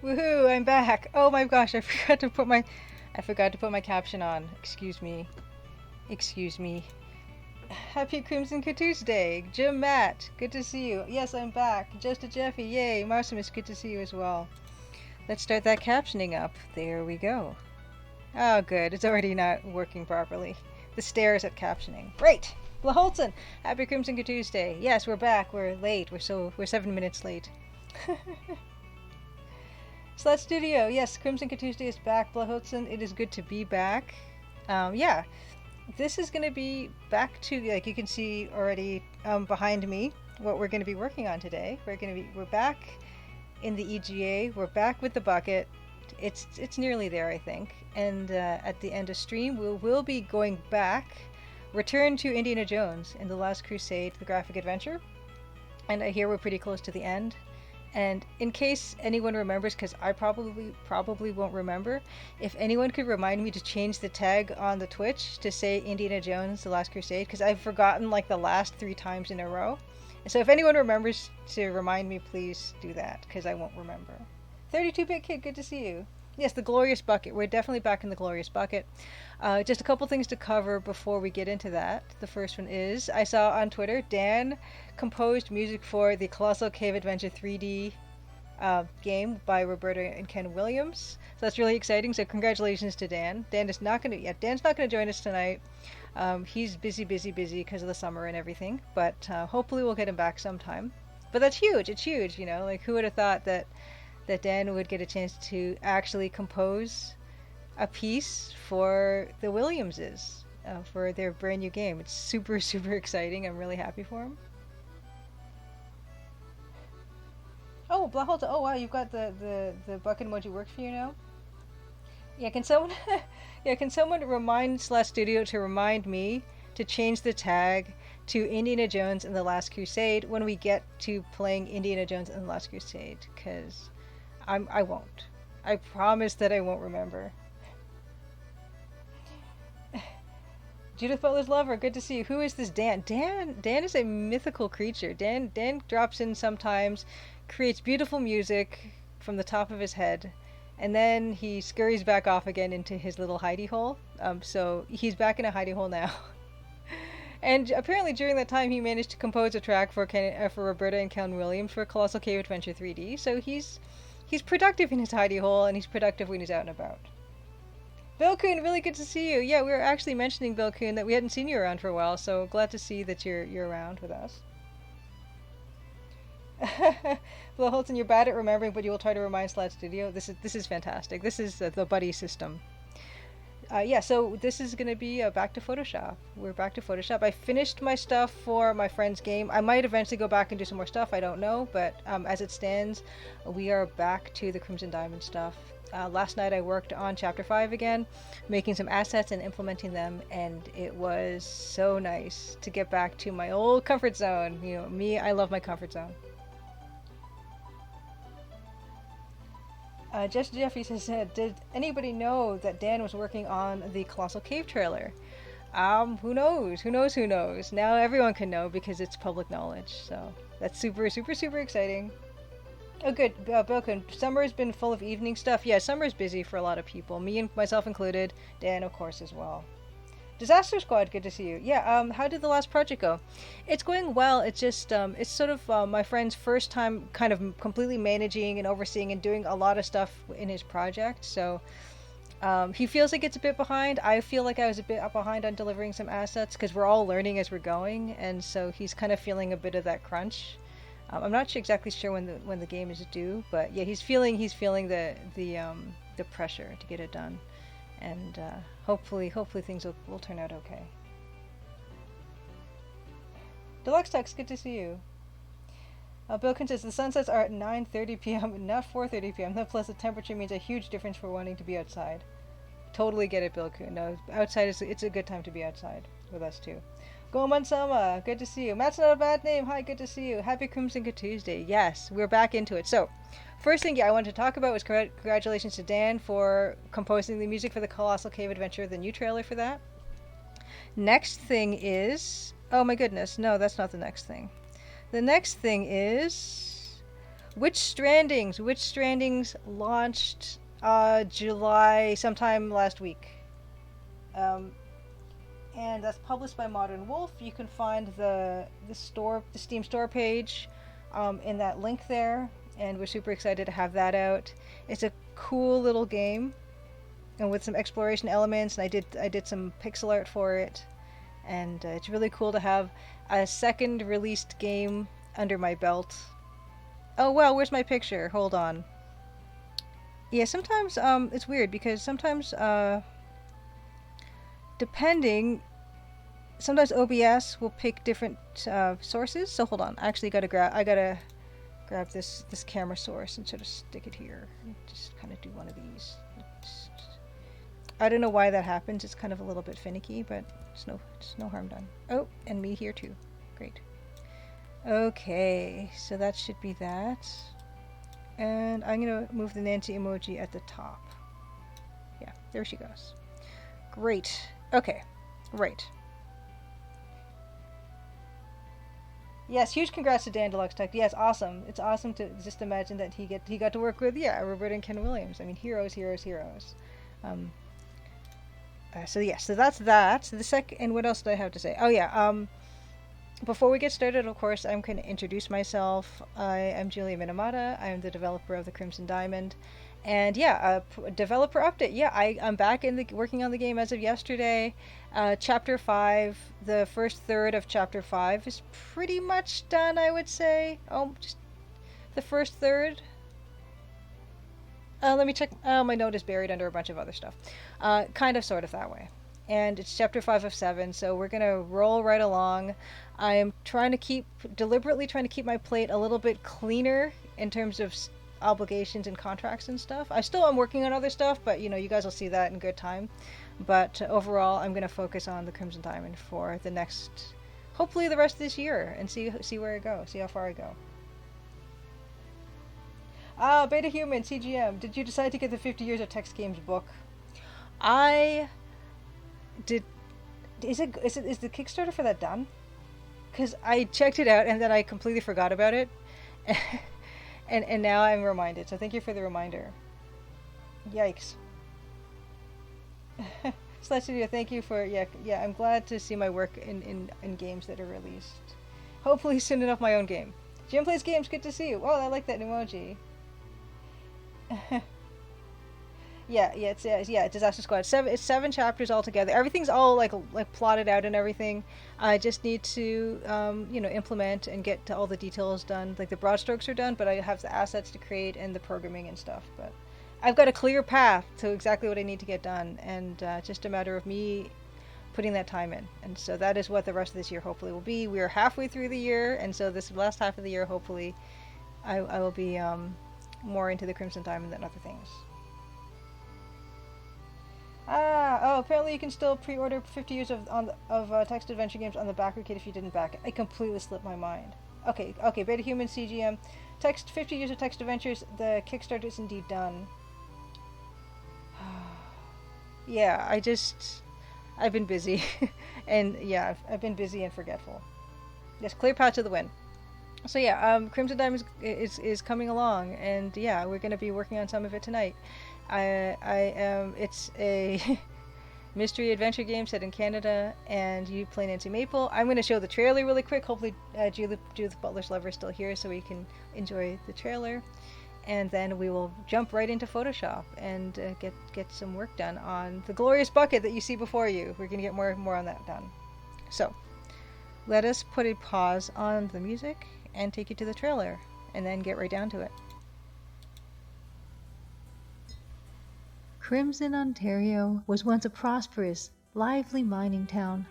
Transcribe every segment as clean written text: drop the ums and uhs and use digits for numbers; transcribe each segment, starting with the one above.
Woohoo! I'm back. Oh my gosh! I forgot to put my caption on. Excuse me. Excuse me. Happy Crimson Tuesday, Jim, Matt. Good to see you. Yes, I'm back. Just a Jeffy. Yay, Marcimus. Good to see you as well. Let's start that captioning up. There we go. Oh, good. It's already not working properly. The stairs at captioning. Great. Blaholzen. Happy Crimson Tuesday. Yes, we're back. We're late. We're 7 minutes late. Slut Studio, yes, Crimson Tuesday is back, Blaholzen. It is good to be back. Yeah, this is going to be back to, like you can see already behind me, what we're going to be working on today. We're back in the EGA. We're back with the bucket. It's nearly there, I think. And at the end of stream, we will be going back, return to Indiana Jones in the Last Crusade, the graphic adventure. And I hear we're pretty close to the end. And in case anyone remembers, because I probably won't remember, if anyone could remind me to change the tag on the Twitch to say Indiana Jones: The Last Crusade, because I've forgotten like the last 3 times in a row. So if anyone remembers to remind me, please do that, because I won't remember. 32-bit kid, good to see you. Yes, the Glorious Bucket. We're definitely back in the Glorious Bucket. Just a couple things to cover before we get into that. The first one is, I saw on Twitter, Dan composed music for the Colossal Cave Adventure 3D game by Roberta and Ken Williams. So that's really exciting. So congratulations to Dan. Dan's not going to join us tonight. He's busy because of the summer and everything. But hopefully we'll get him back sometime. But that's huge. It's huge, you know. Like, who would have thought that Dan would get a chance to actually compose a piece for the Williamses for their brand new game. It's super exciting. I'm really happy for him. Oh, Blaholta. Oh wow, you've got the bucket emoji works for you now. Yeah, can someone remind Slash Studio to remind me to change the tag to Indiana Jones and the Last Crusade when we get to playing Indiana Jones and the Last Crusade, because I won't. I promise that I won't remember. Judith Butler's lover, good to see you. Who is this Dan? Dan is a mythical creature. Dan drops in sometimes, creates beautiful music from the top of his head, and then he scurries back off again into his little hidey hole. So he's back in a hidey hole now. And apparently during that time he managed to compose a track for Roberta and Ken Williams for Colossal Cave Adventure 3D. So he's productive in his hidey hole, and he's productive when he's out and about. Bill Kuhn, really good to see you. Yeah, we were actually mentioning, Bill Kuhn, that we hadn't seen you around for a while, so glad to see that you're around with us. Well, Holton, you're bad at remembering, but you will try to remind Slad Studio. This is fantastic. This is the buddy system. Yeah, so this is going to be back to Photoshop. We're back to Photoshop. I finished my stuff for my friend's game. I might eventually go back and do some more stuff. I don't know, but as it stands, we are back to the Crimson Diamond stuff. Last night I worked on Chapter 5 again, making some assets and implementing them, and it was so nice to get back to my old comfort zone. You know, me, I love my comfort zone. Just Jeffy says, did anybody know that Dan was working on the Colossal Cave trailer? Who knows? Who knows? Now everyone can know because it's public knowledge. So that's super exciting. Oh, good. Bilkin, summer's been full of evening stuff. Yeah, summer's busy for a lot of people. Me and myself included. Dan, of course, as well. Disaster Squad, good to see you. Yeah, how did the last project go? It's going well. It's just, it's sort of my friend's first time kind of completely managing and overseeing and doing a lot of stuff in his project. So he feels like it's a bit behind. I feel like I was a bit up behind on delivering some assets because we're all learning as we're going. And so he's kind of feeling a bit of that crunch. I'm not exactly sure when the game is due, but yeah, he's feeling the pressure to get it done. And hopefully things will turn out okay. Deluxe Tux, good to see you. Bilkin says the sunsets are at 9:30 p.m. not 4:30 p.m. That plus the temperature means a huge difference for wanting to be outside. Totally get it, Bilkin. No, outside it's a good time to be outside with us too. Goman Sama, good to see you. Matt's not a bad name. Hi, good to see you. Happy Crimson Tuesday. Yes, we're back into it. So, first thing I wanted to talk about was congratulations to Dan for composing the music for the Colossal Cave Adventure, the new trailer for that. Next thing is... Oh my goodness, no, that's not the next thing. The next thing is... Witch Strandings. Witch Strandings launched July, sometime last week. And that's published by Modern Wolf. You can find the Steam store page in that link there, and we're super excited to have that out. It's a cool little game, and with some exploration elements. And I did some pixel art for it, and it's really cool to have a second released game under my belt. Oh wow, where's my picture? Hold on. Yeah, sometimes it's weird because sometimes depending, sometimes OBS will pick different sources. So hold on, I actually gotta grab this camera source and sort of stick it here. Just kind of do one of these. I don't know why that happens. It's kind of a little bit finicky, but it's no harm done. Oh, and me here too. Great. Okay, so that should be that. And I'm gonna move the Nancy emoji at the top. Yeah, there she goes. Great. Okay, right. Yes, huge congrats to Dan Deluxe Tech. Yes, awesome. It's awesome to just imagine that he got to work with Robert and Ken Williams. I mean, heroes. So that's that. And what else did I have to say? Oh yeah. Before we get started, of course, I'm going to introduce myself. I am Julia Minamata. I'm the developer of the Crimson Diamond. And yeah, developer update. Yeah, I'm back working on the game as of yesterday. Chapter 5, the first third of Chapter 5 is pretty much done, I would say. Oh, just the first third. Let me check. My note is buried under a bunch of other stuff. Kind of, sort of that way. And it's Chapter 5 of 7, so we're going to roll right along. I am deliberately trying to keep my plate a little bit cleaner in terms of obligations and contracts and stuff. I still am working on other stuff, but you guys will see that in good time. But overall, I'm going to focus on the Crimson Diamond for the next, hopefully the rest of this year, and see where I go, see how far I go. Beta Human, CGM, did you decide to get the 50 Years of Text Games book? I did. Is the Kickstarter for that done? Because I checked it out and then I completely forgot about it. And now I'm reminded, so thank you for the reminder. Yikes. Slash Studio, thank you for, yeah, I'm glad to see my work in games that are released. Hopefully soon enough my own game. Jim Plays Games, good to see you. Oh, I like that emoji. Yeah, Disaster Squad. It's 7 chapters altogether. Everything's all like plotted out and everything. I just need to implement and get to all the details done. Like the broad strokes are done, but I have the assets to create and the programming and stuff. But I've got a clear path to exactly what I need to get done, and just a matter of me putting that time in. And so that is what the rest of this year hopefully will be. We are halfway through the year, and so this last half of the year hopefully I will be more into the Crimson Diamond than other things. Apparently you can still pre-order 50 years of text adventure games on the backer kit if you didn't back it. It completely slipped my mind. Okay, Beta Human CGM. 50 years of text adventures, the Kickstarter is indeed done. Yeah, I've been busy. And yeah, I've been busy and forgetful. Yes, clear path to the win. So yeah, Crimson Diamond is coming along, and yeah, we're going to be working on some of it tonight. It's a mystery adventure game set in Canada, and you play Nancy Maple. I'm going to show the trailer really quick. Hopefully Judith Butler's Lover is still here so we can enjoy the trailer, and then we will jump right into Photoshop and get some work done on the glorious bucket that you see before you. We're going to get more on that done. So let us put a pause on the music and take you to the trailer, and then get right down to it. Crimson, Ontario was once a prosperous, lively mining town.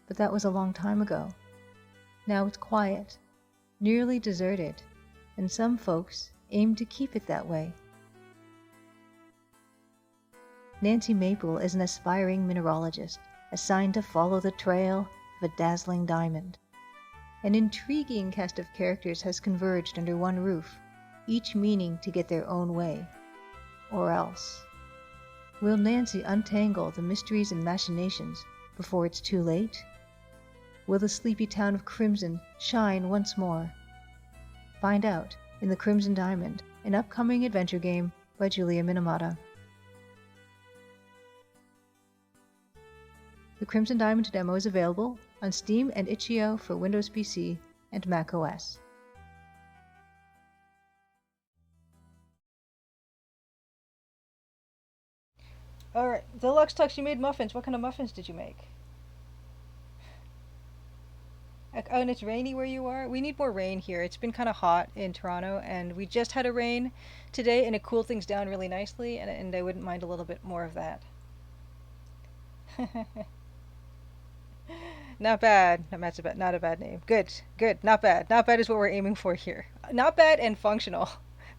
But that was a long time ago. Now it's quiet, nearly deserted, and some folks aim to keep it that way. Nancy Maple is an aspiring mineralogist assigned to follow the trail of a dazzling diamond. An intriguing cast of characters has converged under one roof, each meaning to get their own way. Or else. Will Nancy untangle the mysteries and machinations before it's too late? Will the sleepy town of Crimson shine once more? Find out in The Crimson Diamond, an upcoming adventure game by Julia Minamata. The Crimson Diamond demo is available on Steam and itch.io for Windows PC and Mac OS. Alright, Deluxe Tux, you made muffins. What kind of muffins did you make? Oh, and it's rainy where you are? We need more rain here. It's been kind of hot in Toronto, and we just had a rain today, and it cooled things down really nicely, and I wouldn't mind a little bit more of that. Not bad. Not a bad name. Good, good. Not bad. Not bad is what we're aiming for here. Not bad and functional.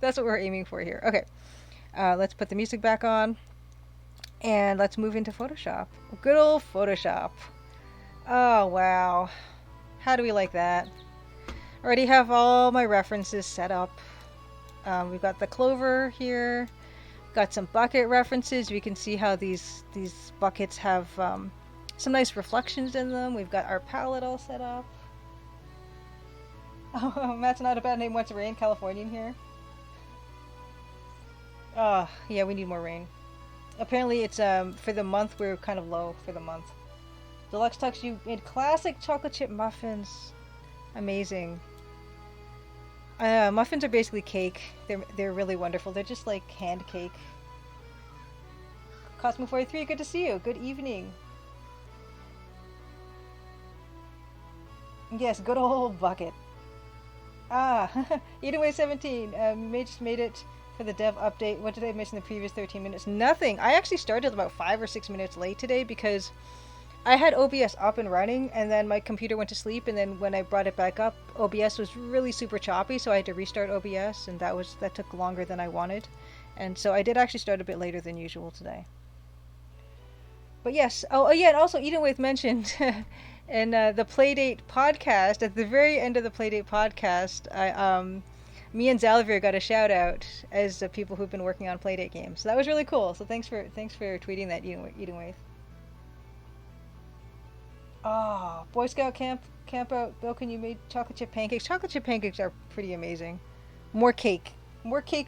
That's what we're aiming for here. Okay, let's put the music back on, and let's move into Photoshop. Good old Photoshop. Oh, wow. How do we like that? Already have all my references set up. We've got the clover here. Got some bucket references. We can see how these buckets have some nice reflections in them. We've got our palette all set up. Oh, Matt's not a bad name. What's rain? Californian here. Oh, yeah, we need more rain. Apparently it's for the month we're kind of low for the month. Deluxe Tux, you made classic chocolate chip muffins. Amazing. Muffins are basically cake. They're really wonderful. They're just like hand cake. Cosmo43, good to see you. Good evening. Yes, good old bucket. Ah, Edenway17, just made it for the dev update. What did I miss in the previous 13 minutes? Nothing. I actually started about 5 or 6 minutes late today because I had OBS up and running, and then my computer went to sleep, and then when I brought it back up, OBS was really super choppy, so I had to restart OBS, and that took longer than I wanted. And so I did actually start a bit later than usual today. But yes, oh yeah, and also Edenwaith mentioned in the Playdate podcast, at the very end of the Playdate podcast, me and Zalivir got a shout out as people who've been working on Playdate games. So that was really cool. So thanks for tweeting that, Edenwaith. Oh, Boy Scout camp out. Bilkin, you made chocolate chip pancakes. Chocolate chip pancakes are pretty amazing. More cake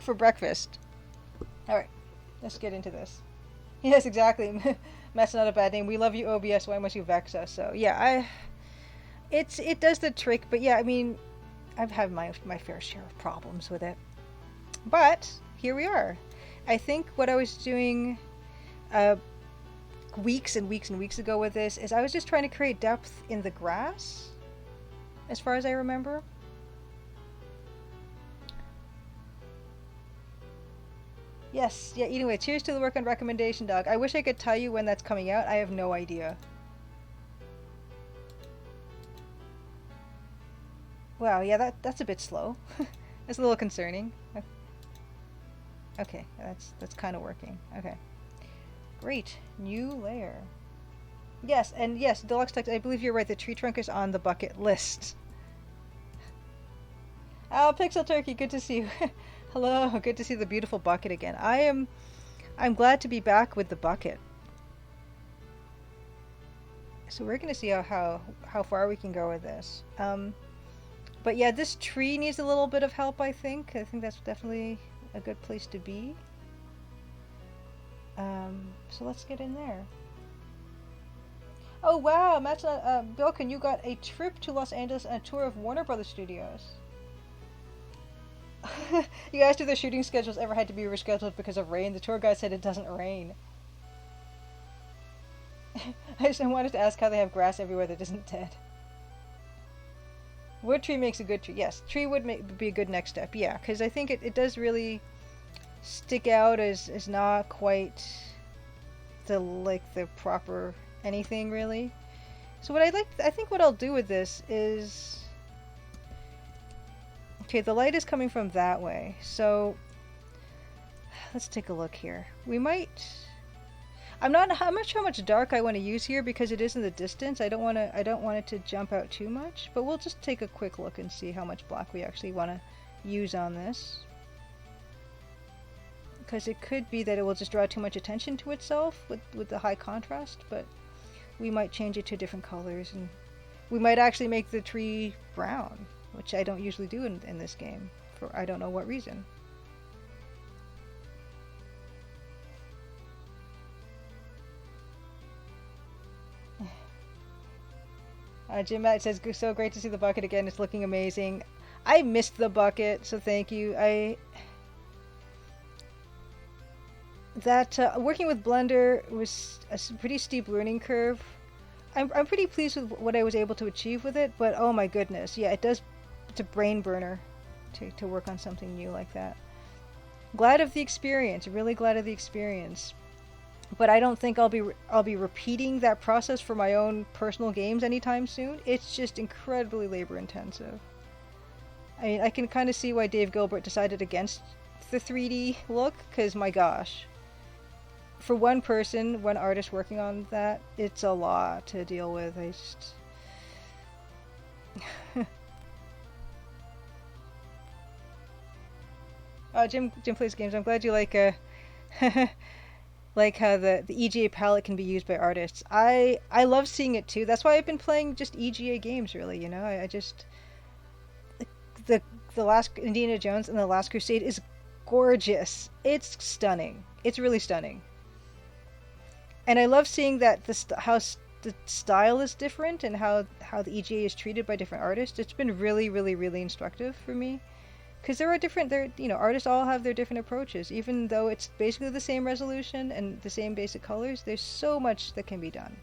for breakfast. All right, let's get into this. Yes, exactly. Matt's not a bad name. We love you, OBS. Why must you vex us? So yeah, it does the trick. But yeah, I mean, I've had my fair share of problems with it. But here we are. I think what I was doing weeks and weeks and weeks ago with this is I was just trying to create depth in the grass, as far as I remember. Yes, yeah, anyway, cheers to the work on recommendation, dog. I wish I could tell you when that's coming out. I have no idea. Wow, yeah, that's a bit slow. That's a little concerning. Okay, that's kind of working. Okay. Great. New layer. Yes, and yes, Deluxe Text, I believe you're right. The tree trunk is on the bucket list. Oh, Pixel Turkey, good to see you. Hello, good to see the beautiful bucket again. I'm glad to be back with the bucket. So we're gonna see how far we can go with this. But yeah, this tree needs a little bit of help, I think. I think that's definitely a good place to be. So let's get in there. Oh wow, Matt's not, Bilkin, you got a trip to Los Angeles and a tour of Warner Brothers Studios. You asked if the shooting schedules ever had to be rescheduled because of rain. The tour guide said it doesn't rain. I just wanted to ask how they have grass everywhere that isn't dead. Wood tree makes a good tree. Yes, tree would be a good next step. Yeah, because I think it does really stick out as not quite the proper anything really. So what I think what I'll do with this is, okay, the light is coming from that way, so let's take a look here. We might, I'm not sure how much dark I want to use here because it is in the distance. I don't want it to jump out too much, but we'll just take a quick look and see how much black we actually want to use on this. Because it could be that it will just draw too much attention to itself with the high contrast, but we might change it to different colors, and we might actually make the tree brown. which I don't usually do in this game, for I don't know what reason. Jim Matt says, so great to see the bucket again. It's looking amazing. I missed the bucket, so thank you. Working with Blender was a pretty steep learning curve. I'm pretty pleased with what I was able to achieve with it, but oh my goodness, yeah, it's a brain burner to work on something new like that. Glad of the experience, really glad of the experience. But I don't think I'll be repeating that process for my own personal games anytime soon. It's just incredibly labor intensive. I mean, I can kind of see why Dave Gilbert decided against the 3D look, because my gosh. For one person, one artist working on that, it's a lot to deal with. Jim plays games. I'm glad you like like how the EGA palette can be used by artists. I love seeing it too. That's why I've been playing just EGA games, really. You know, I just the last Indiana Jones and the Last Crusade is gorgeous. It's stunning. It's really stunning. And I love seeing that how the style is different and how the EGA is treated by different artists. It's been really, really, really instructive for me. Because artists all have their different approaches. Even though it's basically the same resolution and the same basic colors, there's so much that can be done.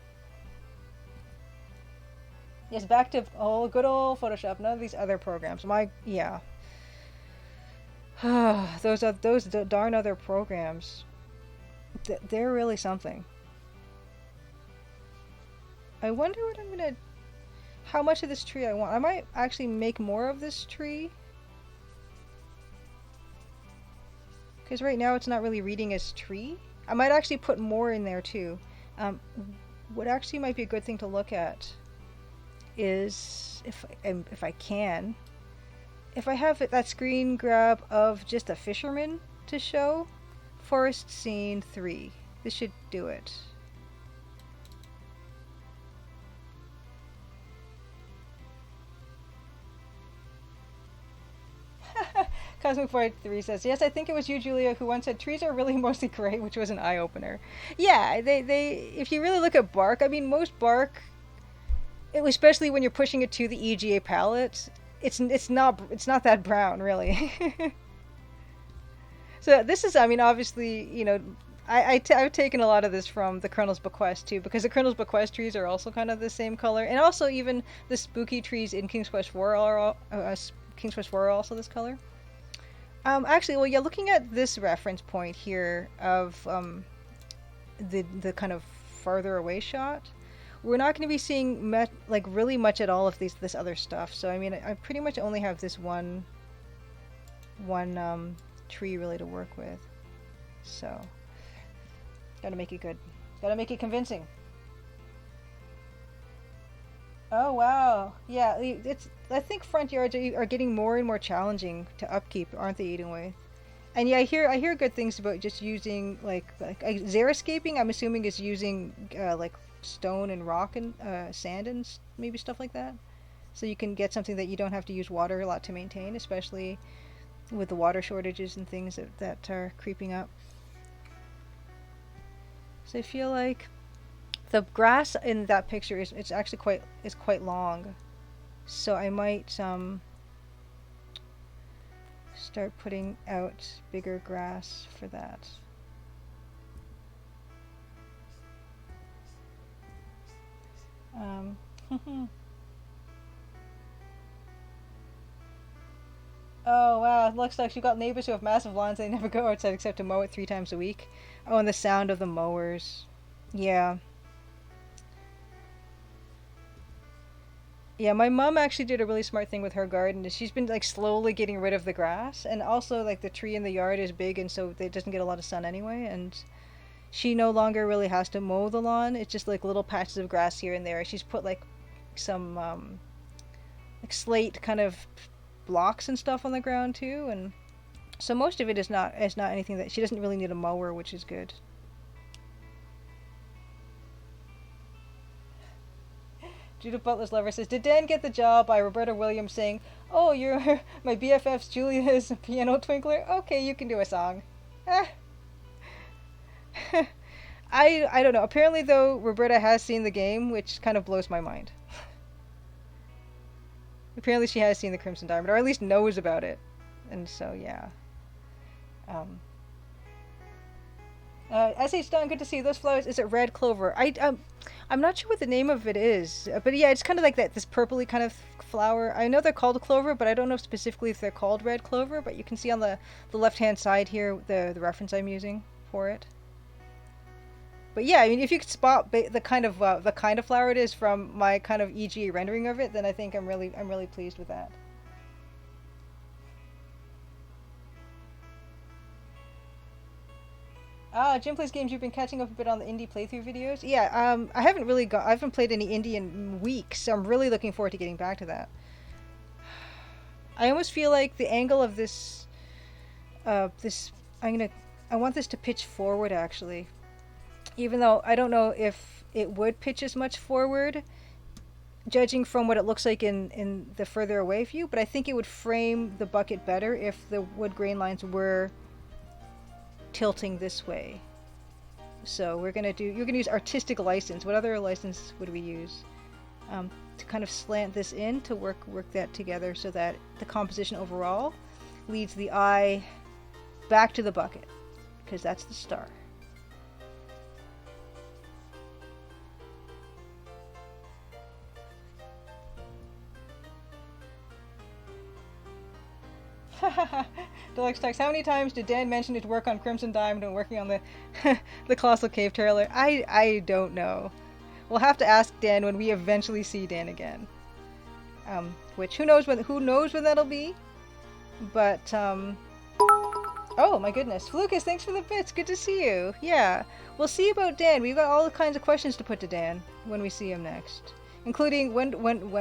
Yes, back to good old Photoshop. None of these other programs. Those darn other programs. They're really something. I wonder how much of this tree I want. I might actually make more of this tree. Because right now it's not really reading as tree. I might actually put more in there too. What actually might be a good thing to look at is if I can, if I have that screen grab of just a fisherman to show, forest scene 3. This should do it. Cosmic Flight 3 says, yes, I think it was you, Julia, who once said trees are really mostly gray, which was an eye-opener. Yeah, they if you really look at bark, I mean, most bark, especially when you're pushing it to the EGA palette, it's not that brown, really. So this is, I mean, obviously, you know, I've taken a lot of this from the Colonel's Bequest, too, because the Colonel's Bequest trees are also kind of the same color, and also even the spooky trees in King's Quest IV are also this color. Actually, well, yeah, looking at this reference point here of the kind of farther away shot, we're not going to be seeing really much at all of this other stuff. So I mean, I pretty much only have this one tree really to work with. So gotta make it good. Gotta make it convincing. Oh wow, yeah. I think front yards are getting more and more challenging to upkeep, aren't they, Edenway? And yeah, I hear good things about just using like xeriscaping. I'm assuming is using like stone and rock and sand and maybe stuff like that, so you can get something that you don't have to use water a lot to maintain, especially with the water shortages and things that are creeping up. So I feel like the grass in that picture is actually quite long, so I might start putting out bigger grass for that. Oh wow, it looks like you've got neighbors who have massive lawns. They never go outside except to mow it 3 times a week. Oh, and the sound of the mowers. Yeah. Yeah, my mom actually did a really smart thing with her garden. She's been like slowly getting rid of the grass, and also like the tree in the yard is big, and so it doesn't get a lot of sun anyway, and she no longer really has to mow the lawn. It's just like little patches of grass here and there. She's put like some like slate kind of blocks and stuff on the ground too, and so most of it is not anything that she doesn't really need a mower, which is good. Judith Butler's Lover says, did Dan get the job by Roberta Williams saying, oh, you're my BFF's Julia's piano twinkler? Okay, you can do a song. I don't know. Apparently, though, Roberta has seen the game, which kind of blows my mind. Apparently, she has seen the Crimson Diamond, or at least knows about it. And so, yeah. S.H. Dunn, good to see you. Those flowers, is it red clover? I'm not sure what the name of it is, but yeah, it's kind of like that, this purpley kind of flower. I know they're called clover, but I don't know specifically if they're called red clover, but you can see on the left-hand side here the reference I'm using for it. But yeah, I mean, if you could spot the kind of flower it is from my kind of EGA rendering of it, then I think I'm really pleased with that. Jim plays games. You've been catching up a bit on the indie playthrough videos. Yeah, I haven't played any indie in weeks, so I'm really looking forward to getting back to that. I almost feel like the angle of this, I want this to pitch forward actually, even though I don't know if it would pitch as much forward, judging from what it looks like in the further away view. But I think it would frame the bucket better if the wood grain lines were tilting this way. So you're gonna use artistic license. What other license would we use to kind of slant this in to work that together so that the composition overall leads the eye back to the bucket, because that's the star. Deluxe text, how many times did Dan mention his work on Crimson Diamond and working on the the Colossal Cave trailer? I don't know. We'll have to ask Dan when we eventually see Dan again. Which who knows when that'll be? But oh my goodness, Lucas, thanks for the bits. Good to see you. Yeah, we'll see about Dan. We've got all the kinds of questions to put to Dan when we see him next, including when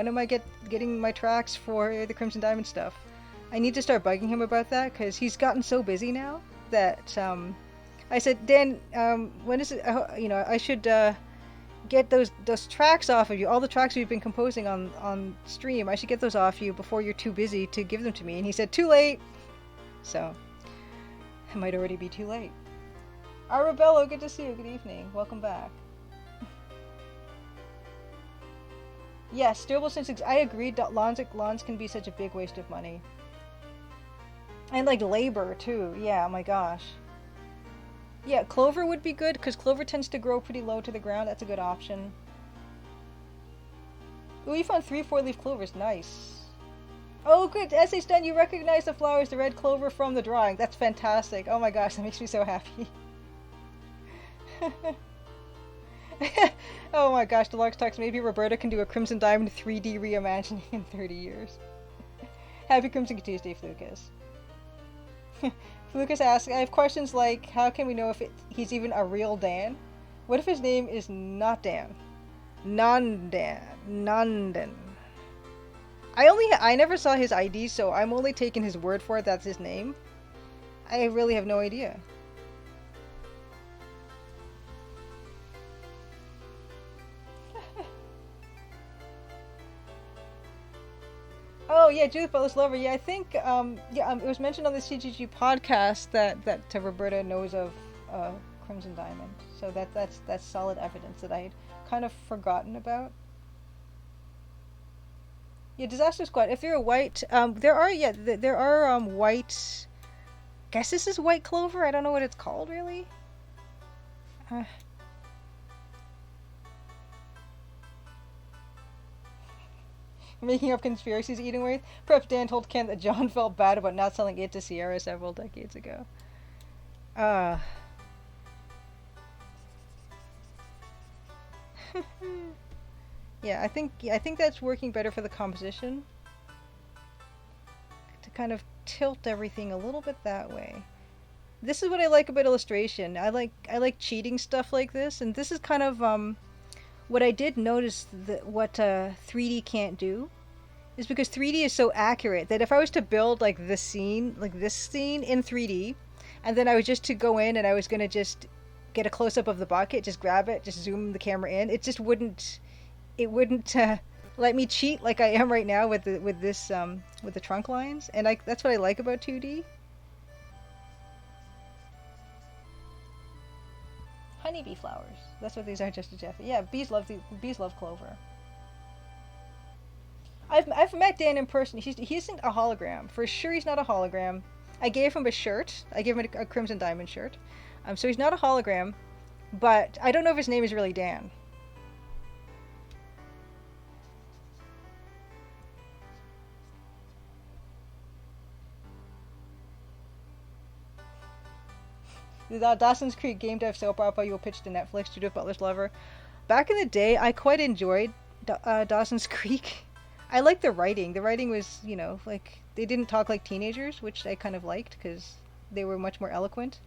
am I getting my tracks for the Crimson Diamond stuff. I need to start bugging him about that, because he's gotten so busy now that I said, Dan, when is it? I should get those tracks off of you. All the tracks we've been composing on stream. I should get those off you before you're too busy to give them to me. And he said, too late. So it might already be too late. Arabello, good to see you. Good evening. Welcome back. Yes, durable synthetics. I agreed that lawns can be such a big waste of money. And like labor too. Yeah, oh my gosh. Yeah, clover would be good, because clover tends to grow pretty low to the ground. That's a good option. Ooh, you found 3 4-leaf clovers. Nice. Oh, good. S.H. Dunn, you recognize the flowers, the red clover from the drawing. That's fantastic. Oh my gosh, that makes me so happy. Oh my gosh, Deluxe Talks. Maybe Roberta can do a Crimson Diamond 3D reimagining in 30 years. Happy Crimson Tuesday, Lucas. Lucas asks, I have questions like, how can we know if he's even a real Dan? What if his name is not Dan? Non-Dan. Nanden. I never saw his ID, so I'm only taking his word for it that's his name. I really have no idea. Oh yeah, Judith Butler's Lover. Yeah, I think it was mentioned on the CGG podcast that Roberta knows of Crimson Diamond. So that's solid evidence that I had kind of forgotten about. Yeah, Disaster Squad. If they're a white, there are white. Guess this is white clover. I don't know what it's called really. Making up conspiracies, eating with. Perhaps Dan told Ken that John felt bad about not selling it to Sierra several decades ago. Yeah, I think that's working better for the composition. To kind of tilt everything a little bit that way. This is what I like about illustration. I like cheating stuff like this, and this is kind of what I did notice that what 3D can't do is because 3D is so accurate that if I was to build like this scene in 3D, and then I was just to go in and I was going to just get a close-up of the bucket, just grab it, just zoom the camera in, it just wouldn't it wouldn't let me cheat like I am right now with the trunk lines, and that's what I like about 2D. Honeybee flowers. That's what these are, just to Jeffy. Yeah, bees love clover. I've met Dan in person. He isn't a hologram. For sure he's not a hologram. I gave him a shirt. I gave him a Crimson Diamond shirt. So he's not a hologram, but I don't know if his name is really Dan. The Dawson's Creek game dev soap opera you will pitch to Netflix, Judith Butler's Lover. Back in the day, I quite enjoyed Dawson's Creek. I liked the writing. The writing was, like, they didn't talk like teenagers, which I kind of liked because they were much more eloquent.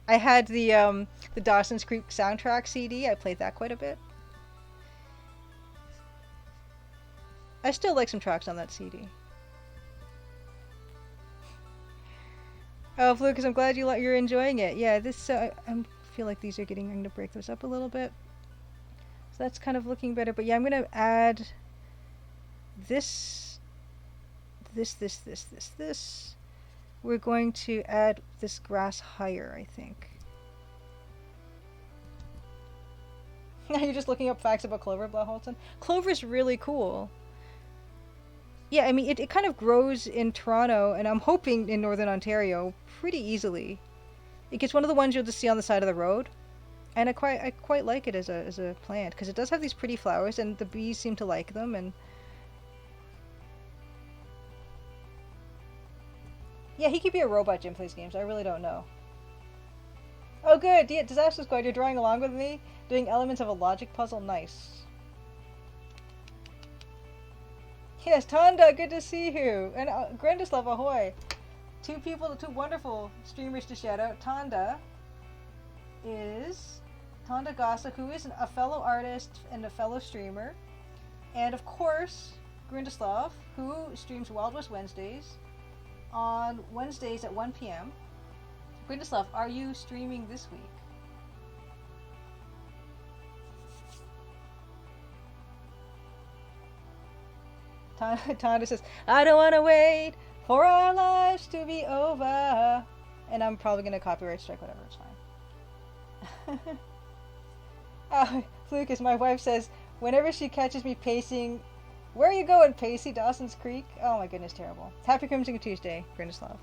I had the Dawson's Creek soundtrack CD. I played that quite a bit. I still like some tracks on that CD. Oh, Lucas, I'm glad you're enjoying it. Yeah, this I feel like these are I'm going to break those up a little bit. So that's kind of looking better. But yeah, I'm going to add this. We're going to add this grass higher, I think. You're just looking up facts about clover, Blaholton? Clover's really cool. Yeah, I mean, it kind of grows in Toronto, and I'm hoping in Northern Ontario pretty easily. It's one of the ones you'll just see on the side of the road, and I quite like it as a plant because it does have these pretty flowers, and the bees seem to like them. And yeah, he could be a robot. Jim plays games. I really don't know. Oh, good. Yeah, Disaster Squad, you're drawing along with me, doing elements of a logic puzzle. Nice. Yes, Tanda, good to see you. And Grendislav, ahoy. Two wonderful streamers to shout out. Tanda Gossa, who is a fellow artist and a fellow streamer. And of course, Grindislav, who streams Wild West Wednesdays on Wednesdays at 1 p.m. Grindislav, are you streaming this week? Tonda says, I don't want to wait for our lives to be over. And I'm probably going to copyright strike, whatever, it's fine. Lucas, my wife says, whenever she catches me pacing, where are you going, Pacey? Dawson's Creek? Oh my goodness, terrible. Happy Crimson Tuesday, Grindislav.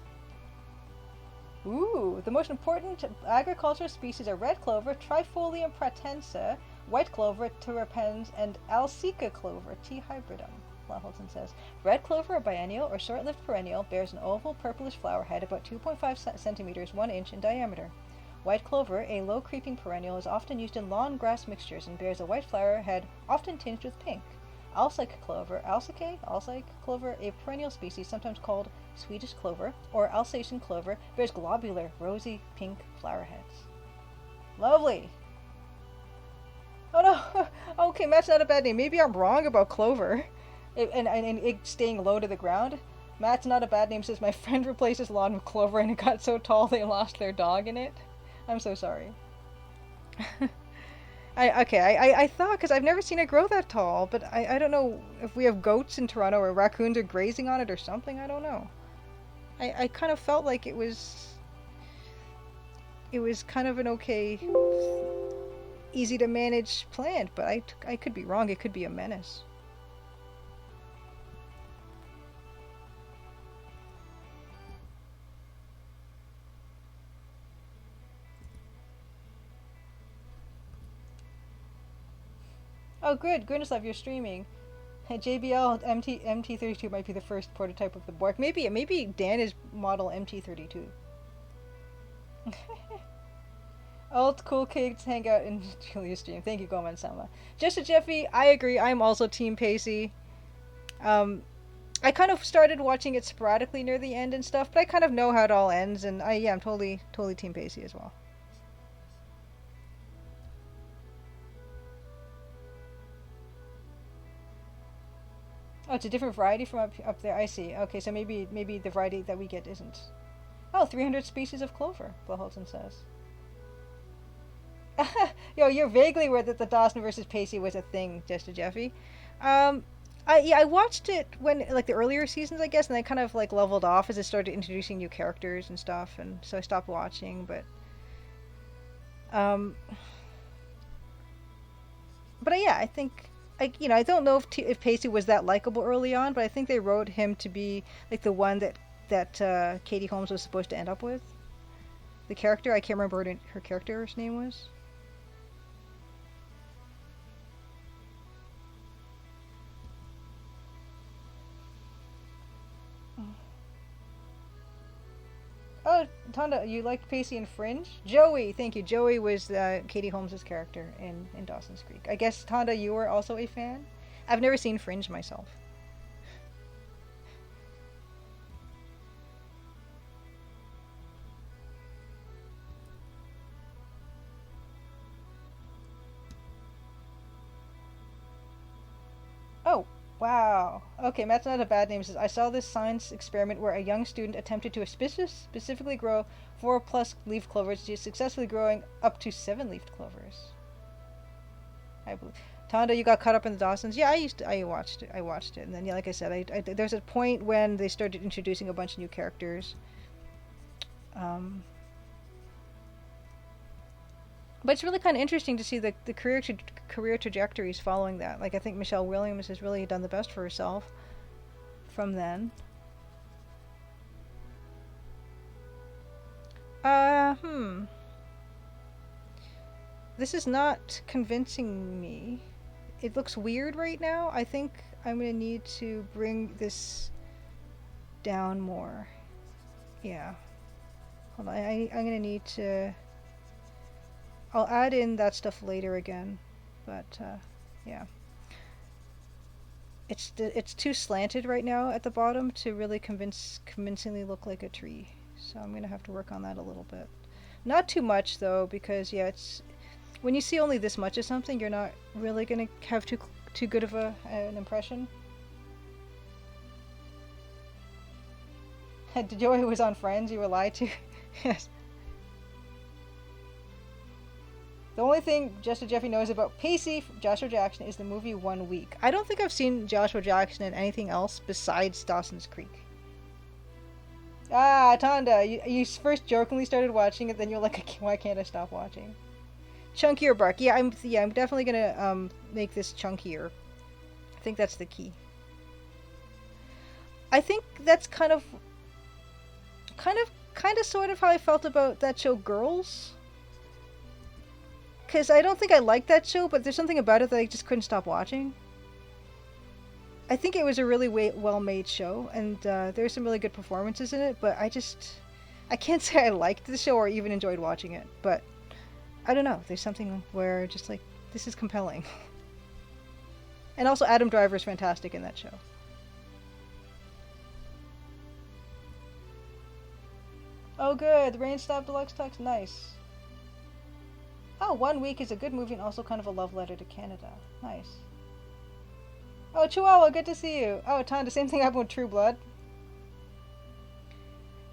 Ooh, the most important agricultural species are red clover, Trifolium pratensa, white clover, terrapens, and Alsica clover, T. hybridum. Laholton says, red clover, a biennial or short-lived perennial, bears an oval purplish flower head about 2.5 centimeters 1 inch in diameter. White clover, a low-creeping perennial, is often used in lawn grass mixtures and bears a white flower head often tinged with pink. Alsike clover, a perennial species sometimes called Swedish clover or Alsatian clover, bears globular, rosy pink flower heads. Lovely! Oh no! Okay, Matt's not a bad name. Maybe I'm wrong about clover. And it staying low to the ground. Matt's not a bad name says, my friend replaced his lawn with clover and it got so tall they lost their dog in it. I'm so sorry. I thought, because I've never seen it grow that tall, but I don't know if we have goats in Toronto or raccoons are grazing on it or something. I don't know. I kind of felt like it was kind of an okay, easy to manage plant, but I could be wrong. It could be a menace. Oh, good. Grindislav, you're streaming. JBL MT32 might be the first prototype of the Bork. Maybe Dan is model MT32. Old cool kids hang out in Julia's stream. Thank you, Goman Sama. Just to Jeffy, I agree. I'm also Team Pacey. I kind of started watching it sporadically near the end and stuff, but I kind of know how it all ends, and I'm totally Team Pacey as well. Oh, it's a different variety from up there. I see. Okay, so maybe the variety that we get isn't. Oh, 300 species of clover, Blaholton says. Yo, you're vaguely aware that the Dawson versus Pacey was a thing, just to Jeffy. Um, I watched it when like the earlier seasons, I guess, and I kind of like leveled off as it started introducing new characters and stuff, and so I stopped watching. Um, but yeah, I think I don't know if Pacey was that likable early on, but I think they wrote him to be like the one that Katie Holmes was supposed to end up with. The character I can't remember what her character's name was. Oh, Tonda, you liked Pacey and Fringe? Joey, thank you. Joey was Katie Holmes' character in Dawson's Creek. I guess, Tonda, you were also a fan? I've never seen Fringe myself. Oh, wow. Okay, Matt's not a bad name. Says, I saw this science experiment where a young student attempted to specifically grow 4+ leaf clovers, to successfully growing up to 7 leafed clovers. I believe. Tonda, you got caught up in the Dawsons? Yeah, I watched it. I watched it, and then yeah, like I said, there's a point when they started introducing a bunch of new characters. Um, but it's really kind of interesting to see the career trajectories following that. Like I think Michelle Williams has really done the best for herself from then. Hmm. This is not convincing me. It looks weird right now. I think I'm gonna need to bring this down more. Yeah. Hold on. I'm gonna need to. I'll add in that stuff later again, but yeah. It's too slanted right now at the bottom to really convincingly look like a tree. So I'm gonna have to work on that a little bit. Not too much though, because yeah, it's when you see only this much of something, you're not really gonna have too good of an impression. Joey was on Friends. You were lied to. Yes. The only thing Joshua Jeffy knows about Pacey, Joshua Jackson, is the movie 1 Week. I don't think I've seen Joshua Jackson in anything else besides Dawson's Creek. Ah, Tonda, you first jokingly started watching it, then you're like, why can't I stop watching? Chunkier bark. Yeah, I'm definitely gonna make this chunkier. I think that's the key. I think that's kind of sort of how I felt about that show Girls. Because I don't think I liked that show, but there's something about it that I just couldn't stop watching. I think it was a really well-made show, and there's some really good performances in it, but I can't say I liked the show or even enjoyed watching it, but I don't know. There's something where just like, this is compelling. And also Adam Driver's fantastic in that show. Oh good, the Rain Stop Deluxe Tux, nice. Oh, 1 Week is a good movie and also kind of a love letter to Canada. Nice. Oh, Chihuahua, good to see you. Oh, Ton, the same thing happened with True Blood.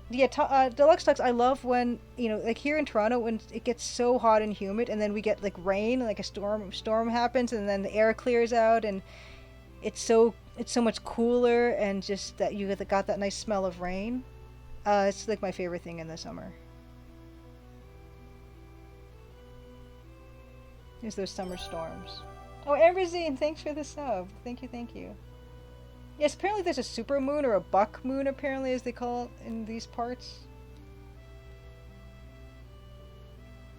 Yeah, Deluxe Tux, I love when, like here in Toronto, when it gets so hot and humid, and then we get like rain, like a storm happens, and then the air clears out, and it's so much cooler, and just that you got that nice smell of rain. It's like my favorite thing in the summer. Is those summer storms. Oh, Amberzine, thanks for the sub. Thank you, thank you. Yes, apparently there's a super moon or a buck moon, apparently, as they call it in these parts.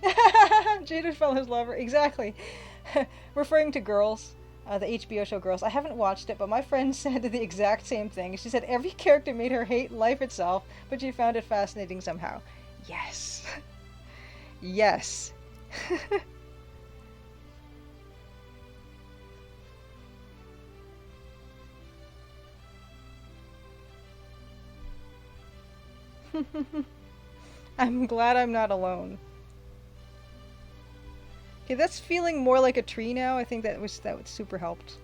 Jada fell his lover. Exactly. Referring to Girls, the HBO show Girls. I haven't watched it, but my friend said the exact same thing. She said every character made her hate life itself, but she found it fascinating somehow. Yes. Yes. I'm glad I'm not alone. Okay, that's feeling more like a tree now. I think that would super helped.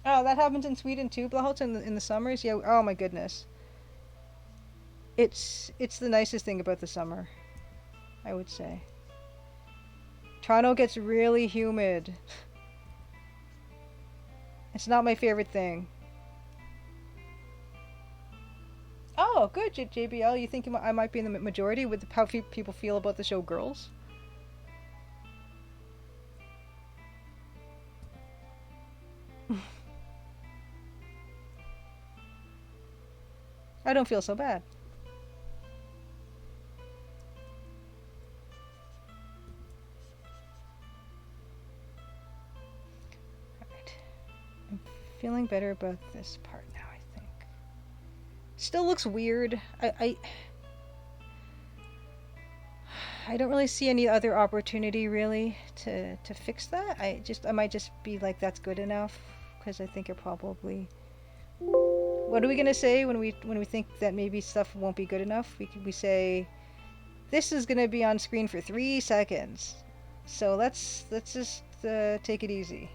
Oh, that happens in Sweden too, Blaholt, in the summers. Yeah. Oh my goodness. It's the nicest thing about the summer. I would say. Toronto gets really humid. It's not my favorite thing. Oh, good, JBL. You think I might be in the majority with how people feel about the show Girls? I don't feel so bad. Alright. I'm feeling better about this part now, I think. Still looks weird. I don't really see any other opportunity really to fix that. I might just be like, that's good enough, because I think it probably. What are we gonna say when we think that maybe stuff won't be good enough? We say this is gonna be on screen for 3 seconds, so let's just take it easy.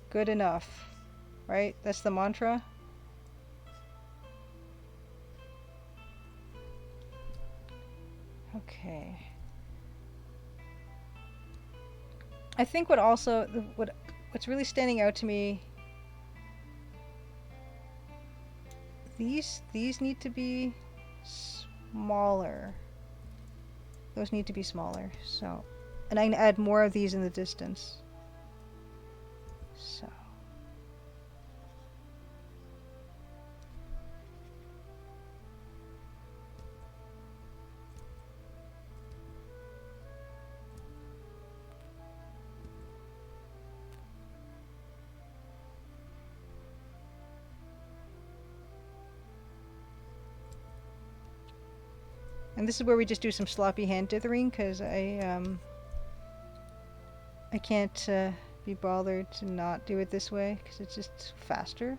Good enough, right? That's the mantra. Okay. I think what's really standing out to me, these need to be smaller. Those need to be smaller. So, and I can add more of these in the distance. So. And this is where we just do some sloppy hand dithering, because I can't be bothered to not do it this way, because it's just faster.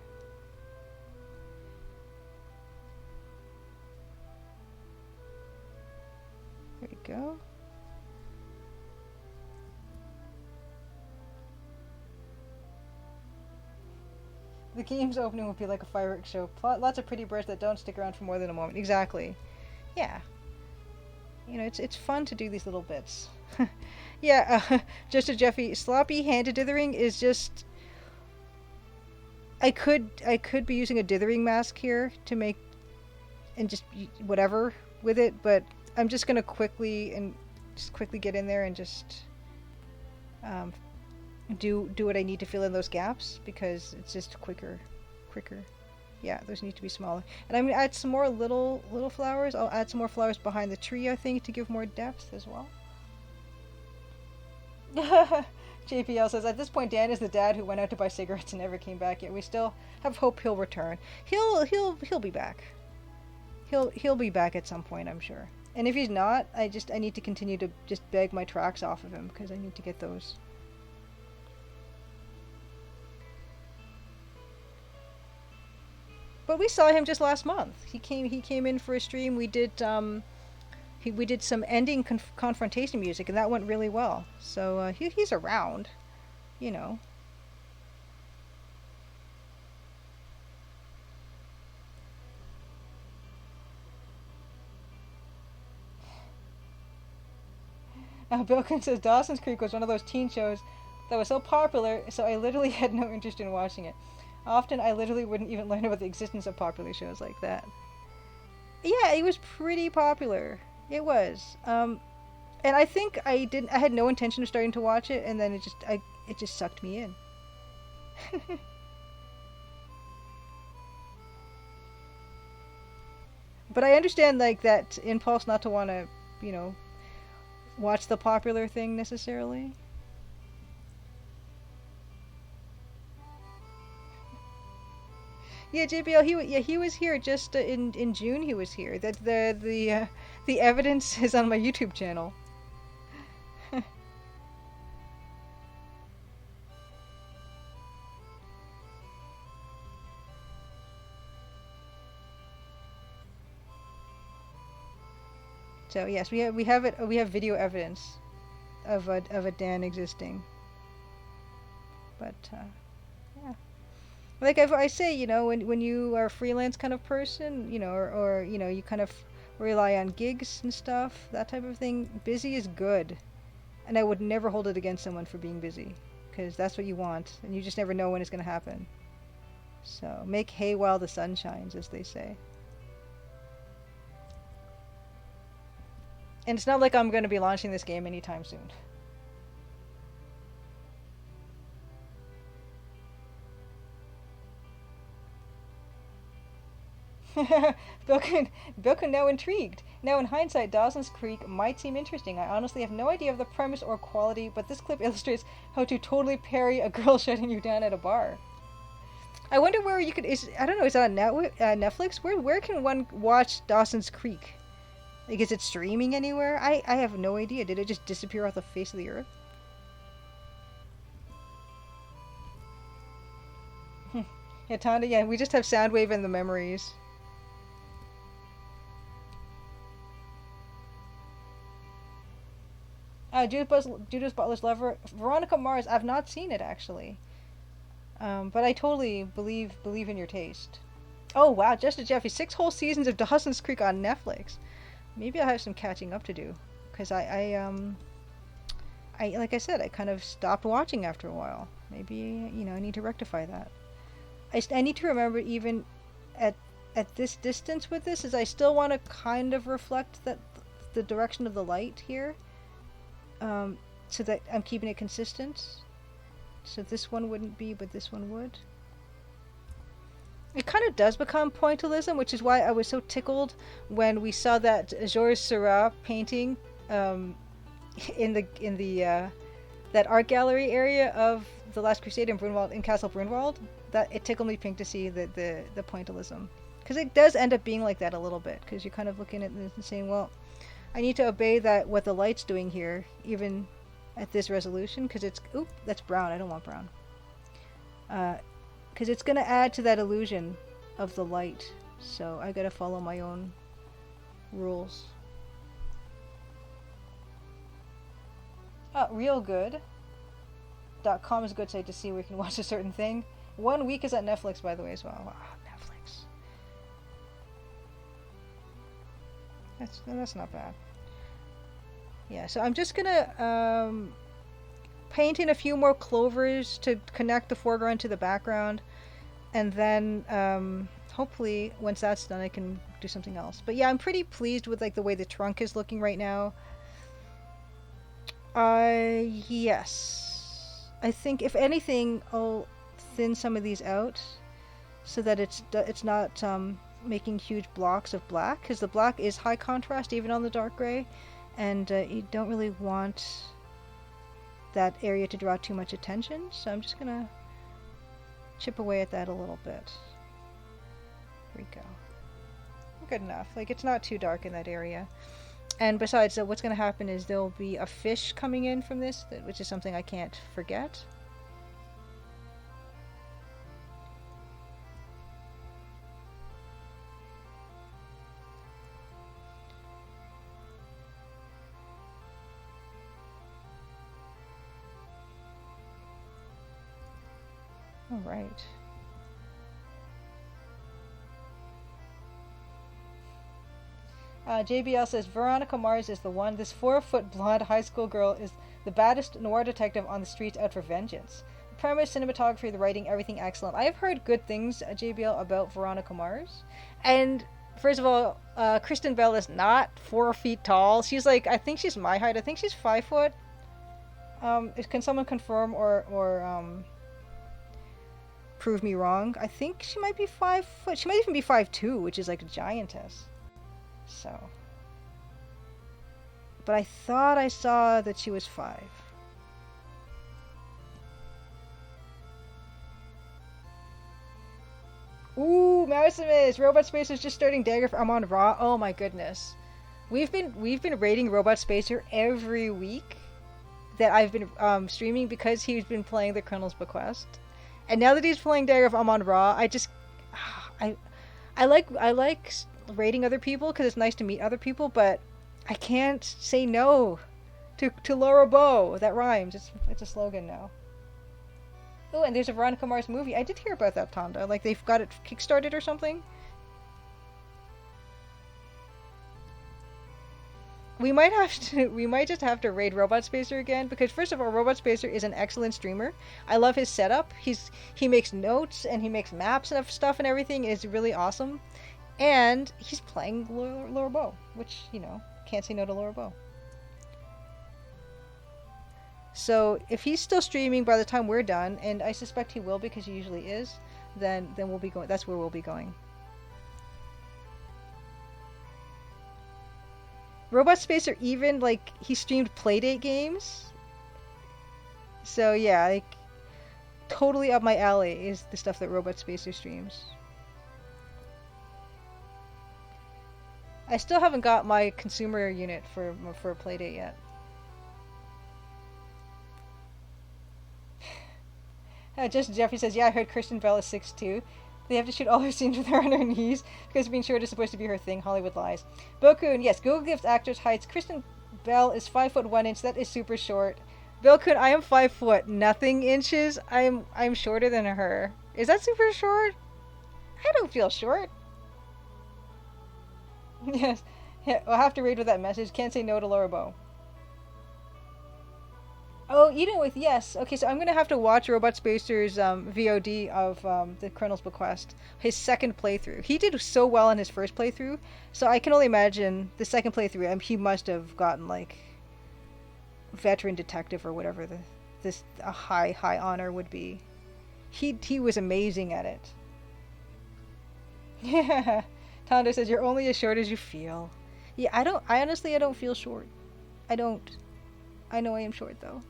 There we go. The game's opening will be like a fireworks show. Lots of pretty birds that don't stick around for more than a moment. Exactly. Yeah. You know, it's fun to do these little bits. Yeah, just to Jeffy, sloppy handed dithering is just. I could be using a dithering mask here to make and just whatever with it, but I'm just gonna quickly get in there and just do what I need to fill in those gaps, because it's just quicker. Yeah, those need to be smaller. And I'm gonna add some more little flowers. I'll add some more flowers behind the tree, I think, to give more depth as well. JPL says, at this point, Dan is the dad who went out to buy cigarettes and never came back yet. We still have hope he'll return. He'll be back. He'll be back at some point, I'm sure. And if he's not, I need to continue to just beg my tracks off of him, because I need to get those. But we saw him just last month. He came in for a stream. We did we did some ending confrontation music, and that went really well. So he's around, you know. Bilkin says Dawson's Creek was one of those teen shows that was so popular, so I literally had no interest in watching it. Often I literally wouldn't even learn about the existence of popular shows like that. Yeah, it was pretty popular. It was. And I think I had no intention of starting to watch it, and then it just sucked me in. But I understand like that impulse not to want to, you know, watch the popular thing necessarily. Yeah, JBL. He was here just in June. He was here. That the evidence is on my YouTube channel. So yes, we have video evidence of a den existing. But yeah, like I say, when you are a freelance kind of person, or you kind of rely on gigs and stuff, that type of thing, busy is good. And I would never hold it against someone for being busy, because that's what you want, and you just never know when it's going to happen. So make hay while the sun shines, as they say. And it's not like I'm going to be launching this game anytime soon. Bilkun now intrigued. Now in hindsight, Dawson's Creek might seem interesting. I honestly have no idea of the premise or quality, but this clip illustrates how to totally parry a girl shutting you down at a bar. I wonder where you could. I don't know. Is that on Netflix? Where can one watch Dawson's Creek? Like, is it streaming anywhere? I have no idea. Did it just disappear off the face of the earth? Yeah, Tonda. Yeah, we just have Soundwave and the memories. Judith Butler's Lover, Veronica Mars. I've not seen it actually, but I totally believe in your taste. Oh wow, Justin Jeffy, 6 whole seasons of Dawson's Creek on Netflix. Maybe I have some catching up to do, because I like I said, I kind of stopped watching after a while. Maybe I need to rectify that. I need to remember, even at this distance with this, is I still want to kind of reflect that the direction of the light here. So that I'm keeping it consistent. So this one wouldn't be, but this one would. It kind of does become pointillism, which is why I was so tickled when we saw that Georges Seurat painting in the that art gallery area of the Last Crusade in Castle Brunwald. That it tickled me pink to see the pointillism, because it does end up being like that a little bit, because you're kind of looking at it and saying, well, I need to obey what the light's doing here, even at this resolution, because it's... Oop, that's brown. I don't want brown. Because it's going to add to that illusion of the light. So I got to follow my own rules. RealGood.com is a good site to see where you can watch a certain thing. 1 week is at Netflix, by the way, as well. Wow, Netflix. That's not bad. Yeah, so I'm just gonna paint in a few more clovers to connect the foreground to the background, and then hopefully once that's done I can do something else. But yeah, I'm pretty pleased with like the way the trunk is looking right now. Yes, I think if anything I'll thin some of these out so that it's not making huge blocks of black, because the black is high contrast even on the dark gray, and you don't really want that area to draw too much attention, so I'm just gonna chip away at that a little bit. Here we go. Good enough. Like, it's not too dark in that area. And besides, what's gonna happen is there'll be a fish coming in from this, which is something I can't forget. All right. JBL says Veronica Mars is the one. This 4-foot blonde high school girl is the baddest noir detective on the streets out for vengeance. The premise, cinematography, the writing, everything excellent. I've heard good things, JBL, about Veronica Mars. And first of all, Kristen Bell is not 4 feet tall. She's like, I think she's my height. I think she's 5 foot. Can someone confirm or prove me wrong? I think she might be 5 foot. She might even be 5'2", which is like a giantess. So, but I thought I saw that she was 5. Ooh, Mousimus! Robot Spacer is just starting Dagger. I'm on Raw. Oh my goodness, we've been rating Robot Spacer every week that I've been streaming, because he's been playing the Colonel's Bequest, and now that he's playing Dagger of Amon Ra, I like rating other people because it's nice to meet other people, but I can't say no to Laura Bow. That rhymes. It's a slogan now. Oh, and there's a Veronica Mars movie. I did hear about that, Tonda. Like they've got it kickstarted or something. We might just have to raid Robot Spacer again because first of all, Robot Spacer is an excellent streamer. I love his setup. He makes notes and he makes maps and stuff and everything. It's really awesome. And he's playing Laura Bow, which, you know, can't say no to Laura Bow. So if he's still streaming by the time we're done, and I suspect he will because he usually is, then we'll be going. That's where we'll be going. Robot Spacer even like he streamed Playdate games. So yeah, like totally up my alley is the stuff that Robot Spacer streams. I still haven't got my consumer unit for Playdate yet. Just Jeffrey says, yeah, I heard Kristen Bell is 6'2". They have to shoot all her scenes with her on her knees because being short is supposed to be her thing. Hollywood lies. Bokun, yes, Google gives actors heights. Kristen Bell is 5'1". That is super short. Bokun, I am 5 foot nothing inches. I'm shorter than her. Is that super short? I don't feel short. Yes, yeah, I'll have to read with that message. Can't say no to Laura Bow. Oh, Eden with yes. Okay, so I'm gonna have to watch Robot Spacer's VOD of the Colonel's Bequest, his second playthrough. He did so well in his first playthrough, so I can only imagine the second playthrough. He must have gotten like veteran detective or whatever a high honor would be. He was amazing at it. Yeah, Tondo says you're only as short as you feel. Yeah, I honestly don't feel short. I don't. I know I am short though.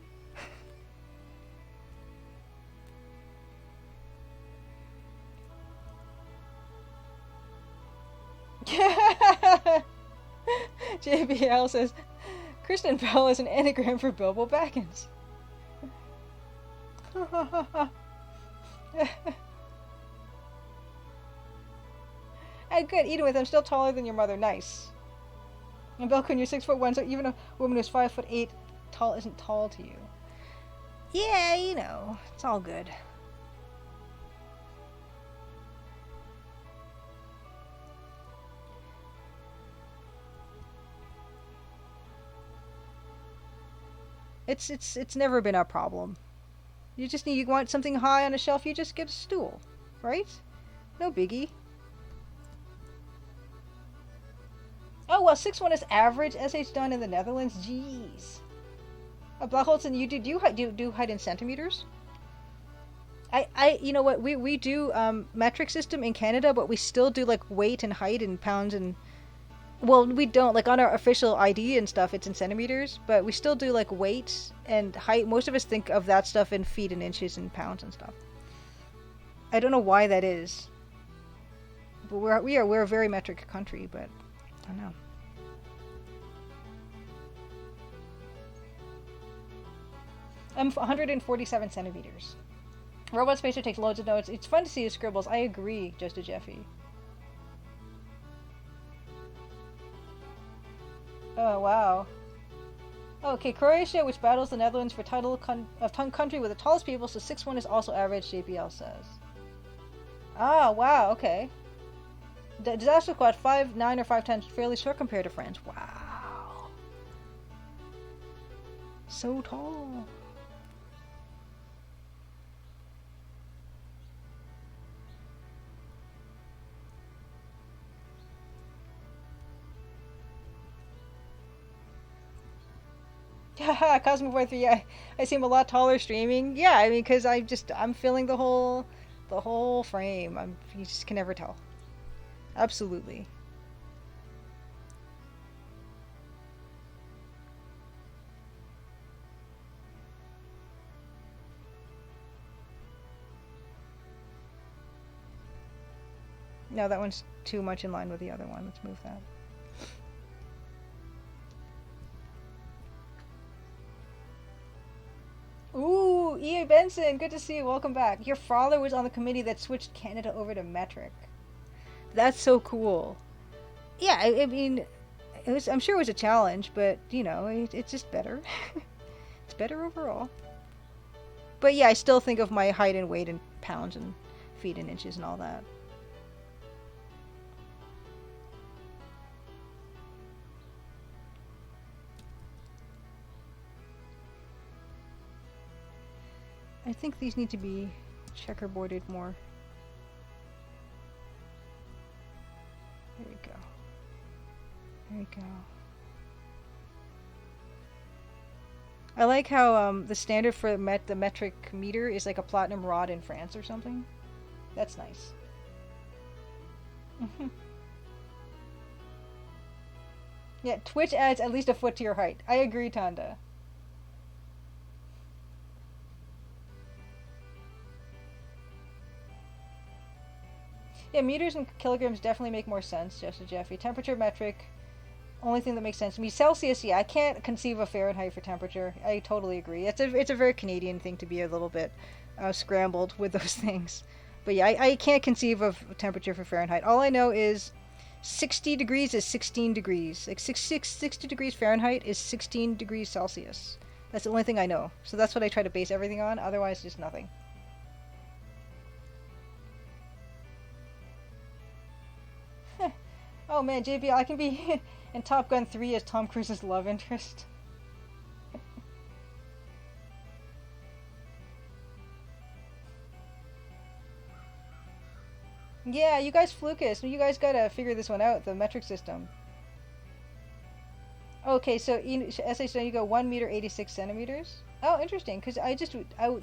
JBL says Kristen Bell is an anagram for Bilbo Baggins. Hey, good. Edith, I'm still taller than your mother. Nice. And Belkun, you're 6'1", so even a woman who's 5'8" tall isn't tall to you. Yeah, you know, it's all good. It's never been a problem. You want something high on a shelf, you just get a stool, right? No biggie. Oh well, 6'1" is average. SH done in the Netherlands. Jeez. Blachholzen, you do height in centimeters? You know what, we do metric system in Canada, but we still do like weight and height in pounds and, well, we don't, like on our official ID and stuff it's in centimeters, but we still do like weight and height. Most of us think of that stuff in feet and inches and pounds and stuff. I don't know why that is, but we're a very metric country, but I don't know. I'm 147 centimeters. Robot Spacer takes loads of notes. It's fun to see his scribbles. I agree, just a Jeffy. Oh, wow. Okay, Croatia, which battles the Netherlands for title of country with the tallest people, so 6'1" is also average, JPL says. Ah, wow, okay. Disaster Squad, 5'9" or 5'10", fairly short compared to France. Wow. So tall. Haha, Cosmo Boy 3, yeah, I seem a lot taller streaming. Yeah, I mean, because I'm feeling the whole frame. You just can never tell. Absolutely. No, that one's too much in line with the other one. Let's move that. Ooh, E.A. Benson, good to see you. Welcome back. Your father was on the committee that switched Canada over to metric. That's so cool. Yeah, I mean, I'm sure it was a challenge, but you know, it's just better. It's better overall. But yeah, I still think of my height and weight in pounds and feet and inches and all that. I think these need to be checkerboarded more. There we go. There we go. I like how the standard for the metric meter is like a platinum rod in France or something. That's nice. Yeah, Twitch adds at least a foot to your height. I agree, Tanda. Yeah, meters and kilograms definitely make more sense, just Jeffy. Temperature metric, only thing that makes sense to me. Celsius, yeah, I can't conceive of Fahrenheit for temperature. I totally agree. It's a very Canadian thing to be a little bit scrambled with those things. But yeah, I can't conceive of temperature for Fahrenheit. All I know is 60 degrees is 16 degrees. Like 60 degrees Fahrenheit is 16 degrees Celsius. That's the only thing I know. So that's what I try to base everything on. Otherwise, just nothing. Oh man, JB, I can be in Top Gun 3 as Tom Cruise's love interest. Yeah, you guys flukus. You guys gotta figure this one out, the metric system. Okay, so SH, you go 1 meter 86 centimeters. Oh, interesting, because I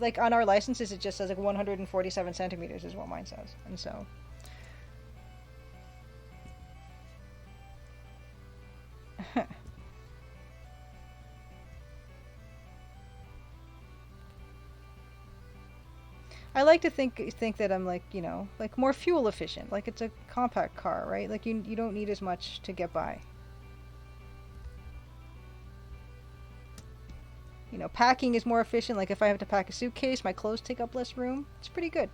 like on our licenses it just says like 147 centimeters is what mine says, and so. I like to think that I'm like, you know, like more fuel efficient, like it's a compact car, right? Like you don't need as much to get by. You know, packing is more efficient. Like if I have to pack a suitcase, my clothes take up less room. It's pretty good.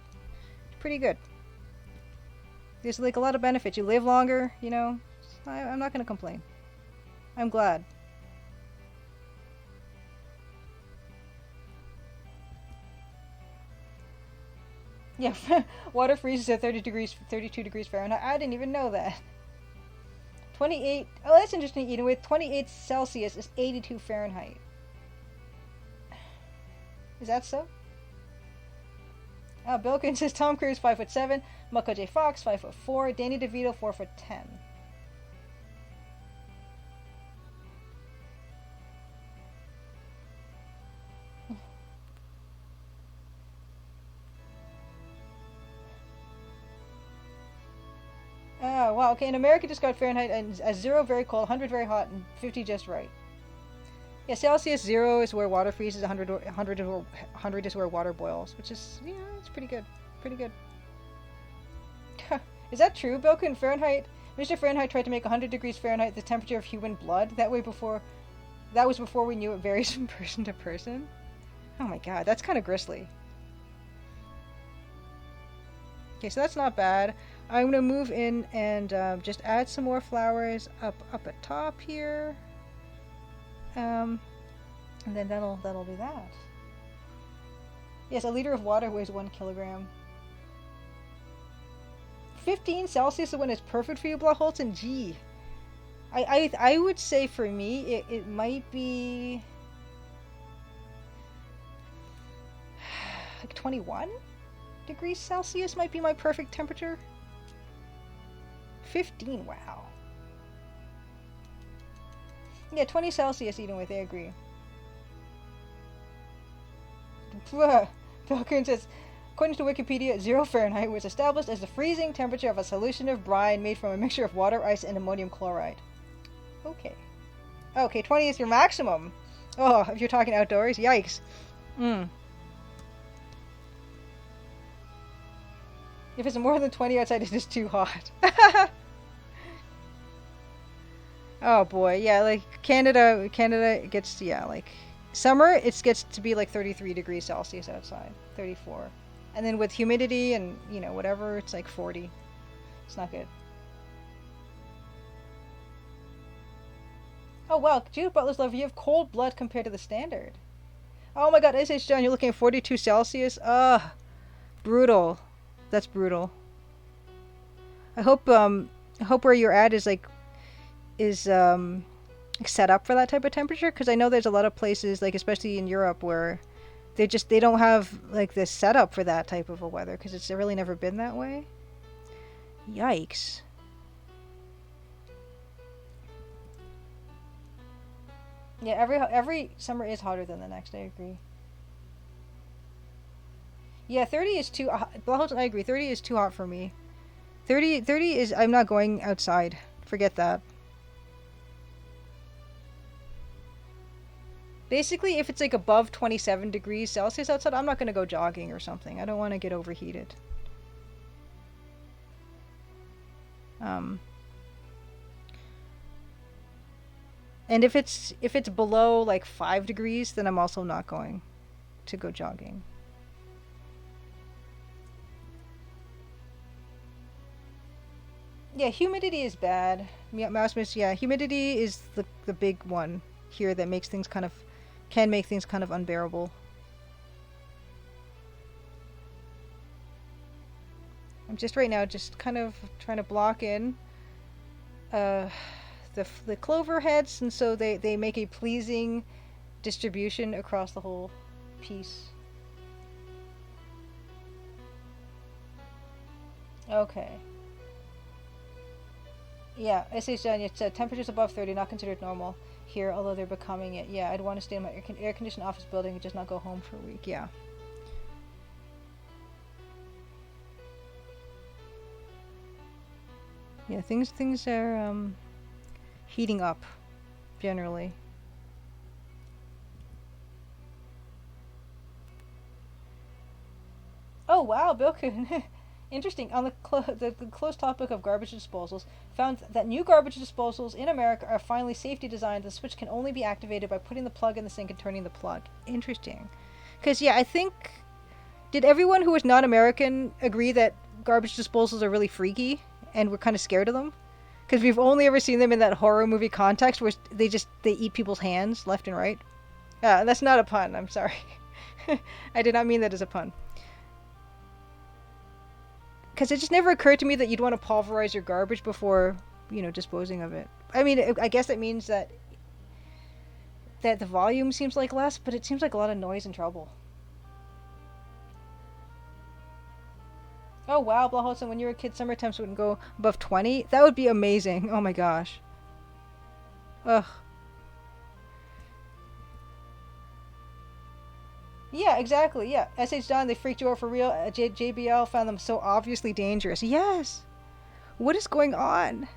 It's pretty good. There's like a lot of benefits. You live longer, you know. I'm not gonna complain. I'm glad. Yeah, water freezes at 32 degrees Fahrenheit. I didn't even know that. 28. Oh, that's interesting. You know, with 28 Celsius is 82 Fahrenheit. Is that so? Bilkin says Tom Cruise 5'7", Mako J. Fox 5'4", Danny DeVito 4'10". Oh, wow, okay, in America just got Fahrenheit as 0 very cold, 100 very hot, and 50 just right. Yeah, Celsius 0 is where water freezes, 100 is where water boils, which is, yeah, it's pretty good. Pretty good. Is that true, Bilkin? Fahrenheit? Mr. Fahrenheit tried to make 100 degrees Fahrenheit the temperature of human blood. That was before we knew it varies from person to person. Oh my god, that's kind of grisly. Okay, so that's not bad. I'm gonna move in and just add some more flowers up at top here. And then that'll be that. Yes, a liter of water weighs 1 kilogram. 15 Celsius is when it's perfect for you, Blaholton? Gee. I would say for me, it might be like 21 degrees Celsius might be my perfect temperature. 15, wow. Yeah, 20 Celsius even with, I agree. Falcon says, according to Wikipedia, 0 Fahrenheit was established as the freezing temperature of a solution of brine made from a mixture of water, ice, and ammonium chloride. Okay. Okay, 20 is your maximum. Oh, if you're talking outdoors, yikes. If it's more than 20 outside, it is too hot. Oh boy, yeah, like Canada gets, yeah, like summer it gets to be like 33 degrees Celsius outside, 34, and then with humidity and you know whatever, it's like 40. It's not good. Oh wow, Judith Butler's Lover, you have cold blood compared to the standard. Oh my god, SH John, you're looking at 42 Celsius? Ugh. Brutal. That's brutal. I hope where you're at is set up for that type of temperature, because I know there's a lot of places, like especially in Europe, where they don't have like this setup for that type of a weather, because it's really never been that way. Yikes. Yeah, every summer is hotter than the next. I agree. Yeah, 30 is too. I agree. 30 is too hot for me. 30 is. I'm not going outside. Forget that. Basically, if it's like above 27 degrees Celsius outside, I'm not going to go jogging or something. I don't want to get overheated. And if it's below like 5 degrees, then I'm also not going to go jogging. Yeah, humidity is bad. Mouse Miss, yeah, humidity is the big one here that makes things can make things kind of unbearable. I'm just right now just kind of trying to block in the clover heads, and so they make a pleasing distribution across the whole piece. Okay. Yeah, SH John, it's temperatures above 30, not considered normal here, although they're becoming it. Yeah, I'd want to stay in my air-conditioned office building and just not go home for a week. Yeah. Yeah, things are heating up generally. Oh wow, Bilkun. Interesting. On the close topic of garbage disposals, found that new garbage disposals in America are finally safety designed. The switch can only be activated by putting the plug in the sink and turning the plug. Interesting. Because, yeah, I think... Did everyone who was not American agree that garbage disposals are really freaky and we're kind of scared of them? Because we've only ever seen them in that horror movie context where they eat people's hands left and right. That's not a pun. I'm sorry. I did not mean that as a pun. Because it just never occurred to me that you'd want to pulverize your garbage before, disposing of it. I mean, I guess that means that the volume seems like less, but it seems like a lot of noise and trouble. Oh wow, Blahosen, when you were a kid, summer temps wouldn't go above 20? That would be amazing. Oh my gosh. Ugh. Yeah, exactly. Yeah. SH John, they freaked you out for real. JBL found them so obviously dangerous. Yes. What is going on?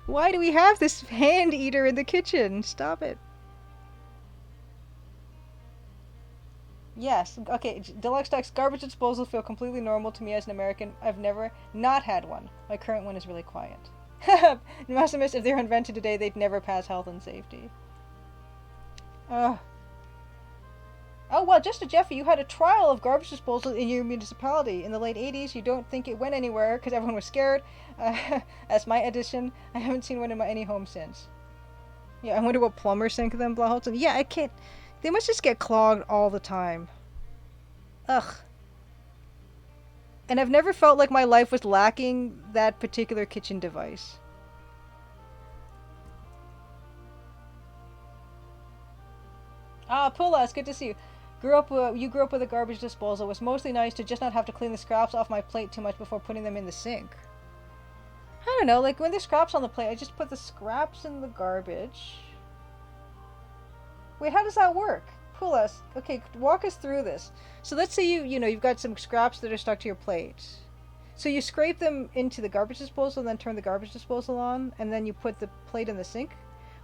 Why do we have this hand eater in the kitchen? Stop it. Yes. Okay. Deluxe Ducks garbage disposal feel completely normal to me as an American. I've never not had one. My current one is really quiet. Massimus, if they were invented today, they'd never pass health and safety. Ugh. Oh, well, just a Jeffy, you had a trial of garbage disposal in your municipality in the late 80s. You don't think it went anywhere because everyone was scared. That's my addition. I haven't seen one in any home since. Yeah, I wonder what plumbers think of them, Blaholton. Yeah, I can't... They must just get clogged all the time. Ugh. And I've never felt like my life was lacking that particular kitchen device. Ah, Pula, it's good to see you. You grew up with a garbage disposal. It was mostly nice to just not have to clean the scraps off my plate too much before putting them in the sink. I don't know, like when there's scraps on the plate, I just put the scraps in the garbage. Wait, how does that work? Pula, okay, walk us through this. So let's say you've got some scraps that are stuck to your plate. So you scrape them into the garbage disposal and then turn the garbage disposal on, and then you put the plate in the sink?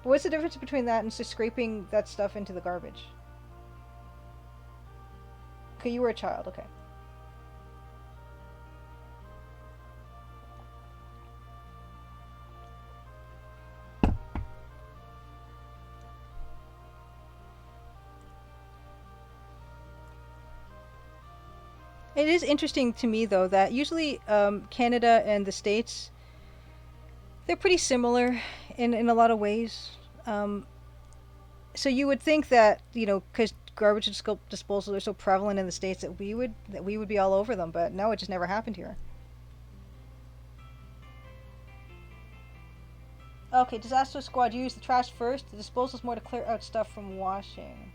What's the difference between that and just scraping that stuff into the garbage? Okay, you were a child, okay. It is interesting to me, though, that usually Canada and the States, they're pretty similar in a lot of ways. Um, so you would think that, you know, because garbage disposal are so prevalent in the States, that we would be all over them, but no, it just never happened here. Okay, disaster squad, use the trash first. The disposal is more to clear out stuff from washing.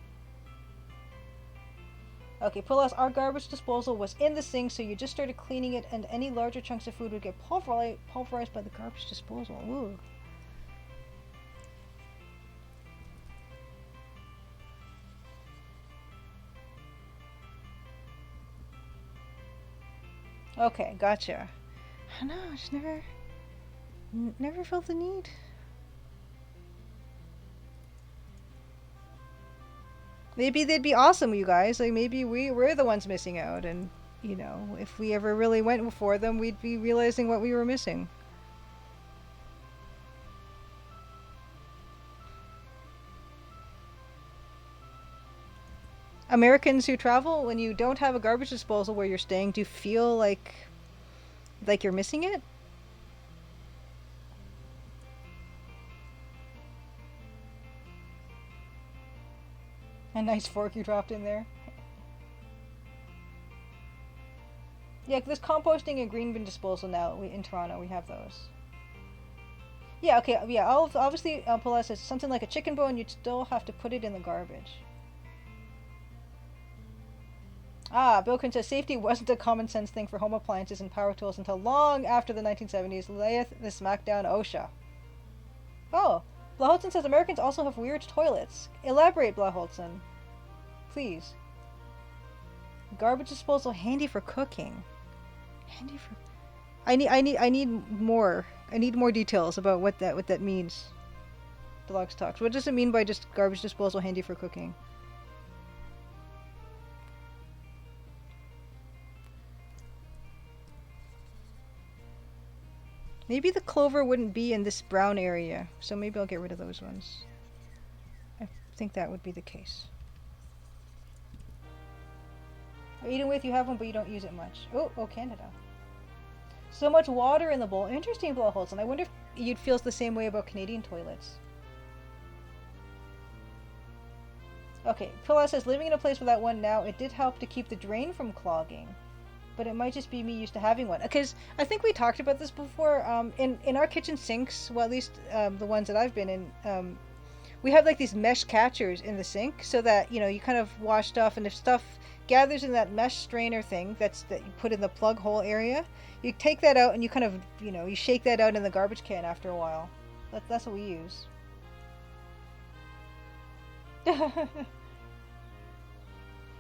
Okay, Pulas, our garbage disposal was in the sink, so you just started cleaning it, and any larger chunks of food would get pulverized by the garbage disposal. Ooh. Okay, gotcha. I know, I just never felt the need. Maybe they'd be awesome, you guys. Like maybe we're the ones missing out, and you know, if we ever really went for them, we'd be realizing what we were missing. Americans who travel, when you don't have a garbage disposal where you're staying, do you feel like you're missing it? A nice fork you dropped in there. Yeah, there's composting and green bin disposal now. In Toronto, we have those. Yeah, okay, yeah. Obviously, Paulus, it's something like a chicken bone. You'd still have to put it in the garbage. Ah, Bilkin says safety wasn't a common sense thing for home appliances and power tools until long after the 1970s. Layeth the smackdown OSHA. Oh, Blaholtzen says Americans also have weird toilets. Elaborate, Blaholtzen. Please. Garbage disposal handy for cooking. Handy for. I need more. I need more details about what that means. Deluxe talks. What does it mean by just garbage disposal handy for cooking? Maybe the clover wouldn't be in this brown area, so maybe I'll get rid of those ones. I think that would be the case. Eating with, you have one, but you don't use it much. Oh, Canada. So much water in the bowl. Interesting, Blowholz, I wonder if you'd feel the same way about Canadian toilets. Okay, Pilla says, living in a place without one now, it did help to keep the drain from clogging. But it might just be me used to having one. Because I think we talked about this before. In our kitchen sinks, well, at least the ones that I've been in, we have like these mesh catchers in the sink, so that you know you kind of wash stuff, and if stuff gathers in that mesh strainer thing that you put in the plug hole area, you take that out and you kind of you shake that out in the garbage can after a while. That's what we use.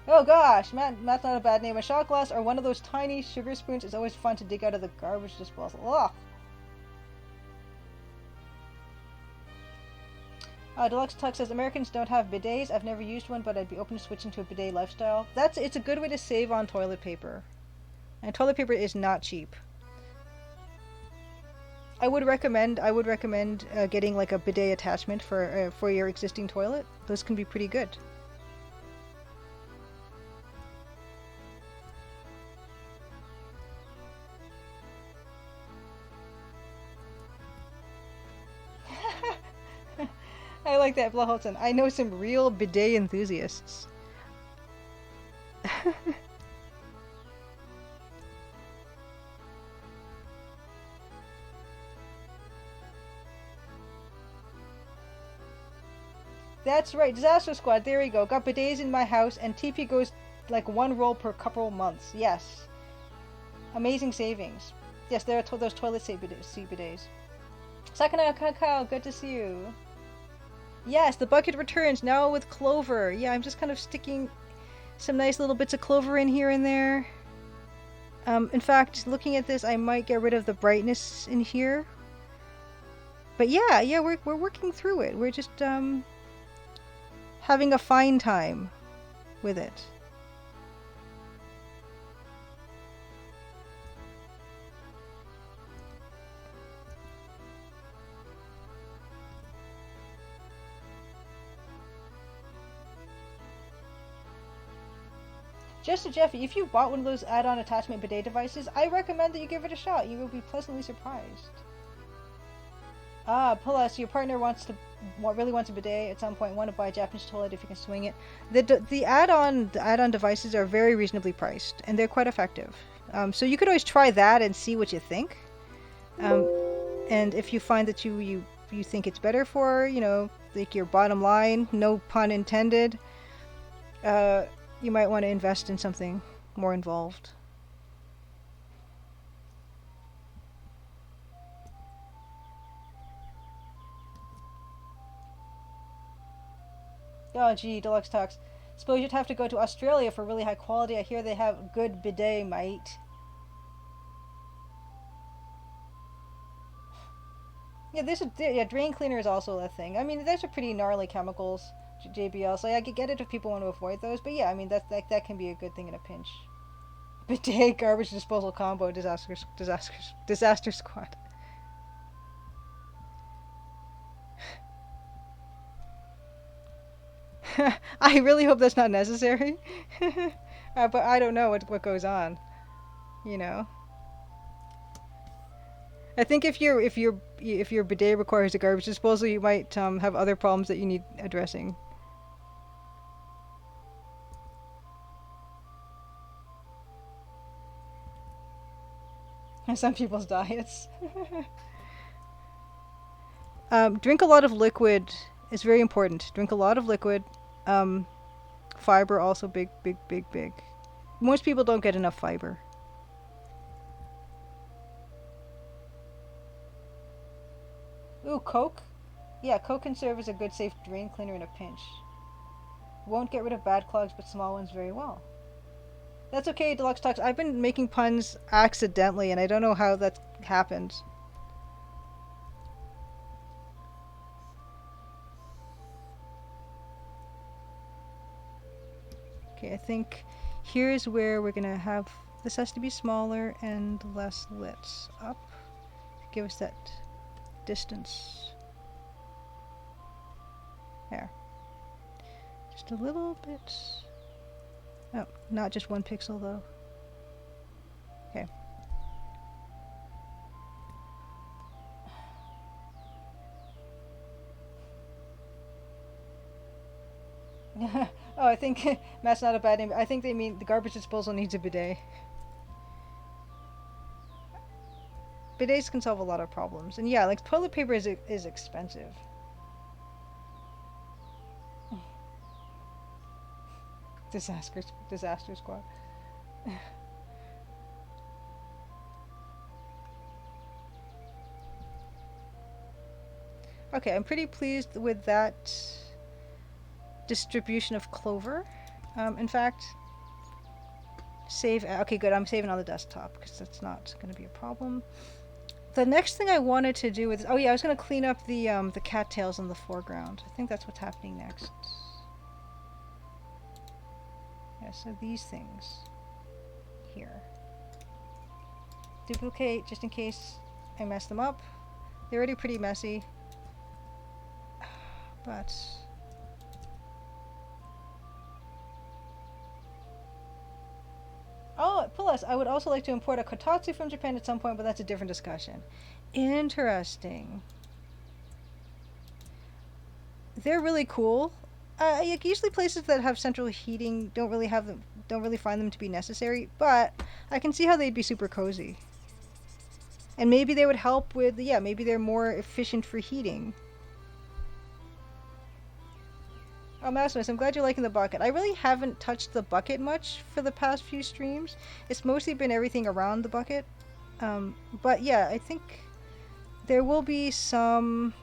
Oh gosh, Matt's not a bad name. A shot glass or one of those tiny sugar spoons is always fun to dig out of the garbage disposal. Ugh. Deluxe Tuck says Americans don't have bidets. I've never used one, but I'd be open to switching to a bidet lifestyle. It's a good way to save on toilet paper. And toilet paper is not cheap. I would recommend getting like a bidet attachment for your existing toilet. Those can be pretty good. I like that, Blaholton. I know some real bidet enthusiasts. That's right, Disaster Squad, there we go. Got bidets in my house, and TP goes like one roll per couple months. Yes. Amazing savings. Yes, there are those toilet seat bidets. Sakana Kakao, good to see you. Yes, the bucket returns now with clover. Yeah, I'm just kind of sticking some nice little bits of clover in here and there. In fact, looking at this, I might get rid of the brightness in here. But yeah, we're working through it. We're just having a fine time with it. Just to Jeffy, if you bought one of those add-on attachment bidet devices, I recommend that you give it a shot. You will be pleasantly surprised. Ah, Pulas, your partner wants to really wants a bidet at some point, want to buy a Japanese toilet if you can swing it. The add-on devices are very reasonably priced, and they're quite effective. So you could always try that and see what you think. And if you find that you think it's better for, you know, like your bottom line, no pun intended, you might want to invest in something more involved. Oh gee, Deluxe Talks. Suppose you'd have to go to Australia for really high quality. I hear they have good bidet, mate. Yeah, drain cleaner is also a thing. I mean, those are pretty gnarly chemicals, JBL. So I could get it if people want to avoid those. But yeah, I mean that can be a good thing in a pinch. Bidet garbage disposal combo disaster squad. I really hope that's not necessary. But I don't know what goes on. You know. I think if your bidet requires a garbage disposal, you might have other problems that you need addressing. Some people's diets. Drink a lot of liquid is very important. Drink a lot of liquid. Fiber also big. Most people don't get enough fiber. Ooh, Coke? Yeah, Coke can serve as a good safe drain cleaner in a pinch. Won't get rid of bad clogs, but small ones very well. That's okay, Deluxe Talks. I've been making puns accidentally, and I don't know how that happened. Okay, I think here's where we're gonna have... This has to be smaller and less lit up. Give us that distance. There. Just a little bit. Oh, not just 1 pixel though. Okay. Oh, I think Matt's not a bad name. I think they mean the garbage disposal needs a bidet. Bidets can solve a lot of problems. And yeah, like toilet paper is expensive. Disaster squad. Okay, I'm pretty pleased with that distribution of clover. In fact, save. Okay, good. I'm saving on the desktop because that's not going to be a problem. The next thing I wanted to do is, oh yeah, I was going to clean up the cattails in the foreground. I think that's what's happening next. Yeah, so these things here. Duplicate just in case I mess them up. They're already pretty messy. But oh, plus I would also like to import a kotatsu from Japan at some point, but that's a different discussion. Interesting. They're really cool. Usually places that have central heating don't really find them to be necessary, but I can see how they'd be super cozy. And maybe they would help with, yeah, maybe they're more efficient for heating. Oh, Maximus, I'm glad you're liking the bucket. I really haven't touched the bucket much for the past few streams. It's mostly been everything around the bucket. But yeah, I think there will be some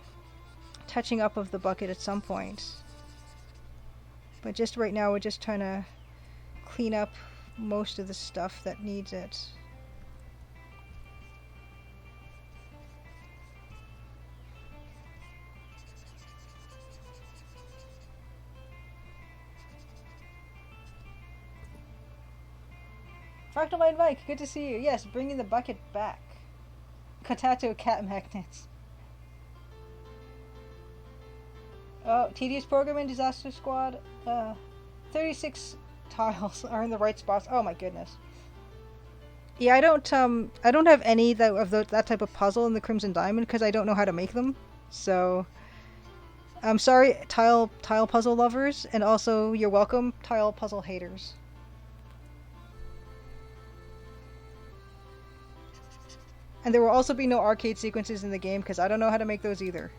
touching up of the bucket at some point. But just right now, we're just trying to clean up most of the stuff that needs it. Fractal Mike, good to see you. Yes, bringing the bucket back. Kotato cat magnets. Oh, tedious programming, disaster squad. 36 tiles are in the right spots. Oh my goodness. Yeah, I don't have any that type of puzzle in the Crimson Diamond because I don't know how to make them. So I'm sorry, tile puzzle lovers, and also you're welcome, tile puzzle haters. And there will also be no arcade sequences in the game because I don't know how to make those either.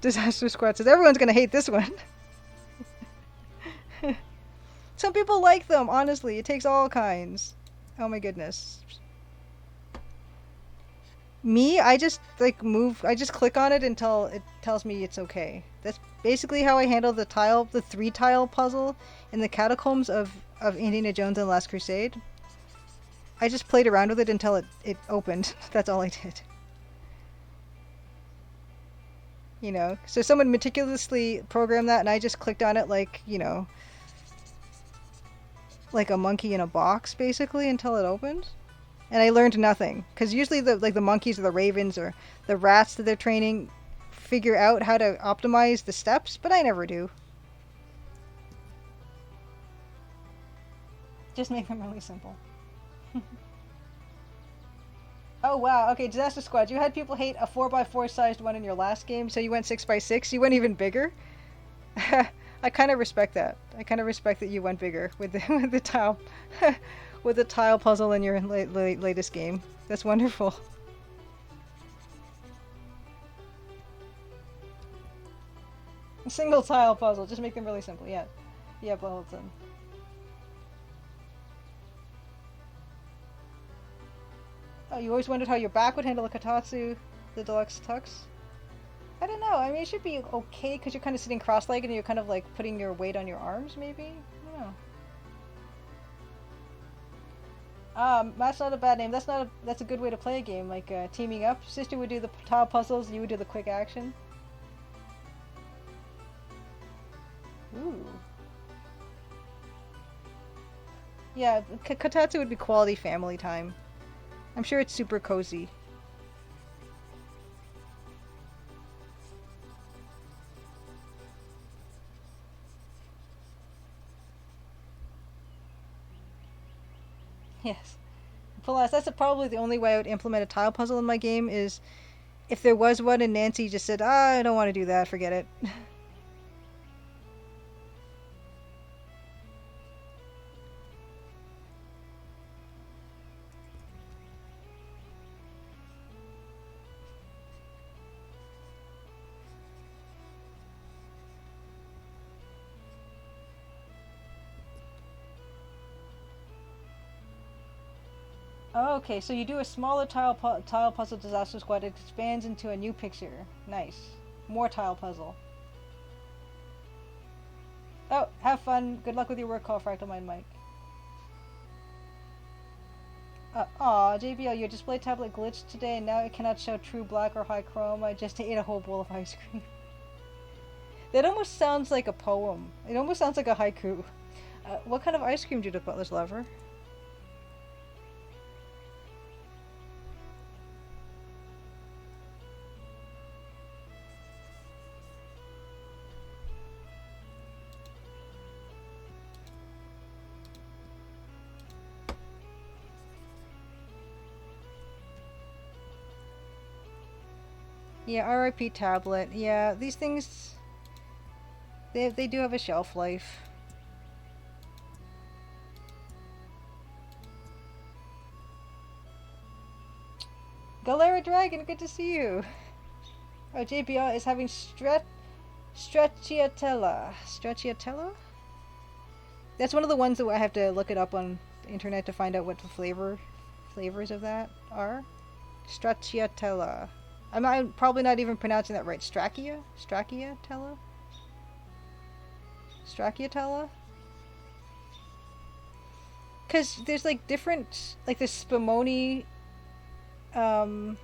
Disaster Squad says everyone's gonna hate this one. Some people like them, honestly. It takes all kinds. Oh my goodness. Me, I just like move. I just click on it until it tells me it's okay. That's basically how I handle the 3-tile puzzle in the catacombs of Indiana Jones and Last Crusade. I just played around with it until it opened. That's all I did. You know, so someone meticulously programmed that, and I just clicked on it like, you know, like a monkey in a box, basically, until it opened. And I learned nothing, because usually the monkeys or the ravens or the rats that they're training figure out how to optimize the steps, but I never do. Just make them really simple. Oh wow, okay, Disaster Squad, you had people hate a 4x4 sized one in your last game, so you went 6x6, you went even bigger? I kind of respect that. I kind of respect that you went bigger with the tile with the tile puzzle in your latest game. That's wonderful. A single tile puzzle, just make them really simple. Yeah, yeah, Bullton. Oh, you always wondered how your back would handle a Katatsu, the deluxe tux? I don't know. I mean, it should be okay because you're kind of sitting cross-legged and you're kind of like putting your weight on your arms, maybe? I don't know. That's not a bad name. That's a good way to play a game, like teaming up. Sister would do the tile puzzles, you would do the quick action. Ooh. Yeah, Katatsu would be quality family time. I'm sure it's super cozy. Yes. Plus, that's probably the only way I would implement a tile puzzle in my game is if there was one and Nancy just said, I don't want to do that, forget it. Oh, okay, so you do a smaller tile puzzle Disaster Squad, it expands into a new picture. Nice. More tile puzzle. Oh, have fun. Good luck with your work call, Fractal Mind Mike. Aw, JBL, your display tablet glitched today and now it cannot show true black or high chrome. I just ate a whole bowl of ice cream. That almost sounds like a poem. It almost sounds like a haiku. What kind of ice cream do you do, Butler's Lover? Yeah, RIP tablet. Yeah, these things, they do have a shelf life. Galera Dragon, good to see you. Oh, JBL is having stracciatella. Stracciatella? That's one of the ones that I have to look it up on the internet to find out what the flavors of that are. Stracciatella. I'm probably not even pronouncing that right. Stracciatella? Stracciatella? Because there's like different, like the Spumoni, other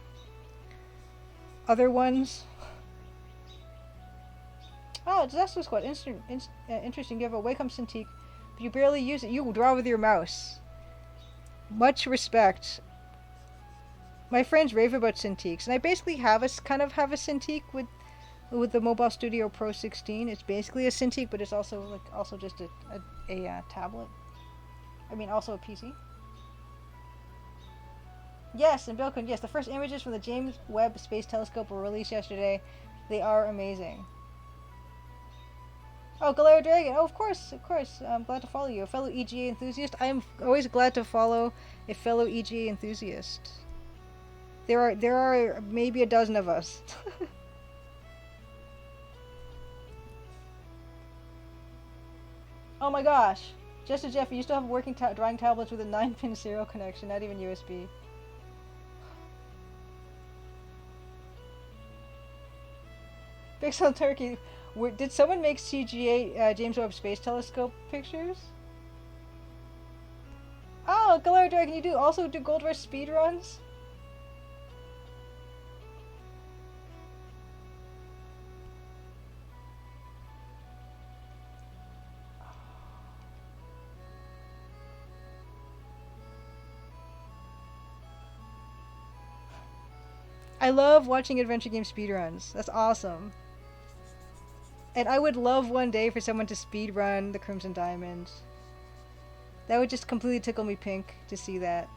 ones. Oh, Disaster Squad. Interesting. You have a Wacom Cintiq, but you barely use it. You draw with your mouse. Much respect. My friends rave about Cintiqs, and I basically have a Cintiq with the Mobile Studio Pro 16. It's basically a Cintiq, but it's also just a tablet. I mean, also a PC. Yes, and Bilkun, yes, the first images from the James Webb Space Telescope were released yesterday. They are amazing. Oh, Galera Dragon. Oh, of course, of course. I'm glad to follow you. A fellow EGA enthusiast. I am always glad to follow a fellow EGA enthusiast. There are maybe a dozen of us. Oh my gosh. Just as Jeff, you still have working drawing tablets with a 9-pin serial connection, not even USB. Pixel Turkey. Did someone make CGA James Webb Space Telescope pictures? Oh, Galera Dragon, you also do Gold Rush speedruns? I love watching adventure game speedruns. That's awesome. And I would love one day for someone to speedrun the Crimson Diamond. That would just completely tickle me pink to see that.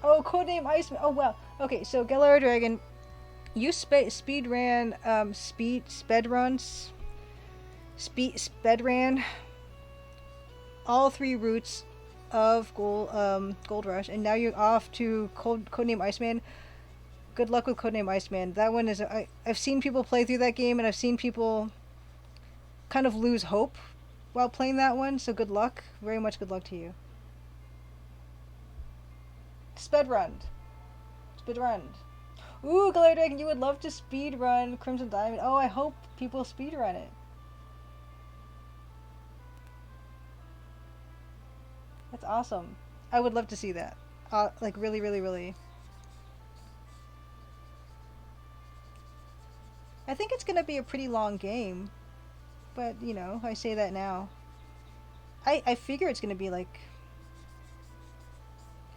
Oh, codename Iceman. Oh, well. Okay, so Galera Dragon, you speedran all 3 routes of Gold Rush, and now you're off to Codename Iceman. Good luck with Codename Iceman. That one is I've seen people play through that game, and I've seen people kind of lose hope while playing that one. So good luck, very much good luck to you. Speedrun. Ooh, Galera Dragon, you would love to speedrun Crimson Diamond. Oh, I hope people speedrun it. That's awesome. I would love to see that. Like, really, really, really. I think it's gonna be a pretty long game. But, you know, I say that now. I figure it's gonna be like...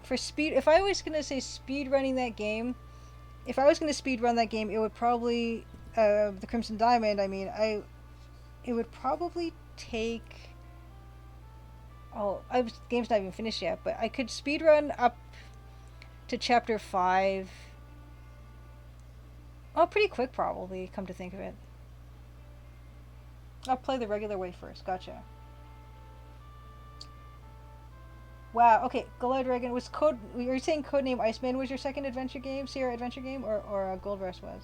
For speed... If I was gonna say speedrunning that game... If I was gonna speedrun that game, it would probably... the Crimson Diamond, I mean, it would probably take... Oh, game's not even finished yet, but I could speedrun up to chapter 5. Oh, pretty quick probably, come to think of it. I'll play the regular way first, gotcha. Wow, okay, Galera Dragon, were you saying Codename Iceman was your second adventure game, Sierra adventure game, or Gold Rush was?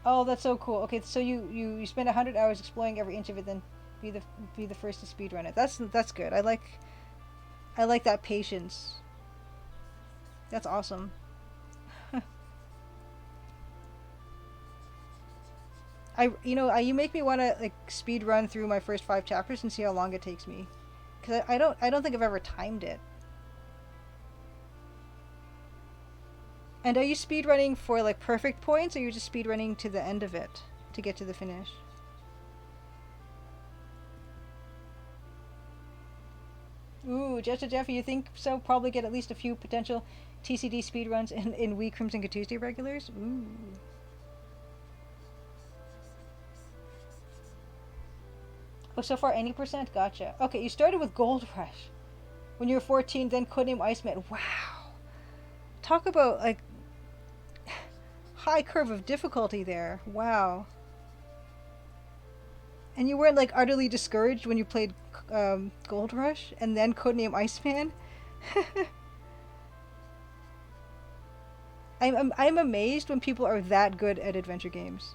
Oh, that's so cool. Okay, so you spend 100 hours exploring every inch of it, then be the first to speedrun it. That's good. I like that patience. That's awesome. You make me want to like speedrun through my first 5 chapters and see how long it takes me, because I don't think I've ever timed it. And are you speedrunning for like perfect points, or are you just speedrunning to the end of it to get to the finish? Ooh, Jessica Jeffy, you think so? Probably get at least a few potential TCD speedruns in Wii Crimson Tuesday regulars? Ooh. Oh, so far any percent? Gotcha. Okay, you started with Gold Rush when you were 14, then Codename Iceman. Wow. Talk about, like, high curve of difficulty there. Wow. And you weren't, like, utterly discouraged when you played Gold Rush and then Codename Iceman? I'm amazed when people are that good at adventure games.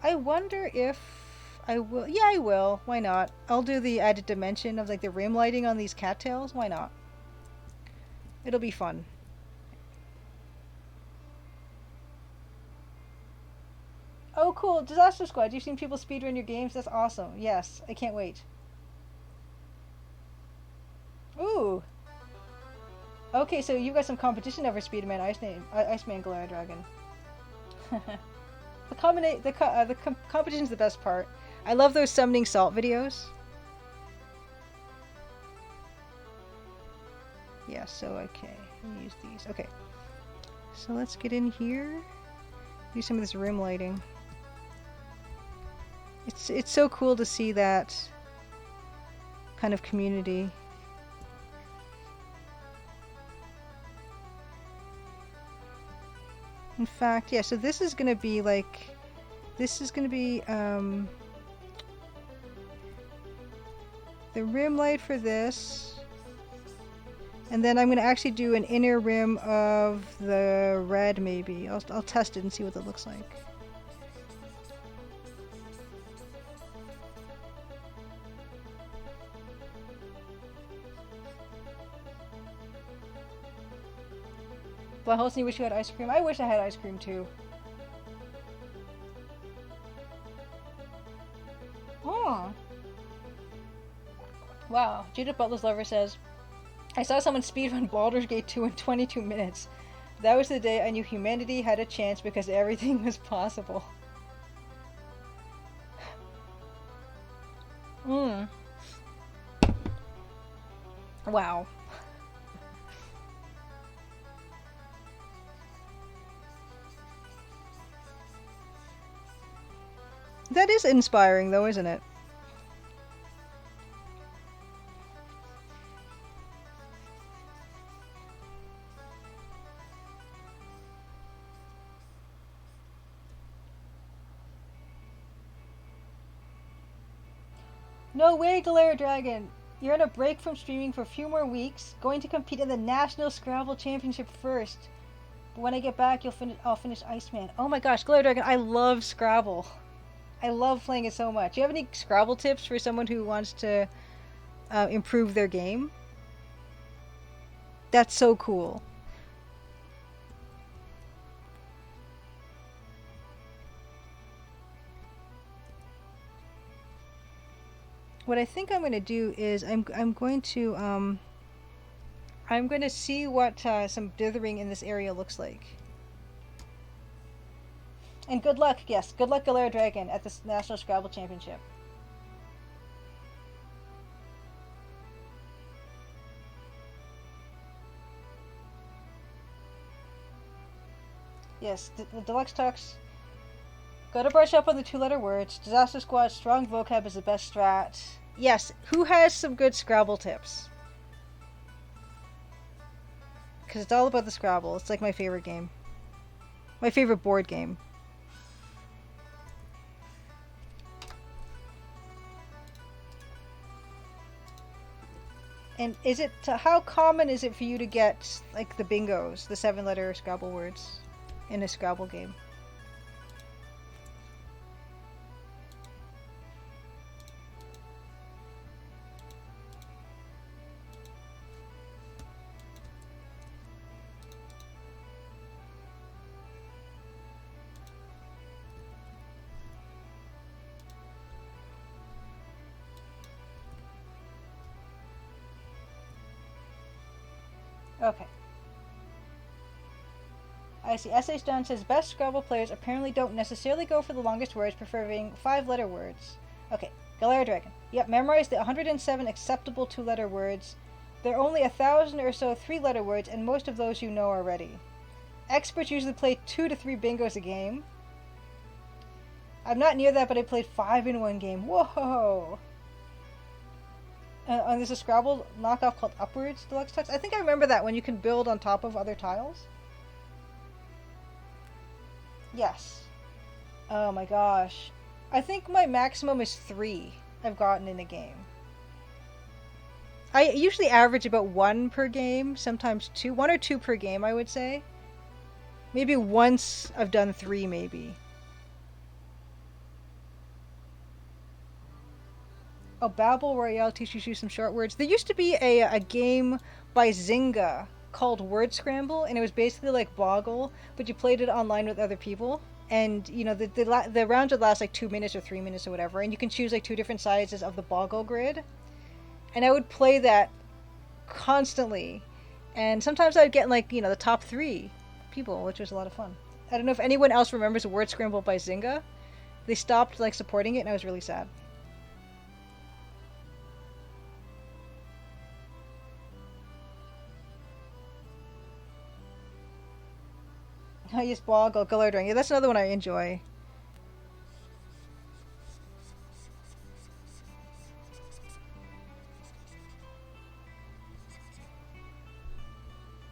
I wonder if I will. Yeah, I will. Why not? I'll do the added dimension of like the rim lighting on these cattails. Why not? It'll be fun. Oh, cool. Disaster Squad. You've seen people speedrun your games? That's awesome. Yes, I can't wait. Ooh. Okay, so you've got some competition over Speedman Iceman Galera Dragon. The competition's the best part. I love those summoning salt videos. Yeah, so okay, let me use these. Okay, so let's get in here. Do some of this room lighting. It's so cool to see that kind of community. In fact, yeah, so this is gonna be like, this is gonna be the rim light for this. And then I'm gonna actually do an inner rim of the red maybe. I'll test it and see what that looks like. Well, Hosni, you wish you had ice cream. I wish I had ice cream too. Oh. Wow. Judith Butler's Lover says, I saw someone speedrun Baldur's Gate 2 in 22 minutes. That was the day I knew humanity had a chance because everything was possible. Wow. That is inspiring though, isn't it? No way, Galera Dragon! You're on a break from streaming for a few more weeks, going to compete in the National Scrabble Championship first. But when I get back, I'll finish Iceman. Oh my gosh, Galera Dragon, I love Scrabble. I love playing it so much. Do you have any Scrabble tips for someone who wants to improve their game? That's so cool. What I think I'm going to do is I'm going to see what some dithering in this area looks like. And good luck, yes, good luck, Galera Dragon, at the National Scrabble Championship. Yes, the Deluxe Talks. Gotta brush up on the 2-letter words. Disaster Squad, strong vocab is the best strat. Yes, who has some good Scrabble tips? Because it's all about the Scrabble. It's like my favorite game. My favorite board game. And how common is it for you to get, like, the bingos, the 7-letter Scrabble words in a Scrabble game? Okay. I see. S.A. Stone says best Scrabble players apparently don't necessarily go for the longest words, preferring 5-letter words. Okay, Galera Dragon. Yep, memorize the 107 acceptable 2-letter words. There are only 1,000 or so 3-letter words, and most of those you know already. Experts usually play 2 to 3 bingos a game. I'm not near that, but I played 5 in one game. Whoa! There's a Scrabble knockoff called Upwards Deluxe Talks. I think I remember that one. You can build on top of other tiles. Yes. Oh my gosh. I think my maximum is 3 I've gotten in a game. I usually average about 1 per game, sometimes 2. 1 or 2 per game, I would say. Maybe once I've done 3, maybe. Oh, Babel Royale teaches you some short words. There used to be a game by Zynga called Word Scramble, and it was basically like Boggle, but you played it online with other people. And, you know, the rounds would last like 2 minutes or 3 minutes or whatever, and you can choose like 2 different sizes of the Boggle grid. And I would play that constantly. And sometimes I'd get like, you know, the top 3 people, which was a lot of fun. I don't know if anyone else remembers Word Scramble by Zynga. They stopped like supporting it, and I was really sad. I use Boggle, Galerdring. Yeah, that's another one I enjoy.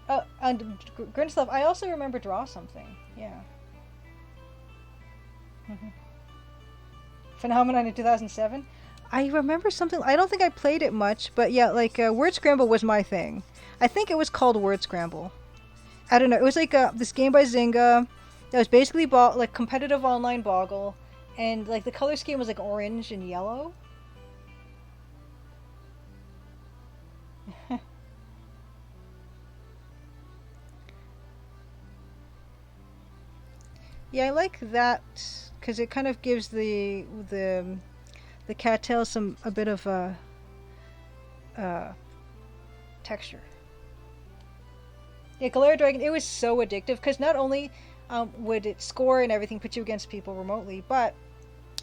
Oh, and Grinslav, I also remember Draw Something. Yeah. Phenomenon in 2007. I remember something. I don't think I played it much, but yeah, like Word Scramble was my thing. I think it was called Word Scramble. I don't know. It was like this game by Zynga that was basically like competitive online Boggle, and like the color scheme was like orange and yellow. Yeah, I like that because it kind of gives the cattails a bit of uh, texture. Yeah, Galera Dragon, it was so addictive because not only would it score and everything, put you against people remotely, but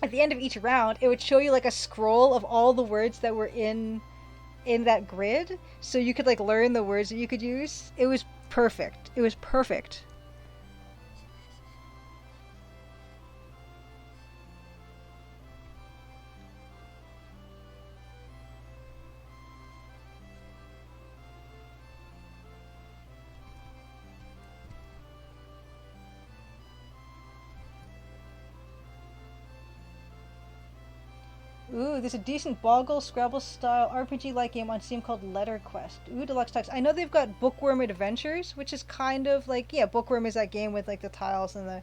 at the end of each round, it would show you like a scroll of all the words that were in that grid, so you could like learn the words that you could use. It was perfect. It was perfect. Ooh, there's a decent Boggle Scrabble style RPG-like game on Steam called Letter Quest. Ooh, deluxe text. I know they've got Bookworm Adventures, which is kind of like, yeah, Bookworm is that game with like the tiles and the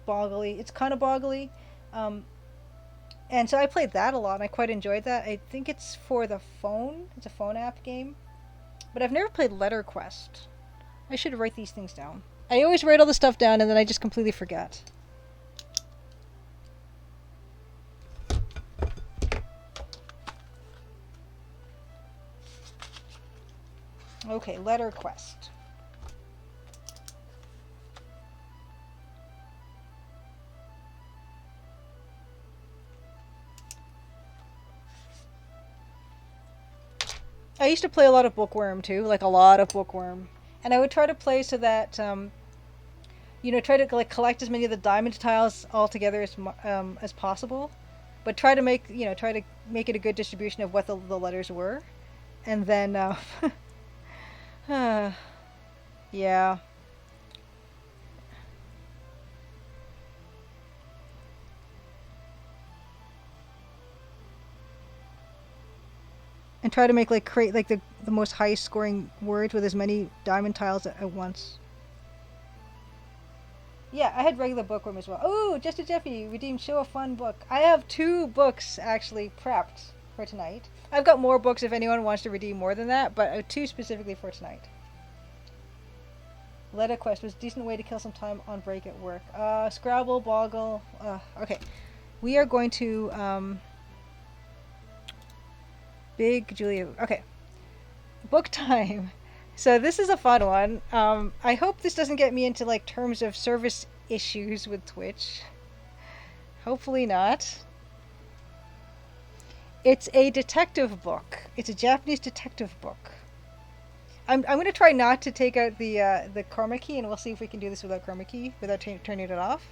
boggly. It's kind of boggly. Um, and so I played that a lot and I quite enjoyed that. I think it's for the phone. It's a phone app game. But I've never played Letter Quest. I should write these things down. I always write all the stuff down and then I just completely forget. Okay, Letter Quest. I used to play a lot of Bookworm too, like a lot of Bookworm. And I would try to play so that, try to like collect as many of the diamond tiles all together as possible. But try to make it a good distribution of what the letters were. And then, yeah. And try to make like create like the most high scoring words with as many diamond tiles at once. Yeah, I had regular bookworm as well. Oh, Just a Jeffy redeemed show a fun book. I have 2 books actually prepped for tonight. I've got more books if anyone wants to redeem more than that, but 2 specifically for tonight. Letter Quest was a decent way to kill some time on break at work. Scrabble, Boggle. Okay, we are going to Big Julia. Okay, book time. So this is a fun one. I hope this doesn't get me into like terms of service issues with Twitch. Hopefully not. It's a detective book. It's a Japanese detective book. I'm going to try not to take out the chroma key, and we'll see if we can do this without chroma key, without turning it off.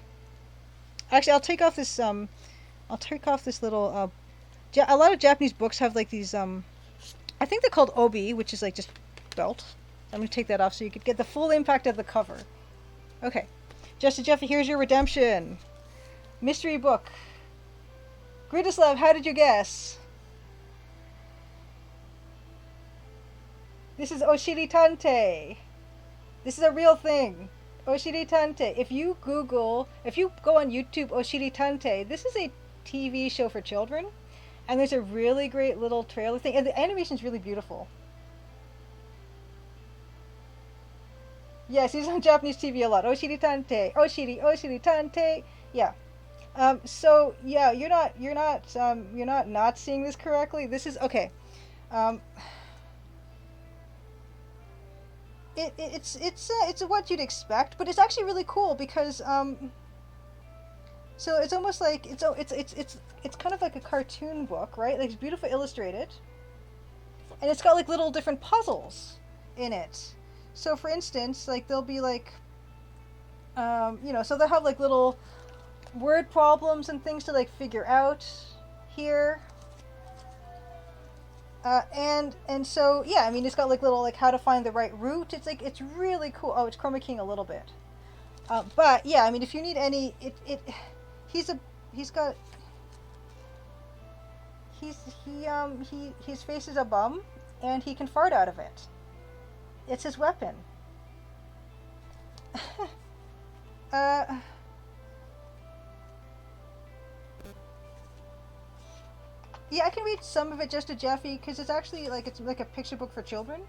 Actually, I'll take off this little. A lot of Japanese books have like these. I think they're called obi, which is like just belt. I'm going to take that off so you could get the full impact of the cover. Okay, Just a Jeffy, here's your redemption. Mystery book. Gritislav, how did you guess? This is Oshiri Tante. This is a real thing. Oshiri Tante. If you go on YouTube Oshiri Tante, this is a TV show for children. And there's a really great little trailer thing. And the animation's really beautiful. Yes, he's on Japanese TV a lot. Oshiri Tante. Oshiri Tante. Yeah. So yeah, you're not seeing this correctly. This is okay. It's what you'd expect, but it's actually really cool because so it's almost like it's kind of like a cartoon book, right? Like it's beautifully illustrated, and it's got like little different puzzles in it. So for instance, like there'll be like You know, so they'll have like little word problems and things to like figure out here. And so yeah, I mean, it's got like little like how to find the right route. It's like it's really cool. Oh, it's chroma keying a little bit, but yeah, I mean, if you need any, he's a he's got his face is a bum, and he can fart out of it. It's his weapon. uh, yeah, I can read some of it just to Jeffy because it's actually like it's like a picture book for children.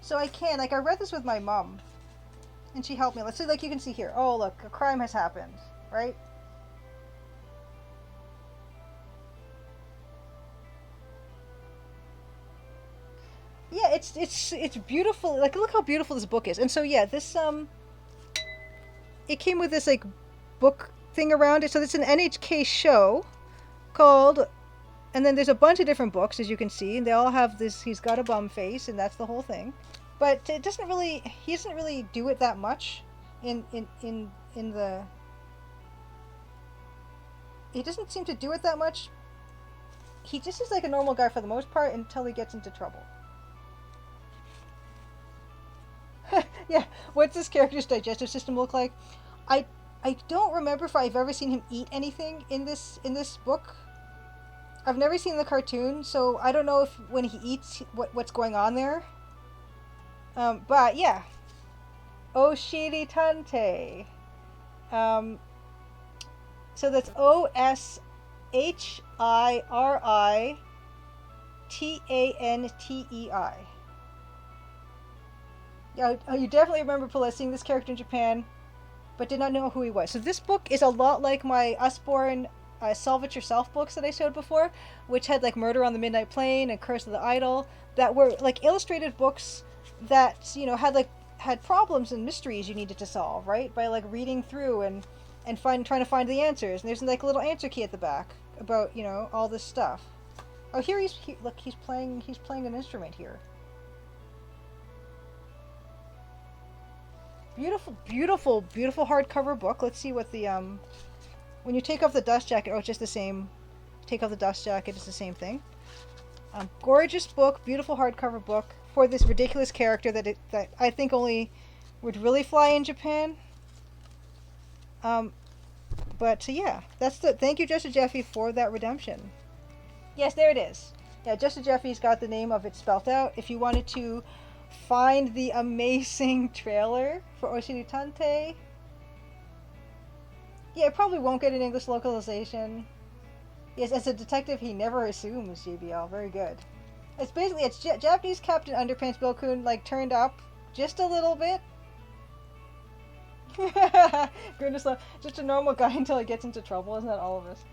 So I can like I read this with my mom, and she helped me. Let's see, like you can see here. Oh look, a crime has happened, right? Yeah, it's beautiful. Like look how beautiful this book is. And so yeah, this it came with this like book thing around it. So it's an NHK show called, and then there's a bunch of different books as you can see, and they all have this. He's got a bum face, and that's the whole thing. But it doesn't really. He doesn't really do it that much in the. He doesn't seem to do it that much. He just is like a normal guy for the most part until he gets into trouble. Yeah, what's this character's digestive system look like? I don't remember if I've ever seen him eat anything in this book. I've never seen the cartoon, so I don't know if when he eats what's going on there. But yeah, Oshiri Tante. So that's OSHIRITANTEI. Yeah, you definitely remember Paula seeing this character in Japan, but did not know who he was. So this book is a lot like my Usborne Solve It Yourself books that I showed before, which had like Murder on the Midnight Plane and Curse of the Idol, that were like illustrated books that, you know, had problems and mysteries you needed to solve, right? By like reading through and trying to find the answers. And there's like a little answer key at the back about, you know, all this stuff. Oh, here look, he's playing an instrument here. Beautiful, beautiful, beautiful hardcover book. Let's see what the when you take off the dust jacket, oh, it's just the same. Take off the dust jacket, it's the same thing. Gorgeous book, beautiful hardcover book for this ridiculous character that I think only would really fly in Japan. But yeah, that's the thank you, Just Jeffy, for that redemption. Yes, there it is. Yeah, Just Jeffy's got the name of it spelt out. If you wanted to find the amazing trailer for Oshiri Tante. Yeah, it probably won't get an English localization. Yes, as a detective, he never assumes, JBL. Very good. It's basically, Japanese Captain Underpants Bilkun, like, turned up just a little bit. Goodness, just a normal guy until he gets into trouble. Isn't that all of us?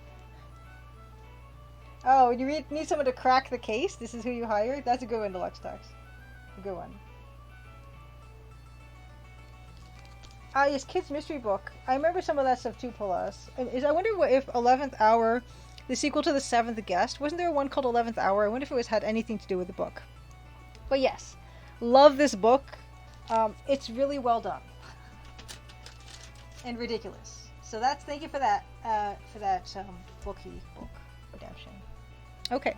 Oh, you need someone to crack the case? This is who you hired? That's a good one, Deluxe Talks. A good one. Ah, yes, Kids Mystery Book. I remember some of that stuff too, Plus. I wonder if 11th Hour, the sequel to The Seventh Guest, wasn't there one called 11th Hour? I wonder if it had anything to do with the book. But yes, love this book. It's really well done. And ridiculous. So thank you for that bookie book redemption. Okay,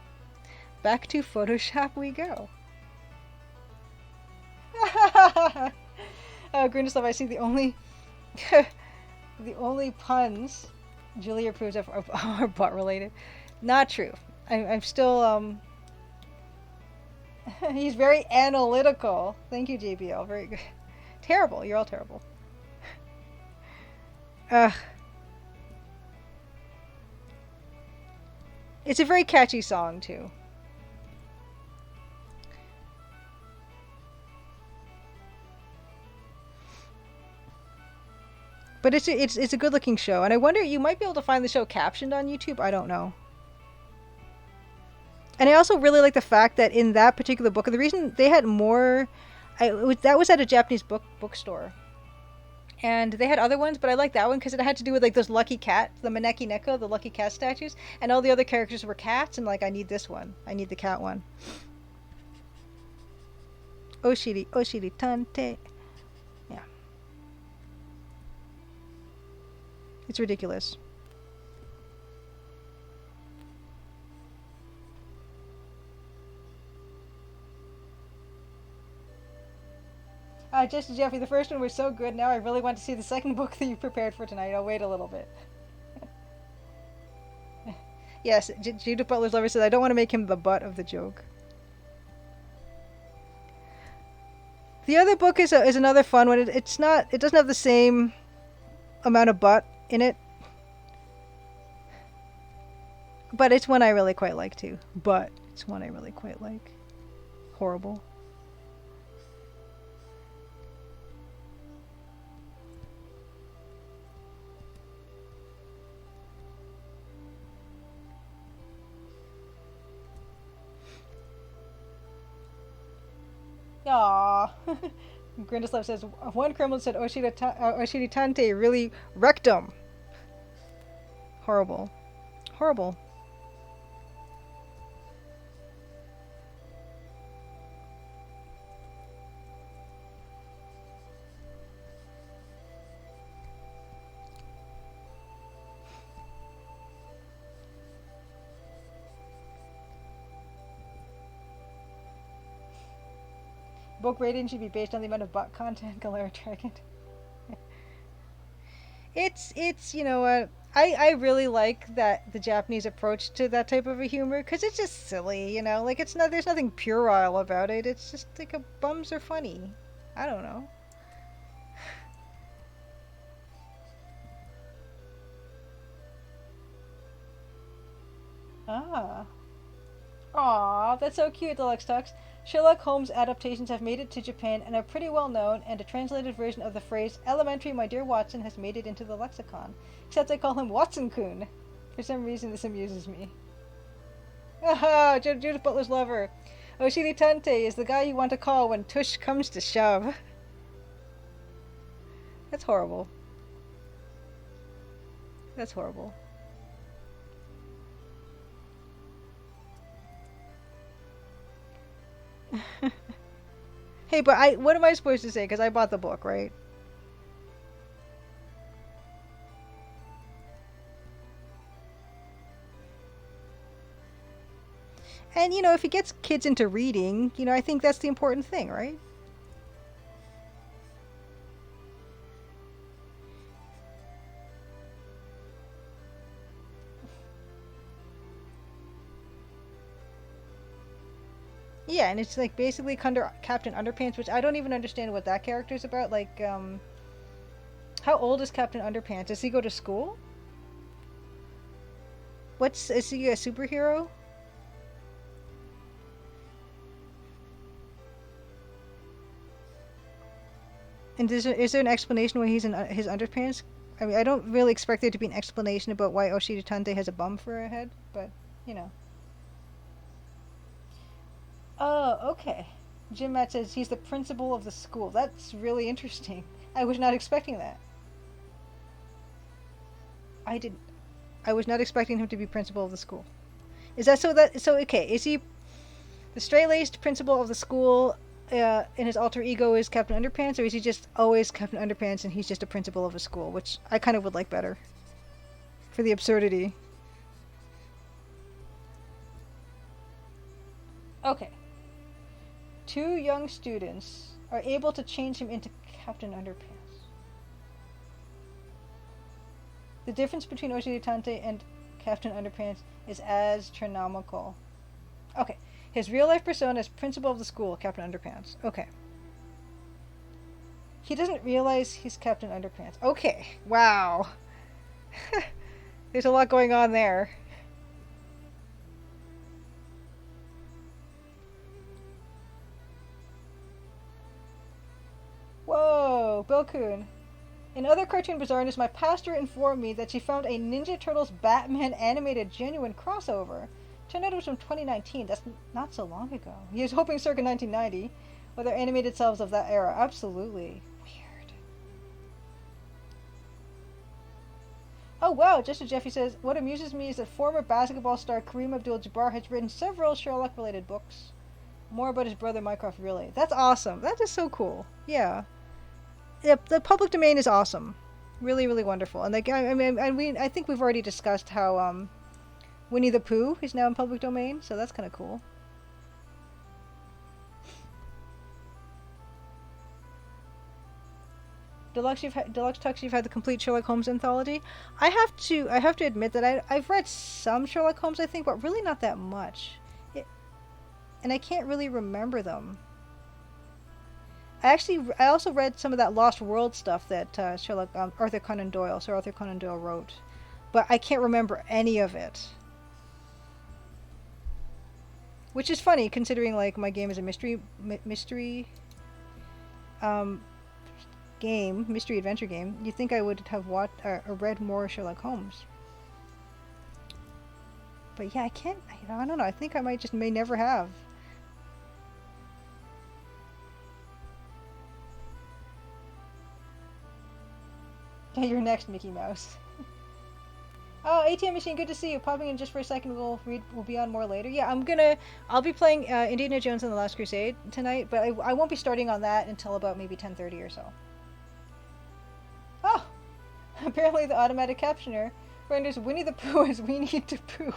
back to Photoshop we go. Goodness, I see the only puns Julie approves of are butt related. Not true. I'm still he's very analytical. Thank you, JBL. Very good. Terrible. You're all terrible. It's a very catchy song too. But it's a good looking show, and I wonder, you might be able to find the show captioned on YouTube. I don't know. And I also really like the fact that in that particular book, and the reason they had more, that was at a Japanese bookstore, and they had other ones, but I like that one because it had to do with like those lucky cat, the Maneki Neko, the lucky cat statues, and all the other characters were cats, and like I need this one, I need the cat one. Oshiri Tante. Yeah. It's ridiculous. Just Jeffrey, the first one was so good. Now I really want to see the second book that you prepared for tonight. I'll wait a little bit. Yes, Judith Butler's lover says I don't want to make him the butt of the joke. The other book is another fun one. It doesn't have the same amount of butt in it, but it's one I really quite like too. But it's one I really quite like. Horrible. Aww. Grindeslav says, one Kremlin said Oshiri Tante really wrecked him. Horrible. Horrible. Book rating should be based on the amount of bot content. Galera Dragon. It's you know what, I really like that the Japanese approach to that type of a humor, because it's just silly, you know, like there's nothing puerile about it. It's just like bums are funny. I don't know. Ah. Aw, that's so cute, Deluxe Tux. Sherlock Holmes adaptations have made it to Japan and are pretty well known, and a translated version of the phrase, "Elementary, my dear Watson," has made it into the lexicon. Except I call him Watson-kun. For some reason, this amuses me. Aha! Judith Butler's lover. Oshiri Tante is the guy you want to call when tush comes to shove. That's horrible. That's horrible. Hey, but what am I supposed to say? Because I bought the book, right? And, you know, if it gets kids into reading, you know, I think that's the important thing, right? Yeah, and it's like basically Captain Underpants, which I don't even understand what that character is about. Like, how old is Captain Underpants? Does he go to school? Is he a superhero? And is there an explanation why he's in his underpants? I mean, I don't really expect there to be an explanation about why Oshiri Tante has a bum for a head, but, you know. Oh, okay. Jim Matt says he's the principal of the school. That's really interesting. I was not expecting that. I was not expecting him to be principal of the school. Is that okay, is he the straight-laced principal of the school, and his alter ego is Captain Underpants, or is he just always Captain Underpants and he's just a principal of a school, which I kind of would like better for the absurdity. Okay. 2 young students are able to change him into Captain Underpants. The difference between Oshiri Tante and Captain Underpants is astronomical. Okay. His real-life persona is principal of the school, Captain Underpants. Okay. He doesn't realize he's Captain Underpants. Okay. Wow. There's a lot going on there. Whoa, Bill Coon. In other cartoon bizarreness, my pastor informed me that she found a Ninja Turtles Batman animated genuine crossover. Turned out it was from 2019. That's not so long ago. He was hoping circa 1990, with their animated selves of that era. Absolutely. Weird. Oh wow, Justin Jeffy says, what amuses me is that former basketball star Kareem Abdul-Jabbar has written several Sherlock-related books. More about his brother Mycroft Riley. That's awesome. That is so cool. Yeah. Yep, the public domain is awesome. Really, really wonderful. And like, I mean, I think we've already discussed how Winnie the Pooh is now in public domain, so that's kind of cool. Deluxe Tux, you've had the complete Sherlock Holmes anthology. I have to admit that I've read some Sherlock Holmes, I think, but really not that much. And I can't really remember them. I also read some of that Lost World stuff that Sir Arthur Conan Doyle wrote, but I can't remember any of it. Which is funny considering like my game is a mystery mystery adventure game. You'd think I would have watched or read more Sherlock Holmes. But yeah, I can't. I don't know. I think I may never have. Yeah, you're next, Mickey Mouse. Oh, ATM machine, good to see you. Popping in just for a second. We'll be on more later. Yeah, I'll be playing Indiana Jones and the Last Crusade tonight, but I won't be starting on that until about maybe 10:30 or so. Oh, apparently the automatic captioner renders Winnie the Pooh as we need to poop.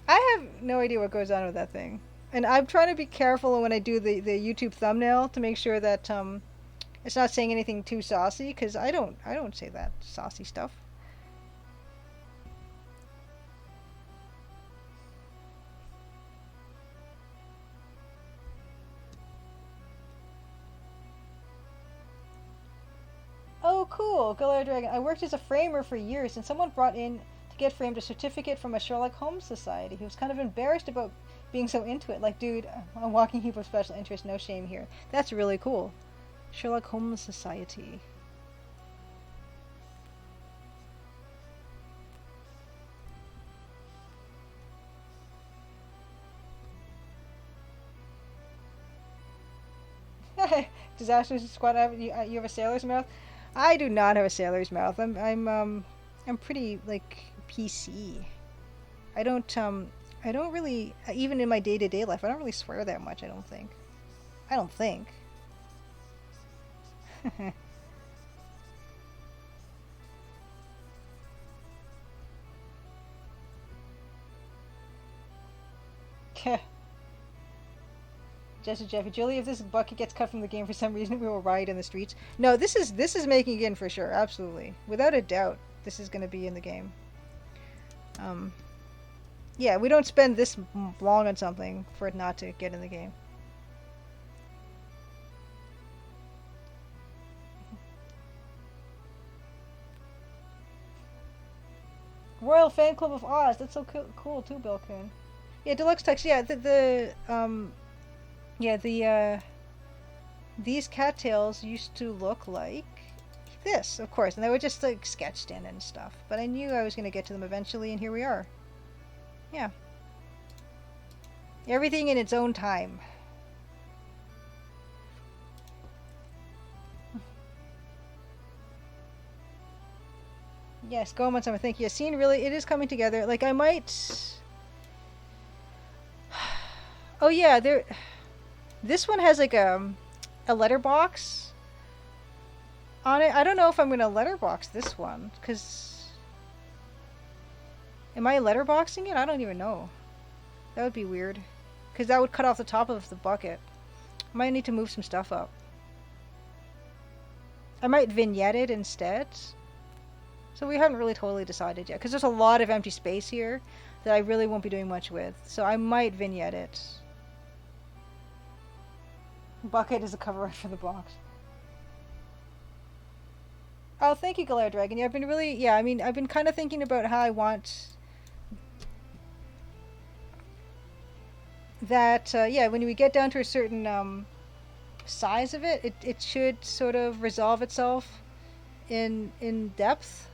I have no idea what goes on with that thing, and I'm trying to be careful when I do the YouTube thumbnail to make sure that it's not saying anything too saucy, because I don't say that saucy stuff. Oh, cool, Galera Dragon. I worked as a framer for years, and someone brought in to get framed a certificate from a Sherlock Holmes society. He was kind of embarrassed about being so into it. Like, dude, a walking heap of special interest, no shame here. That's really cool. Sherlock Holmes Society. Disaster Squad. You have a sailor's mouth. I do not have a sailor's mouth. I'm pretty like PC. I don't really, even in my day-to-day life, I don't really swear that much. I don't think. Jesse Jeffy, Julie, if this bucket gets cut from the game for some reason, we will riot in the streets. No, this is making it in for sure, absolutely, without a doubt. This is going to be in the game. Yeah, we don't spend this long on something for it not to get in the game. Royal Fan Club of Oz. That's so cool too, Bill Coon. Yeah, Deluxe Text. Yeah, these cattails used to look like this, of course, and they were just like sketched in and stuff. But I knew I was going to get to them eventually, and here we are. Yeah. Everything in its own time. Yes, go on summer. Thank you. Scene really, it is coming together. Like I might. Oh yeah, this one has like a letterbox on it. I don't know if I'm gonna letterbox this one, because am I letterboxing it? I don't even know. That would be weird, because that would cut off the top of the bucket. I might need to move some stuff up. I might vignette it instead. So we haven't really totally decided yet, because there's a lot of empty space here that I really won't be doing much with. So I might vignette it. Bucket is a cover art for the box. Oh, thank you, Galera Dragon. Yeah, I've been kind of thinking about how I want that, when we get down to a certain size of it, it should sort of resolve itself in depth.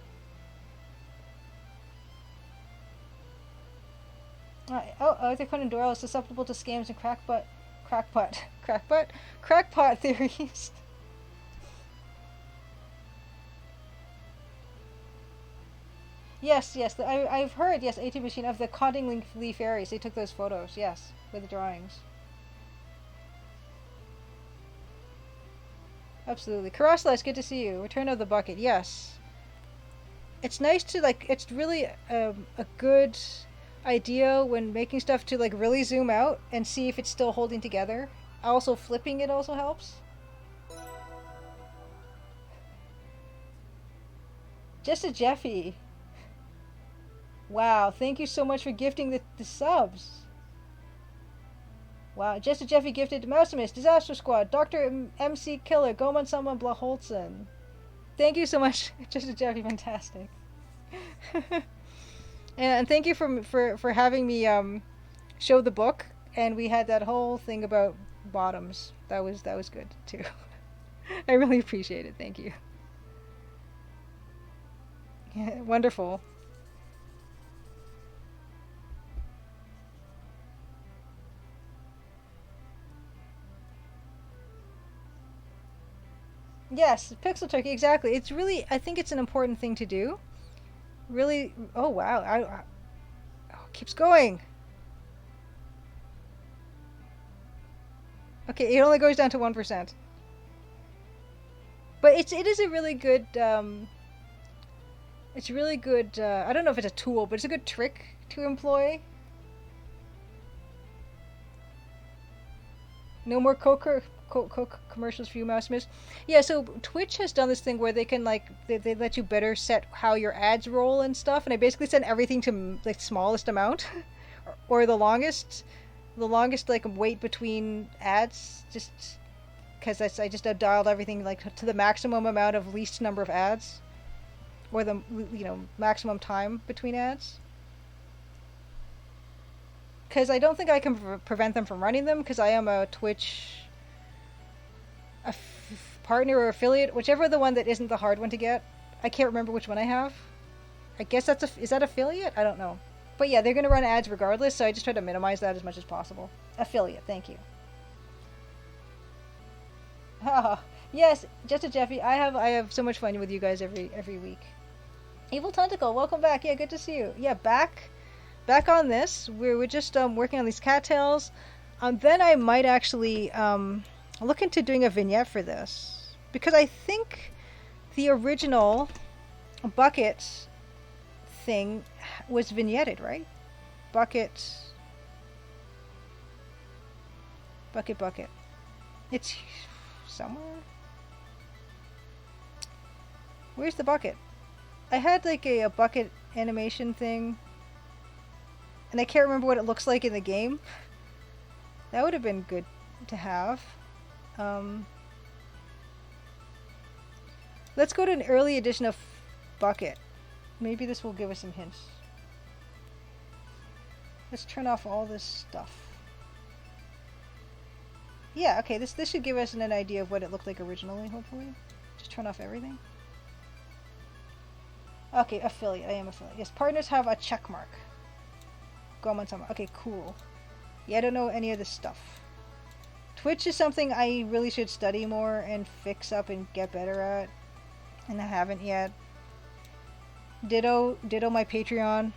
Arthur Conan Doyle is susceptible to scams and crackpot theories. Yes, I've heard, yes, AT Machine, of the Cottingley fairies. They took those photos, yes, with the drawings. Absolutely. Karasla, good to see you. Return of the bucket. Yes. It's nice to like. It's really a good idea when making stuff to like really zoom out and see if it's still holding together. Also, flipping it also helps. Just a Jeffy. Wow, thank you so much for gifting the subs. Wow, just a Jeffy gifted Mousimus, Disaster Squad, Dr. MC Killer, Goman Summon Blaholtzen. Thank you so much, just a Jeffy, fantastic. And thank you for having me show the book, and we had that whole thing about bottoms. That was good too. I really appreciate it. Thank you. Yeah, wonderful. Yes, Pixel Turkey, exactly. It's really, I think it's an important thing to do. Really, oh wow, oh, it keeps going. Okay, it only goes down to 1%. But it is a really good, it's really good, I don't know if it's a tool, but it's a good trick to employ. No more Coke commercials for you, Mouse Miss. Yeah, so Twitch has done this thing where they can like they let you better set how your ads roll and stuff, and I basically set everything to the smallest amount, or the longest like wait between ads, just because I just dialed everything like to the maximum amount of least number of ads, or the maximum time between ads. Because I don't think I can prevent them from running them because I am a Twitch partner or affiliate, whichever the one that isn't the hard one to get. I can't remember which one I have. I guess is that affiliate? I don't know. But yeah, they're going to run ads regardless, so I just try to minimize that as much as possible. Affiliate, thank you. Yes, just a Jeffy. I have so much fun with you guys every week. Evil Tentacle, welcome back. Yeah, good to see you. Yeah, back on this. We're just working on these cattails. Then I might actually look into doing a vignette for this, because I think the original bucket thing was vignetted, right? Bucket. It's somewhere. Where's the bucket? I had like a bucket animation thing, and I can't remember what it looks like in the game. That would have been good to have. Let's go to an early edition of Bucket. Maybe this will give us some hints. Let's turn off all this stuff. Yeah, okay, this should give us an idea of what it looked like originally, hopefully. Just turn off everything. Okay, affiliate. I am affiliate. Yes, partners have a check mark. Goman-sama. Okay, cool. Yeah, I don't know any of this stuff. Twitch is something I really should study more and fix up and get better at, and I haven't yet. Ditto my Patreon.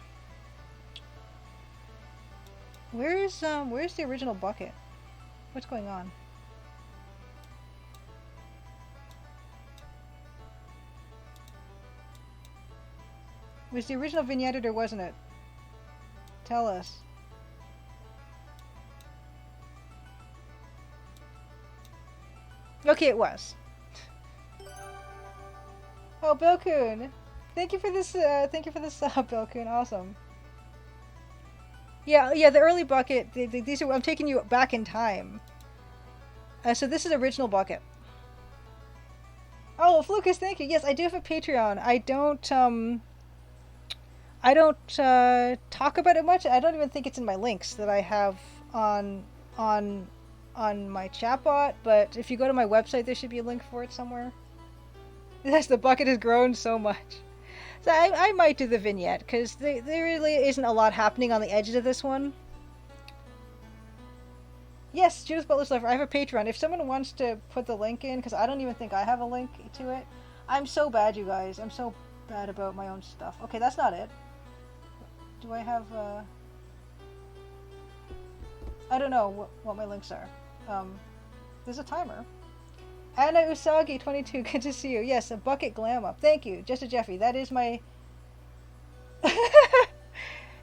Where's the original bucket? What's going on? Was the original vignetted or wasn't it? Tell us. Okay, it was. Oh, Bilkun! Thank you for this. Thank you for this, Bilkun. Awesome. Yeah. The early bucket. These are. I'm taking you back in time. So this is original bucket. Oh, Flucus, thank you. Yes, I do have a Patreon. I don't talk about it much. I don't even think it's in my links that I have on my chatbot, but if you go to my website, there should be a link for it somewhere. Yes, the bucket has grown so much. So I might do the vignette, because there really isn't a lot happening on the edges of this one. Yes, Judith Butler's Lover, I have a Patreon. If someone wants to put the link in, because I don't even think I have a link to it. I'm so bad, you guys. I'm so bad about my own stuff. Okay, that's not it. Do I have, I don't know what my links are. There's a timer. Anna Usagi 22, good to see you. Yes, a bucket glam up. Thank you, just a Jeffy. That is my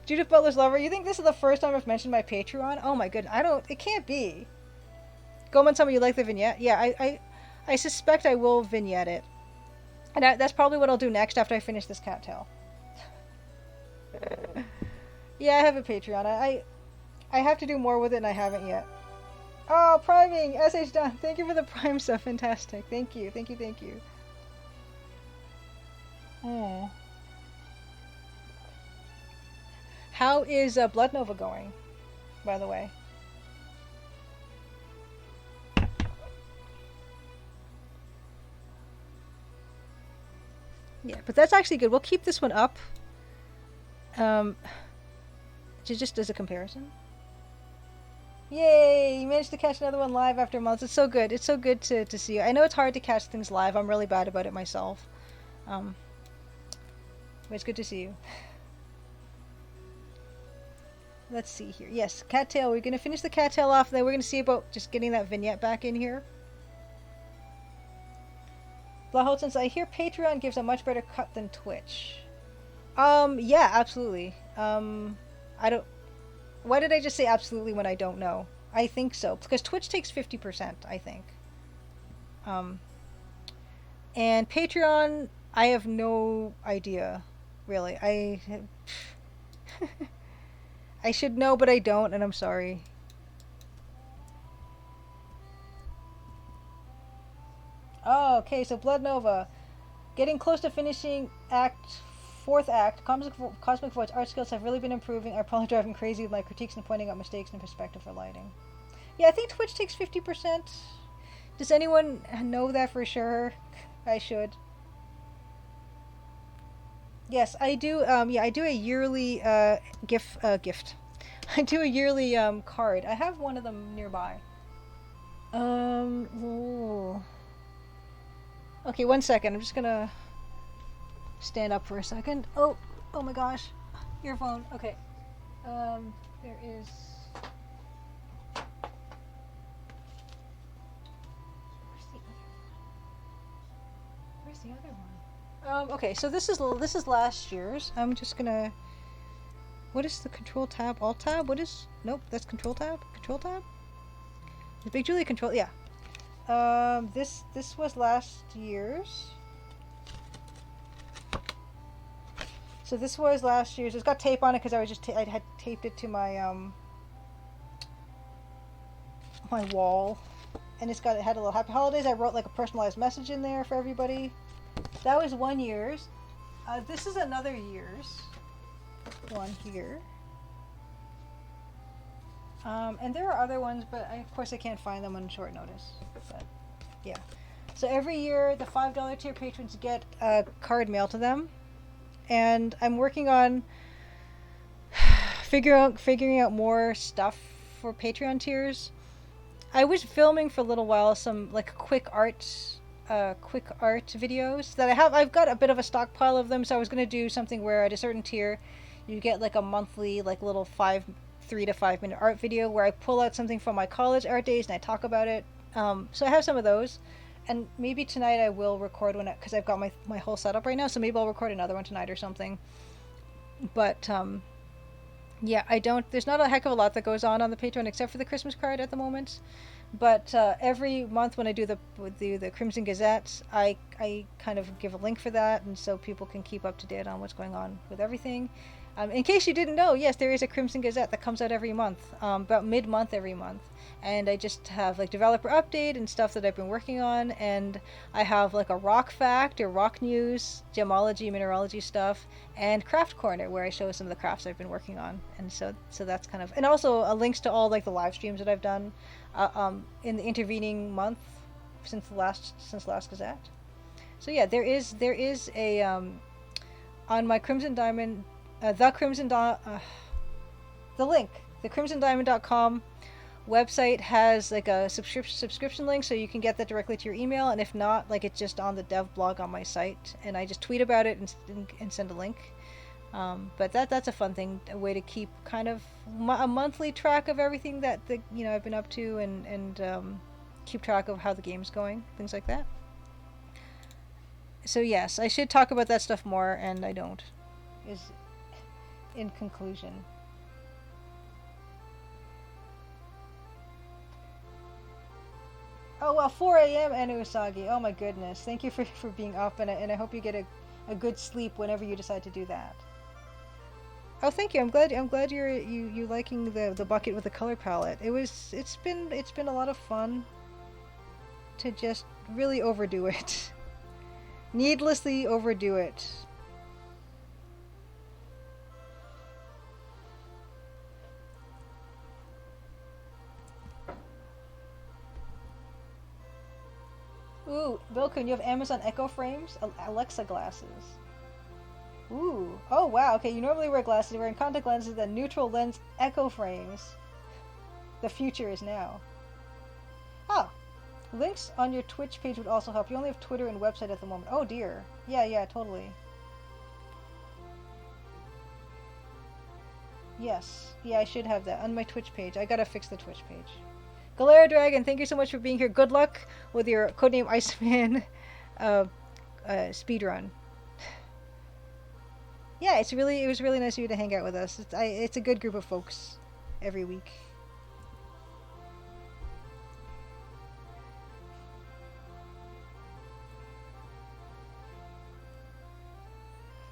Judith Butler's lover. You think this is the first time I've mentioned my Patreon? Oh my goodness, I don't. It can't be. Goman, tell me you like the vignette. Yeah, I suspect I will vignette it, and that's probably what I'll do next after I finish this cattail. Yeah, I have a Patreon. I have to do more with it, and I haven't yet. Oh, priming! SH done. Thank you for the prime stuff. Fantastic. Thank you. Thank you. Thank you. Hmm. How is Blood Nova going, by the way? Yeah, but that's actually good. We'll keep this one up. Just as a comparison. Yay! You managed to catch another one live after months. It's so good. It's so good to see you. I know it's hard to catch things live. I'm really bad about it myself. But it's good to see you. Let's see here. Yes, cattail. We're going to finish the cattail off. Then we're going to see about just getting that vignette back in here. Blahotsons, I hear Patreon gives a much better cut than Twitch. Yeah, absolutely. I don't... Why did I just say absolutely when I don't know? I think so. Because Twitch takes 50%, I think. And Patreon, I have no idea, really. I should know, but I don't, and I'm sorry. Oh, okay, so Blood Nova. Getting close to finishing fourth act. Cosmic Void's art skills have really been improving. I'm probably driving crazy with my critiques and pointing out mistakes in perspective for lighting. Yeah, I think Twitch takes 50%. Does anyone know that for sure? I should. Yes, I do. Yeah, I do a yearly gift. I do a yearly card. I have one of them nearby. Ooh. Okay, 1 second. I'm just gonna stand up for a second. Oh my gosh, earphone. Okay. There is. Where's the other one? Okay, so this is last year's. I'm just gonna. What is the control tab? Alt tab? What is? Nope, that's control tab. Control tab. Is Big Julie control? Yeah. This was last year's. So this was last year's. It's got tape on it because I was just I had taped it to my my wall, and it had a little happy holidays. I wrote like a personalized message in there for everybody. That was 1 year's. This is another year's one here. And there are other ones, but of course I can't find them on short notice. But yeah. So every year the $5 tier patrons get a card mailed to them. And I'm working on figuring out more stuff for Patreon tiers. I was filming for a little while some like quick art videos that I've got a bit of a stockpile of them, so I was going to do something where at a certain tier you get like a monthly like little 3 to 5 minute art video where I pull out something from my college art days and I talk about it. So I have some of those. And maybe tonight I will record one because I've got my whole setup right now. So maybe I'll record another one tonight or something. But yeah, there's not a heck of a lot that goes on the Patreon except for the Christmas card at the moment. But every month when I do the Crimson Gazette, I kind of give a link for that, and so people can keep up to date on what's going on with everything. In case you didn't know, yes, there is a Crimson Gazette that comes out every month, about mid-month every month. And I just have like developer update and stuff that I've been working on, and I have like a rock fact or rock news, gemology, mineralogy stuff, and craft corner where I show some of the crafts I've been working on. And so that's kind of, and also links to all like the live streams that I've done in the intervening month since Last Gazette. So yeah, there is a on my Crimson Diamond, the link, the crimsondiamond.com website has like a subscription link, so you can get that directly to your email, and if not, like it's just on the dev blog on my site, and I just tweet about it and send a link. But that's a fun thing, a way to keep kind of a monthly track of everything that I've been up to, and keep track of how the game's going, things like that. So yes, I should talk about that stuff more, and I don't. Is in conclusion. Oh well, 4 a.m. and Usagi. Oh my goodness! Thank you for being up, and I hope you get a good sleep whenever you decide to do that. Oh, thank you. I'm glad you liking the bucket with the color palette. It's been a lot of fun to just really overdo it. Needlessly overdo it. Ooh, Bilkun, you have Amazon Echo frames? Alexa glasses. Ooh. Oh, wow. Okay, you normally wear glasses. You're wearing contact lenses and neutral lens echo frames. The future is now. Oh. Links on your Twitch page would also help. You only have Twitter and website at the moment. Oh, dear. Yeah, totally. Yes. Yeah, I should have that on my Twitch page. I gotta fix the Twitch page. Galera Dragon, thank you so much for being here. Good luck with your codename Iceman speedrun. Yeah, it was really nice of you to hang out with us. It's a good group of folks every week.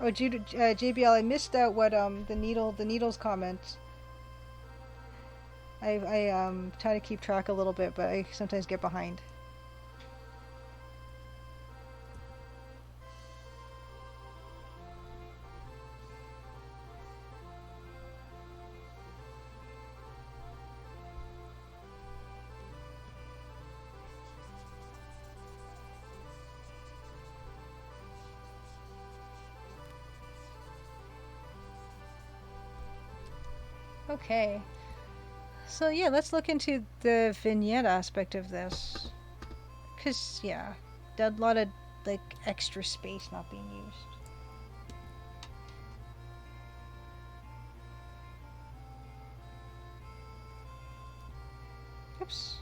Oh, JBL, I missed out what the needles comment. I try to keep track a little bit, but I sometimes get behind. Okay. So yeah, let's look into the vignette aspect of this. Cause yeah, a lot of like extra space not being used. Oops.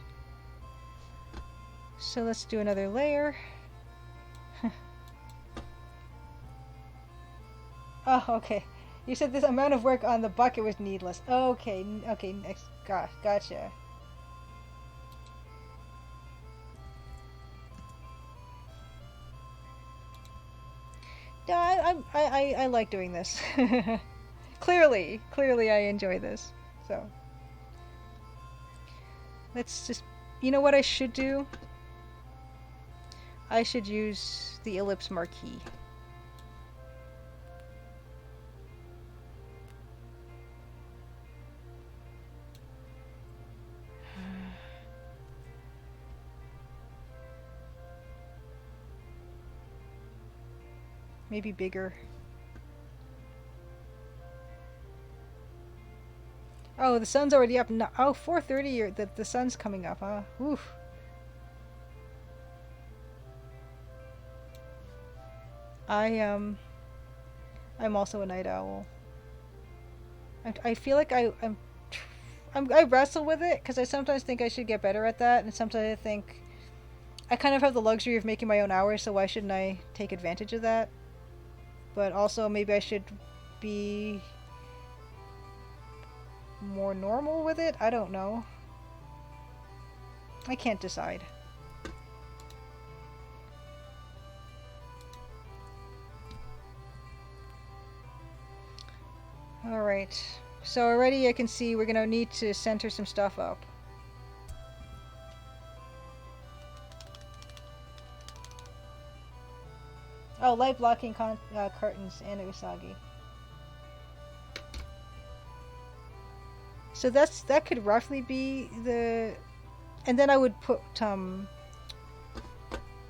So let's do another layer. Oh, okay. You said this amount of work on the bucket was needless. Okay, next. Gosh, gotcha. No, I like doing this. Clearly I enjoy this. So let's just, you know what I should do? I should use the ellipse marquee. Maybe bigger. Oh, the sun's already up. No, oh, 4:30. The sun's coming up, huh? Oof. I'm also a night owl. I feel like I wrestle with it because I sometimes think I should get better at that, and sometimes I think I kind of have the luxury of making my own hours, so why shouldn't I take advantage of that? But also maybe I should be more normal with it? I don't know. I can't decide. Alright. So already I can see we're gonna need to center some stuff up. Oh, light blocking curtains and Usagi. So that could roughly be the, and then I would put what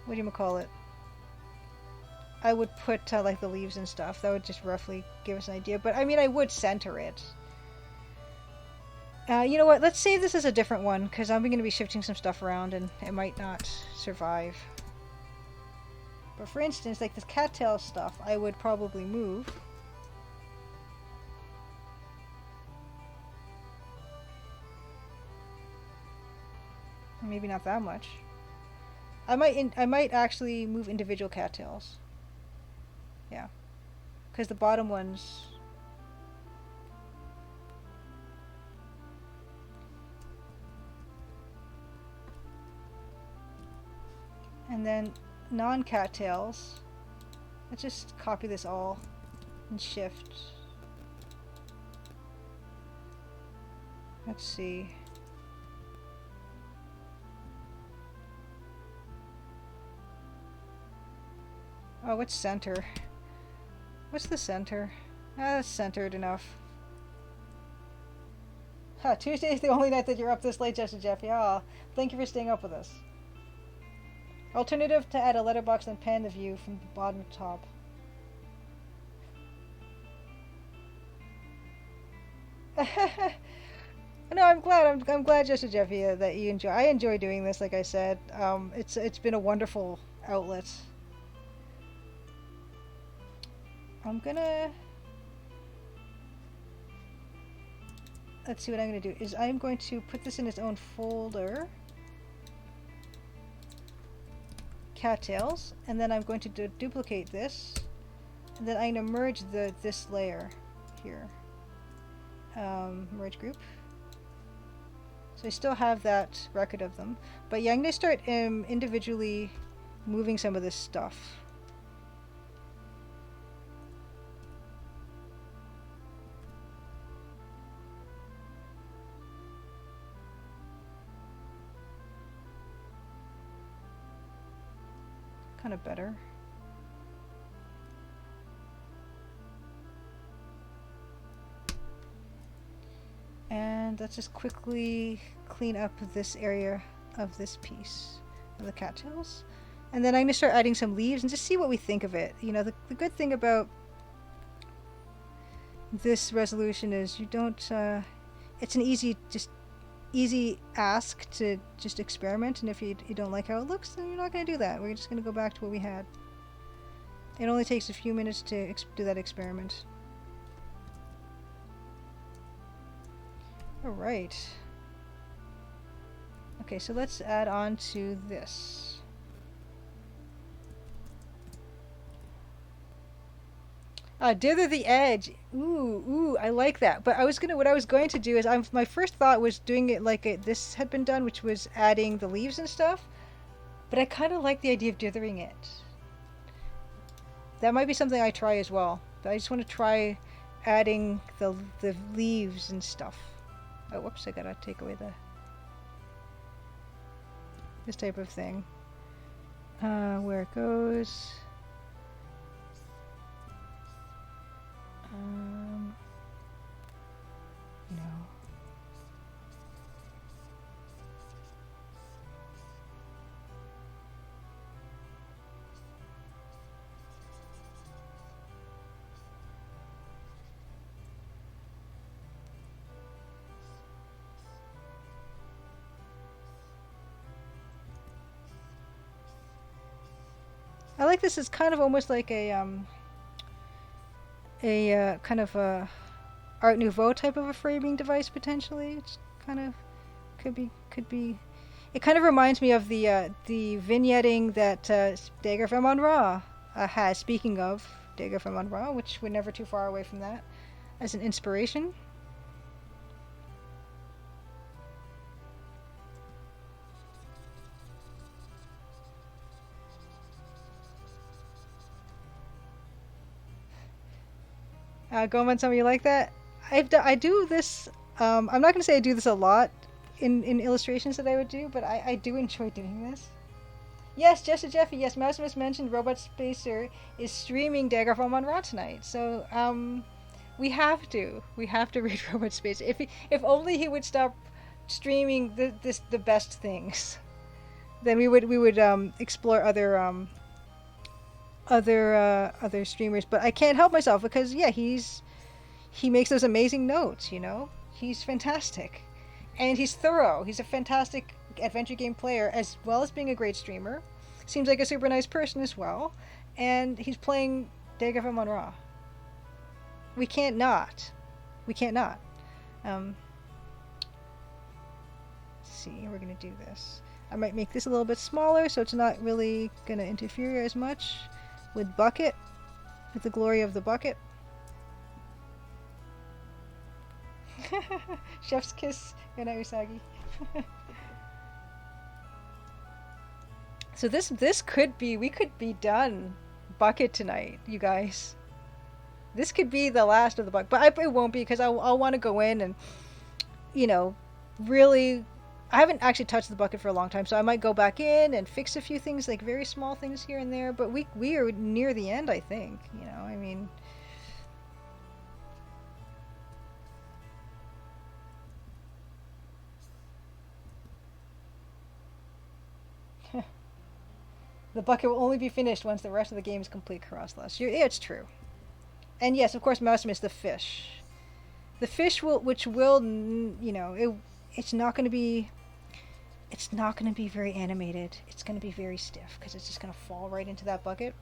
do you call it? I would put like the leaves and stuff. That would just roughly give us an idea. But I mean, I would center it. You know what? Let's save this as a different one because I'm going to be shifting some stuff around and it might not survive. But for instance, like this cattail stuff, I would probably move. Maybe not that much. I might actually move individual cattails. Yeah, because the bottom ones. And then non-cattails. Let's just copy this all and shift. Let's see. Oh, what's center? What's the center? Ah, that's centered enough. Huh, Tuesday's the only night that you're up this late, Jesse Jeff. Yeah, thank you for staying up with us. Alternative to add a letterbox and pan the view from the bottom to top. No, I'm glad. I'm glad, Jesse Jeffy, that you enjoy. I enjoy doing this. Like I said, it's been a wonderful outlet. I'm gonna. Let's see what I'm gonna do. Is I'm going to put this in its own folder. Cattails, and then I'm going to duplicate this, and then I'm going to merge this layer here. Merge group. So I still have that record of them, but yeah, I'm going to start individually moving some of this stuff. Kind of better. And let's just quickly clean up this area of this piece of the cattails. And then I'm going to start adding some leaves and just see what we think of it. You know, the good thing about this resolution is you don't, it's an easy ask to just experiment, and if you don't like how it looks, then you're not going to do that. We're just going to go back to what we had. It only takes a few minutes to do that experiment. Alright. Okay, so let's add on to this. Dither the edge. Ooh, I like that. But what I was going to do is, my first thought was doing it like this had been done, which was adding the leaves and stuff. But I kind of like the idea of dithering it. That might be something I try as well. But I just want to try adding the leaves and stuff. Oh, whoops! I gotta take away this type of thing. Where it goes. No. I like this as kind of almost like a kind of a Art Nouveau type of a framing device potentially. It's kind of could be. It kind of reminds me of the vignetting that Dagger from Ra has. Speaking of Dagger from Ra, which we're never too far away from that as an inspiration. Goman, some of you like that? I do this. I'm not going to say I do this a lot in illustrations that I would do, but I do enjoy doing this. Yes, Jesse Jeffy. Yes, Maximus mentioned Robot Spacer is streaming Dagger from Ra tonight. So we have to read Robot Spacer. If only he would stop streaming the best things, then we would explore other streamers. But I can't help myself because yeah, he makes those amazing notes, you know. He's fantastic. And he's thorough. He's a fantastic adventure game player as well as being a great streamer. Seems like a super nice person as well. And he's playing Dagger from Ra. We can't not. Let's see, we're gonna do this. I might make this a little bit smaller so it's not really gonna interfere as much with bucket, with the glory of the bucket. Chef's kiss. Good night, Usagi. So this could be, we could be done bucket tonight, you guys. This could be the last of the bucket, but it won't be because I'll want to go in and, you know, really. I haven't actually touched the bucket for a long time, so I might go back in and fix a few things, like very small things here and there. But we are near the end, I think. You know, I mean. The bucket will only be finished once the rest of the game is complete, Karoslas. Yeah, it's true. And yes, of course, Mouse missed the fish. The fish will, you know, it's not going to be. It's not going to be very animated. It's going to be very stiff because it's just going to fall right into that bucket.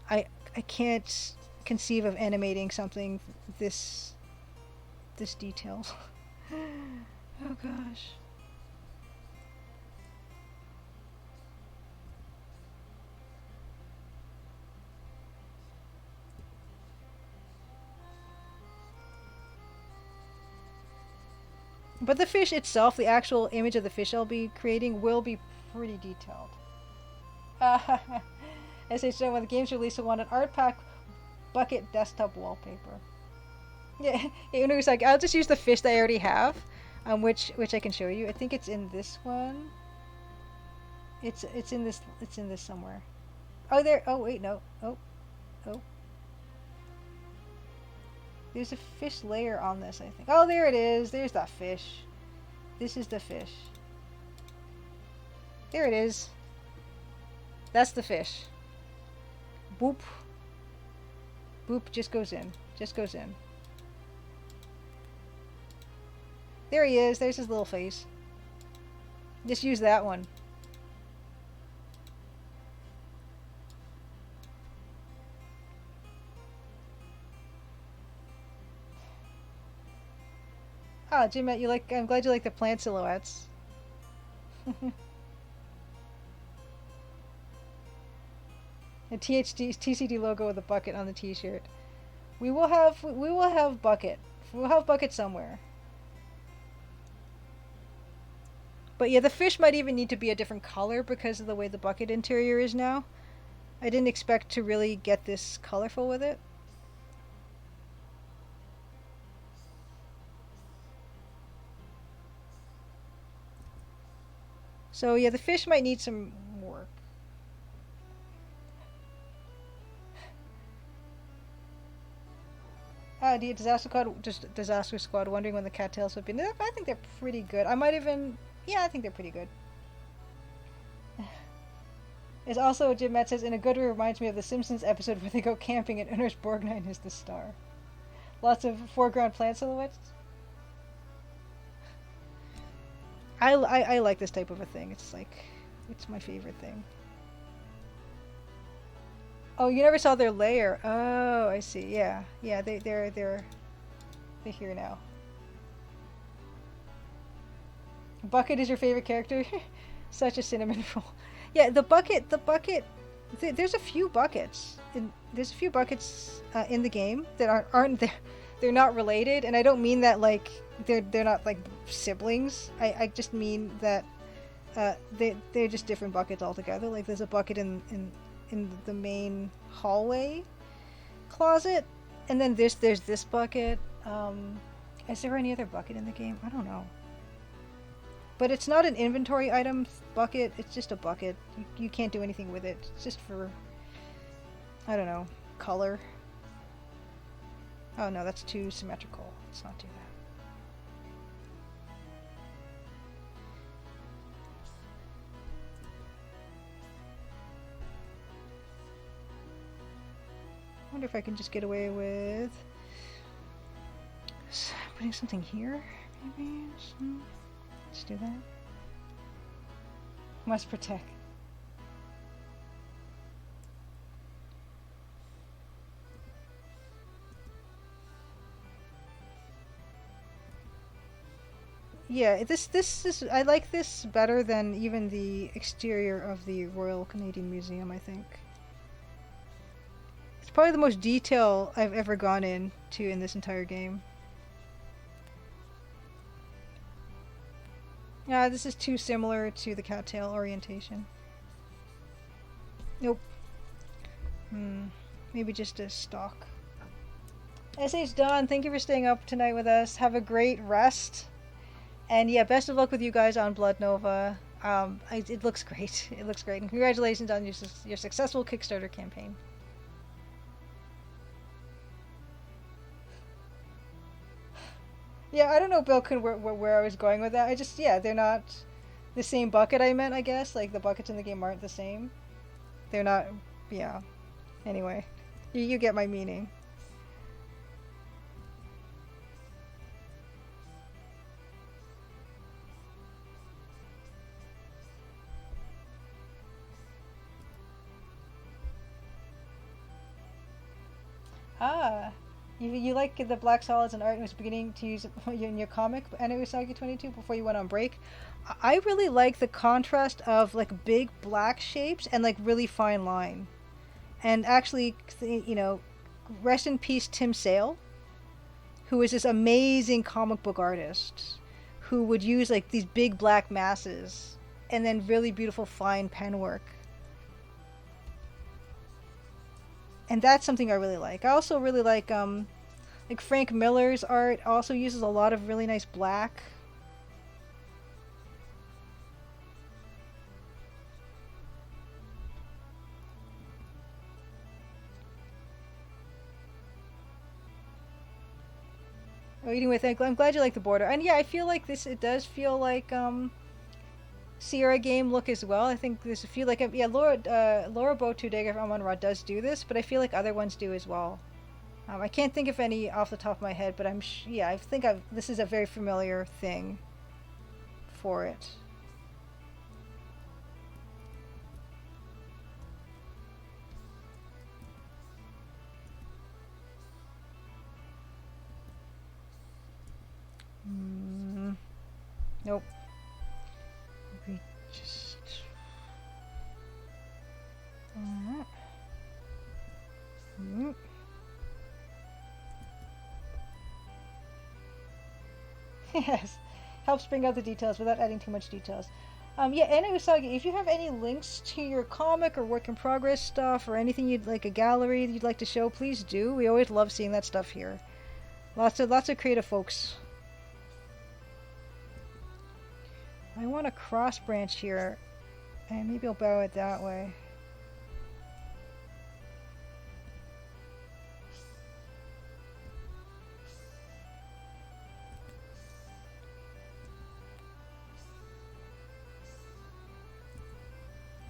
I can't conceive of animating something this detailed. Oh gosh. But the fish itself, the actual image of the fish I'll be creating, will be pretty detailed. As I said, when the game's released, I want an art pack bucket desktop wallpaper. Yeah, it was like, I'll just use the fish that I already have, which I can show you. I think it's in this one. It's in this somewhere. Oh, there. Oh wait, no. Oh. There's a fish layer on this, I think. Oh, there it is. There's that fish. This is the fish. There it is. That's the fish. Boop. Boop just goes in. Just goes in. There he is. There's his little face. Just use that one. Oh, Jim, you like? I'm glad you like the plant silhouettes. A TCD logo with a bucket on the T-shirt. We will have bucket. We'll have bucket somewhere. But yeah, the fish might even need to be a different color because of the way the bucket interior is now. I didn't expect to really get this colorful with it. So yeah, the fish might need some work. The disaster squad wondering when the cattails would be. I think they're pretty good. I might even, yeah, I think they're pretty good. It's also, Jim Matt says, in a good way reminds me of the Simpsons episode where they go camping and Ernest Borgnine is the star. Lots of foreground plant silhouettes. I like this type of a thing. It's like, it's my favorite thing. Oh, you never saw their lair. Oh, I see. Yeah, they're here now. Bucket is your favorite character? Such a cinnamon roll. Yeah, the bucket. There's a few buckets. There's a few buckets in the game that aren't there. They're not related, and I don't mean that like they're not like siblings. I just mean that they're just different buckets altogether. Like there's a bucket in the main hallway closet, and then there's this bucket. Is there any other bucket in the game? I don't know. But it's not an inventory item bucket. It's just a bucket. You can't do anything with it. It's just for, I don't know, color. Oh no, that's too symmetrical. Let's not do that. I wonder if I can just get away with putting something here, maybe? Let's do that. Must protect. Yeah, this is, I like this better than even the exterior of the Royal Canadian Museum, I think. It's probably the most detail I've ever gone into in this entire game. Yeah, this is too similar to the cattail orientation. Nope. Maybe just a stock. SH Dawn, thank you for staying up tonight with us. Have a great rest. And yeah, best of luck with you guys on Blood Nova. It looks great. It looks great. And congratulations on your successful Kickstarter campaign. Yeah, I don't know, Bill, where I was going with that. Yeah, they're not the same bucket I meant, I guess. Like, the buckets in the game aren't the same. They're not, yeah. Anyway, you get my meaning. Ah, you like the black solids and art and was beginning to use it in your comic, and it was Usagi 22 before you went on break. I really like the contrast of like big black shapes and like really fine line. And actually, rest in peace Tim Sale, who is this amazing comic book artist who would use like these big black masses and then really beautiful fine pen work. And that's something I really like. I also really like Frank Miller's art also uses a lot of really nice black. Oh, eating with I'm glad you like the border. And yeah, I feel like it does feel like Sierra game look as well. I think this feel like Laura Bow Two Dagger from Amon Ra does do this, but I feel like other ones do as well. I can't think of any off the top of my head, but I think this is a very familiar thing for it. Nope. We just Yes, helps bring out the details without adding too much details. Yeah, Anna Usagi, if you have any links to your comic or work in progress stuff or anything you'd like, a gallery that you'd like to show, please do. We always love seeing that stuff here. Lots of creative folks. I want a cross branch here, and maybe I'll bow it that way.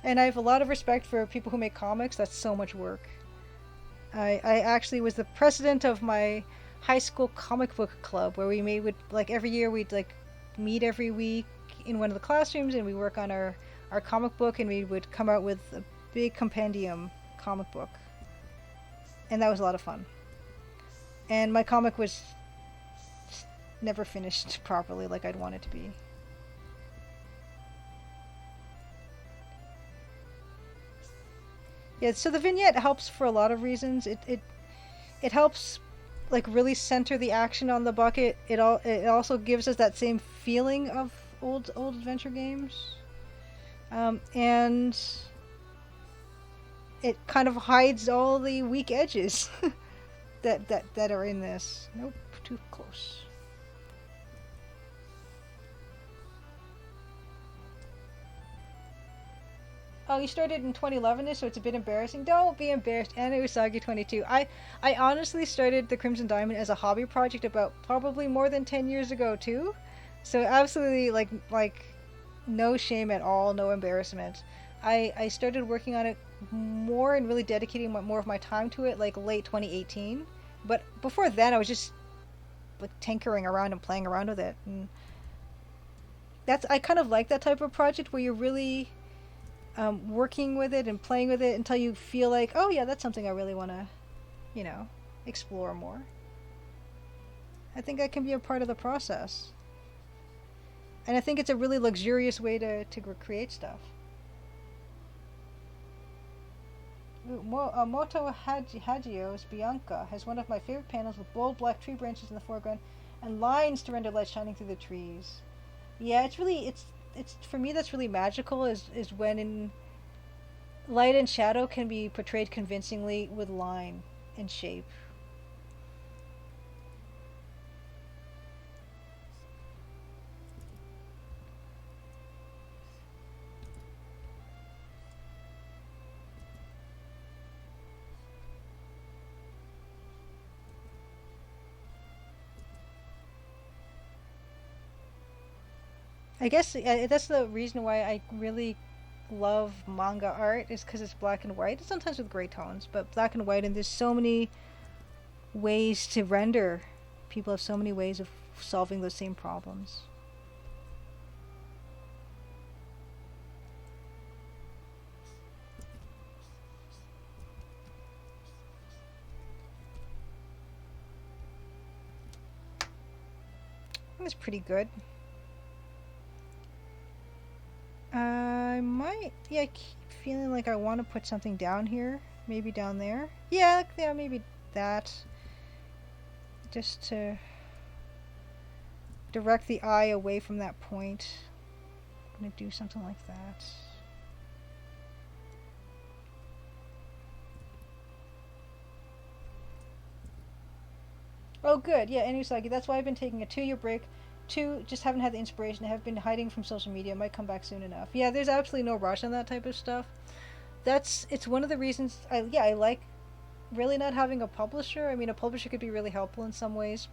And I have a lot of respect for people who make comics. That's so much work. I actually was the president of my high school comic book club where would every year we'd like meet every week in one of the classrooms and we work on our comic book and we would come out with a big compendium comic book. And that was a lot of fun. And my comic was never finished properly like I'd want it to be. Yeah, so the vignette helps for a lot of reasons. It helps like really center the action on the bucket. It also gives us that same feeling of old adventure games, and it kind of hides all the weak edges that are in this. Nope, too close. Oh, you started in 2011, so it's a bit embarrassing. Don't be embarrassed. And it was Usagi 22. I honestly started the Crimson Diamond as a hobby project about probably more than 10 years ago too. So absolutely like no shame at all, no embarrassment. I started working on it more and really dedicating more of my time to it like late 2018. But before then I was just like tinkering around and playing around with it. And I kind of like that type of project where you're really working with it and playing with it until you feel like, oh yeah, that's something I really want to, explore more. I think that can be a part of the process. And I think it's a really luxurious way to create stuff. Moto Hagio's Bianca has one of my favorite panels with bold black tree branches in the foreground and lines to render light shining through the trees. Yeah, it's for me that's really magical is when in light and shadow can be portrayed convincingly with line and shape. I guess that's the reason why I really love manga art is because it's black and white, sometimes with gray tones, but black and white, and there's so many ways to render. People have so many ways of solving those same problems. That's pretty good. I might, yeah, I keep feeling like I want to put something down here. Maybe down there. Yeah, maybe that. Just to direct the eye away from that point. I'm gonna do something like that. Oh, good. Yeah, Anusagi. That's why I've been taking a 2-year break. 2, just haven't had the inspiration. I have been hiding from social media. Might come back soon enough. Yeah, there's absolutely no rush on that type of stuff. It's one of the reasons I like really not having a publisher. I mean, a publisher could be really helpful in some ways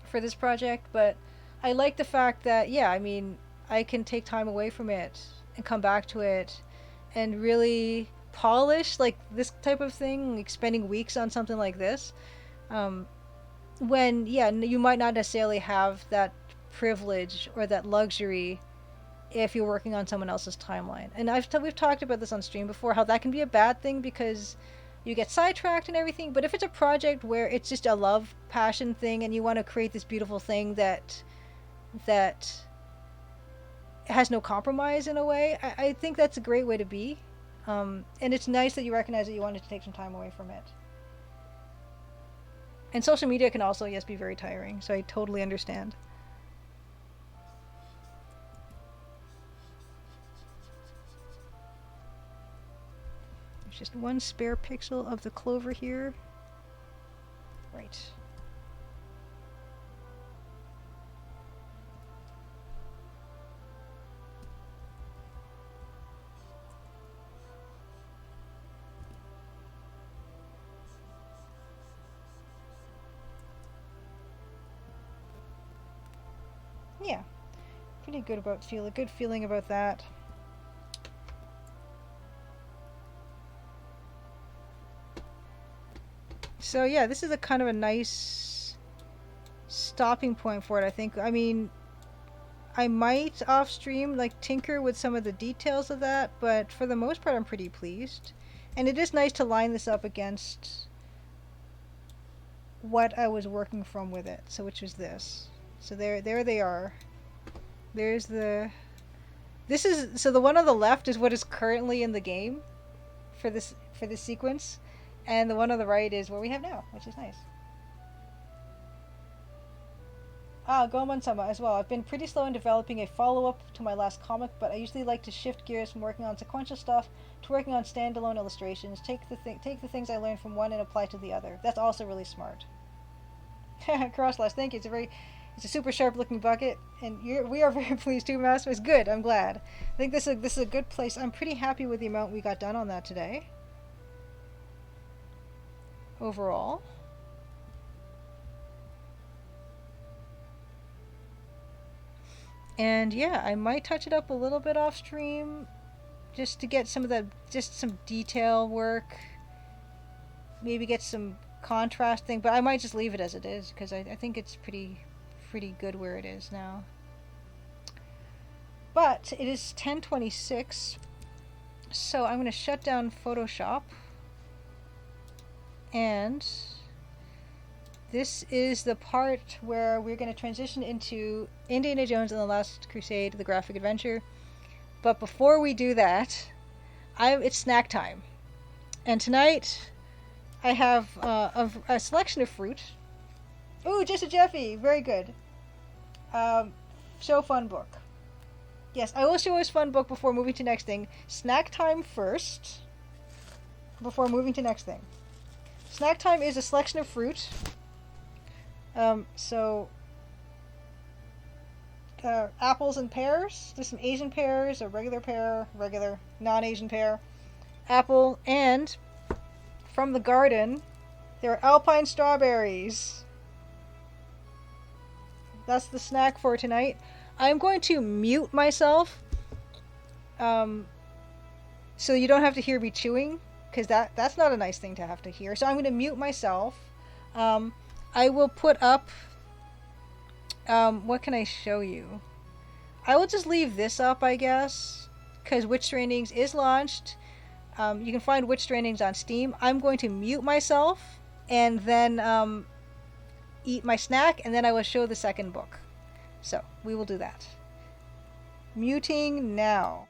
for this project, but I like the fact that, yeah, I mean, I can take time away from it and come back to it and really polish like this type of thing, like spending weeks on something like this. When, yeah, you might not necessarily have that privilege or that luxury if you're working on someone else's timeline. And we've talked about this on stream before, how that can be a bad thing because you get sidetracked and everything. But if it's a project where it's just a love passion thing and you want to create this beautiful thing that has no compromise in a way, I think that's a great way to be. And it's nice that you recognize that you wanted to take some time away from it. And social media can also, yes, be very tiring, so I totally understand. There's just one spare pixel of the clover here. Right. Yeah, pretty good about a good feeling about that. So yeah, this is a kind of a nice stopping point for it, I think. I mean, I might off stream like tinker with some of the details of that, but for the most part I'm pretty pleased. And it is nice to line this up against what I was working from with it, so which was this. So there they are. There's the the one on the left is what is currently in the game for this sequence, and the one on the right is what we have now, which is nice. Goemon-sama as well. I've been pretty slow in developing a follow-up to my last comic, but I usually like to shift gears from working on sequential stuff to working on standalone illustrations. Take the things I learned from one and apply to the other. That's also really smart. Crosslash, thank you. It's a super sharp looking bucket, and we are very pleased too, Master. It's good. I'm glad. I think this is a good place. I'm pretty happy with the amount we got done on that today. Overall. And yeah, I might touch it up a little bit off stream just to get some detail work. Maybe get some contrast thing, but I might just leave it as it is because I think it's pretty good where it is now. But it is 10:26, so I'm going to shut down Photoshop and This is the part where we're going to transition into Indiana Jones and the Last Crusade, the graphic adventure. But before we do that, it's snack time. And tonight, I have a selection of fruit. Ooh, just a Jeffy. Very good. Show fun book. Yes, I will show us fun book before moving to next thing. Snack time first, before moving to next thing. Snack time is a selection of fruit. Apples and pears. There's some Asian pears, a regular pear, regular non-Asian pear, apple, and from the garden, there are alpine strawberries. That's the snack for tonight. I'm going to mute myself, so you don't have to hear me chewing, because that's not a nice thing to have to hear. So I'm going to mute myself. I will put up, what can I show you? I will just leave this up, I guess, because Witch Trainings is launched. You can find Witch Trainings on Steam. I'm going to mute myself, and then eat my snack, and then I will show the second book. So, we will do that. Muting now.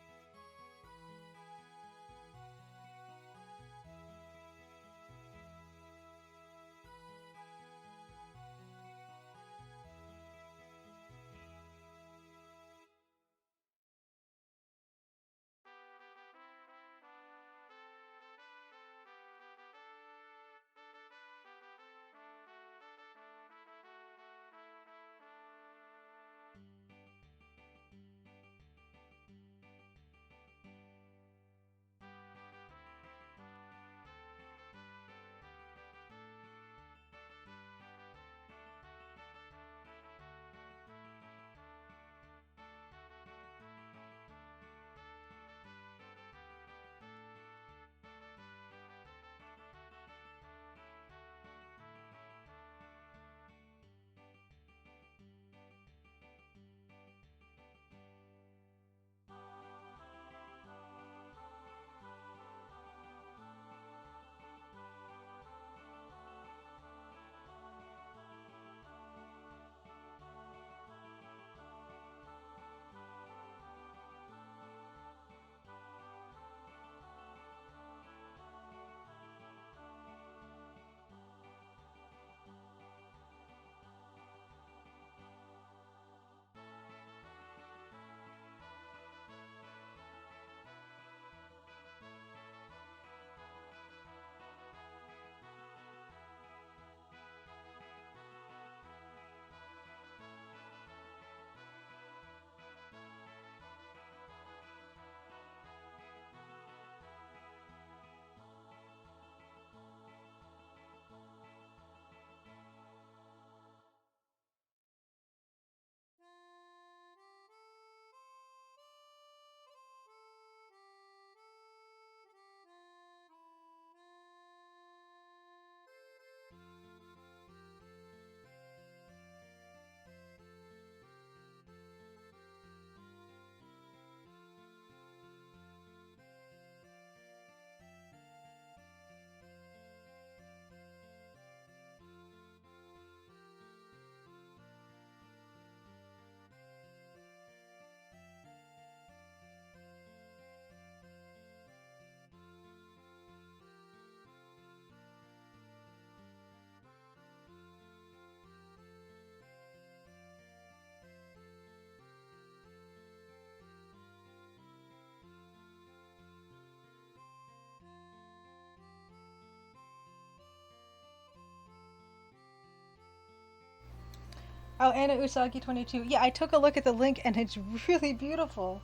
Oh, Anna Usagi 22. Yeah, I took a look at the link and it's really beautiful.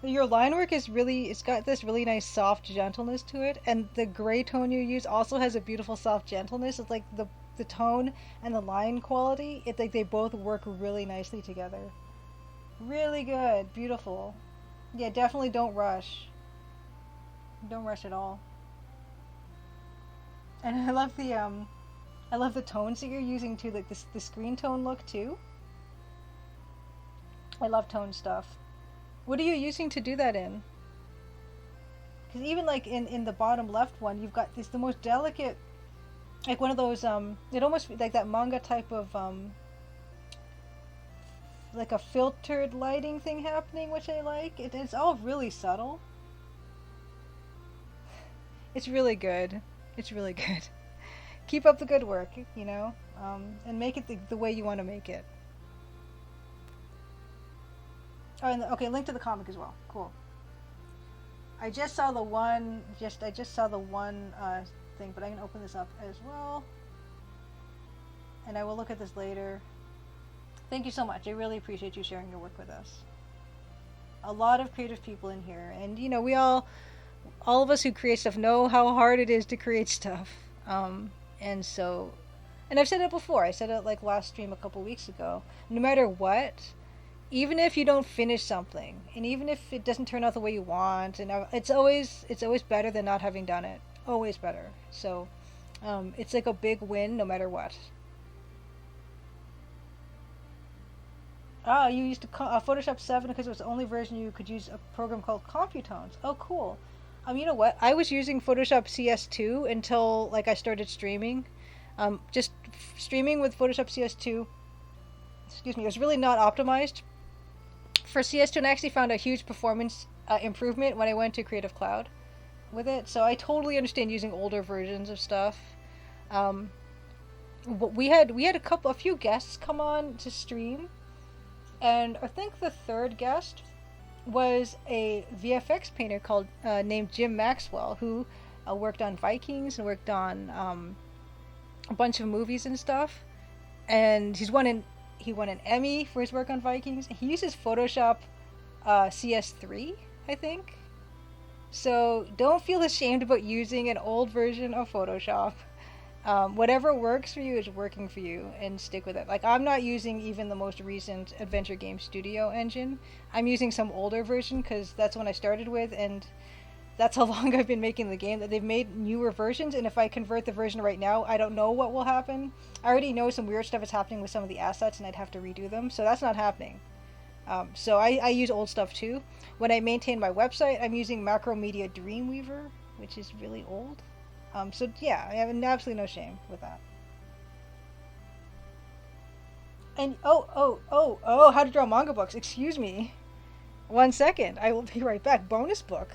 Your line work is really, it's got this really nice soft gentleness to it, and the gray tone you use also has a beautiful soft gentleness. It's like the tone and the line quality, it's like they both work really nicely together. Really good, beautiful. Yeah, definitely don't rush. Don't rush at all. And I love the tones that you're using too, like the screen tone look too. I love tone stuff. What are you using to do that in? Because even like in the bottom left one, you've got this the most delicate like one of those it almost like that manga type of like a filtered lighting thing happening, which I like. It's all really subtle. It's really good. It's really good. Keep up the good work, you know, and make it the way you want to make it. Oh, and okay, link to the comic as well. Cool. I just saw the one. I just saw the one thing, but I can open this up as well, and I will look at this later. Thank you so much. I really appreciate you sharing your work with us. A lot of creative people in here, and you know, we all of us who create stuff know how hard it is to create stuff. And so, and I've said it before. I said it like last stream a couple weeks ago. No matter what, even if you don't finish something, and even if it doesn't turn out the way you want, and it's always better than not having done it. Always better. So, it's like a big win no matter what. Ah, you used Photoshop 7 because it was the only version you could use a program called Computones. Oh, cool. You know what? I was using Photoshop CS2 until like I started streaming. Just streaming with Photoshop CS2. Excuse me. It was really not optimized for CS2, and I actually found a huge performance improvement when I went to Creative Cloud with it. So I totally understand using older versions of stuff. We had a few guests come on to stream, and I think the third guest was a VFX painter called named Jim Maxwell, who worked on Vikings and worked on a bunch of movies and stuff. And he won an Emmy for his work on Vikings. He uses Photoshop CS3, I think. So don't feel ashamed about using an old version of Photoshop. Whatever works for you is working for you, and stick with it. Like, I'm not using even the most recent Adventure Game Studio engine. I'm using some older version because that's when I started with, and that's how long I've been making the game. That they've made newer versions, and if I convert the version right now, I don't know what will happen. I already know some weird stuff is happening with some of the assets, and I'd have to redo them, so that's not happening. So I use old stuff too. When I maintain my website, I'm using Macromedia Dreamweaver, which is really old. So yeah, I have absolutely no shame with that. And how to draw manga books. Excuse me. 1 second. I will be right back. Bonus book.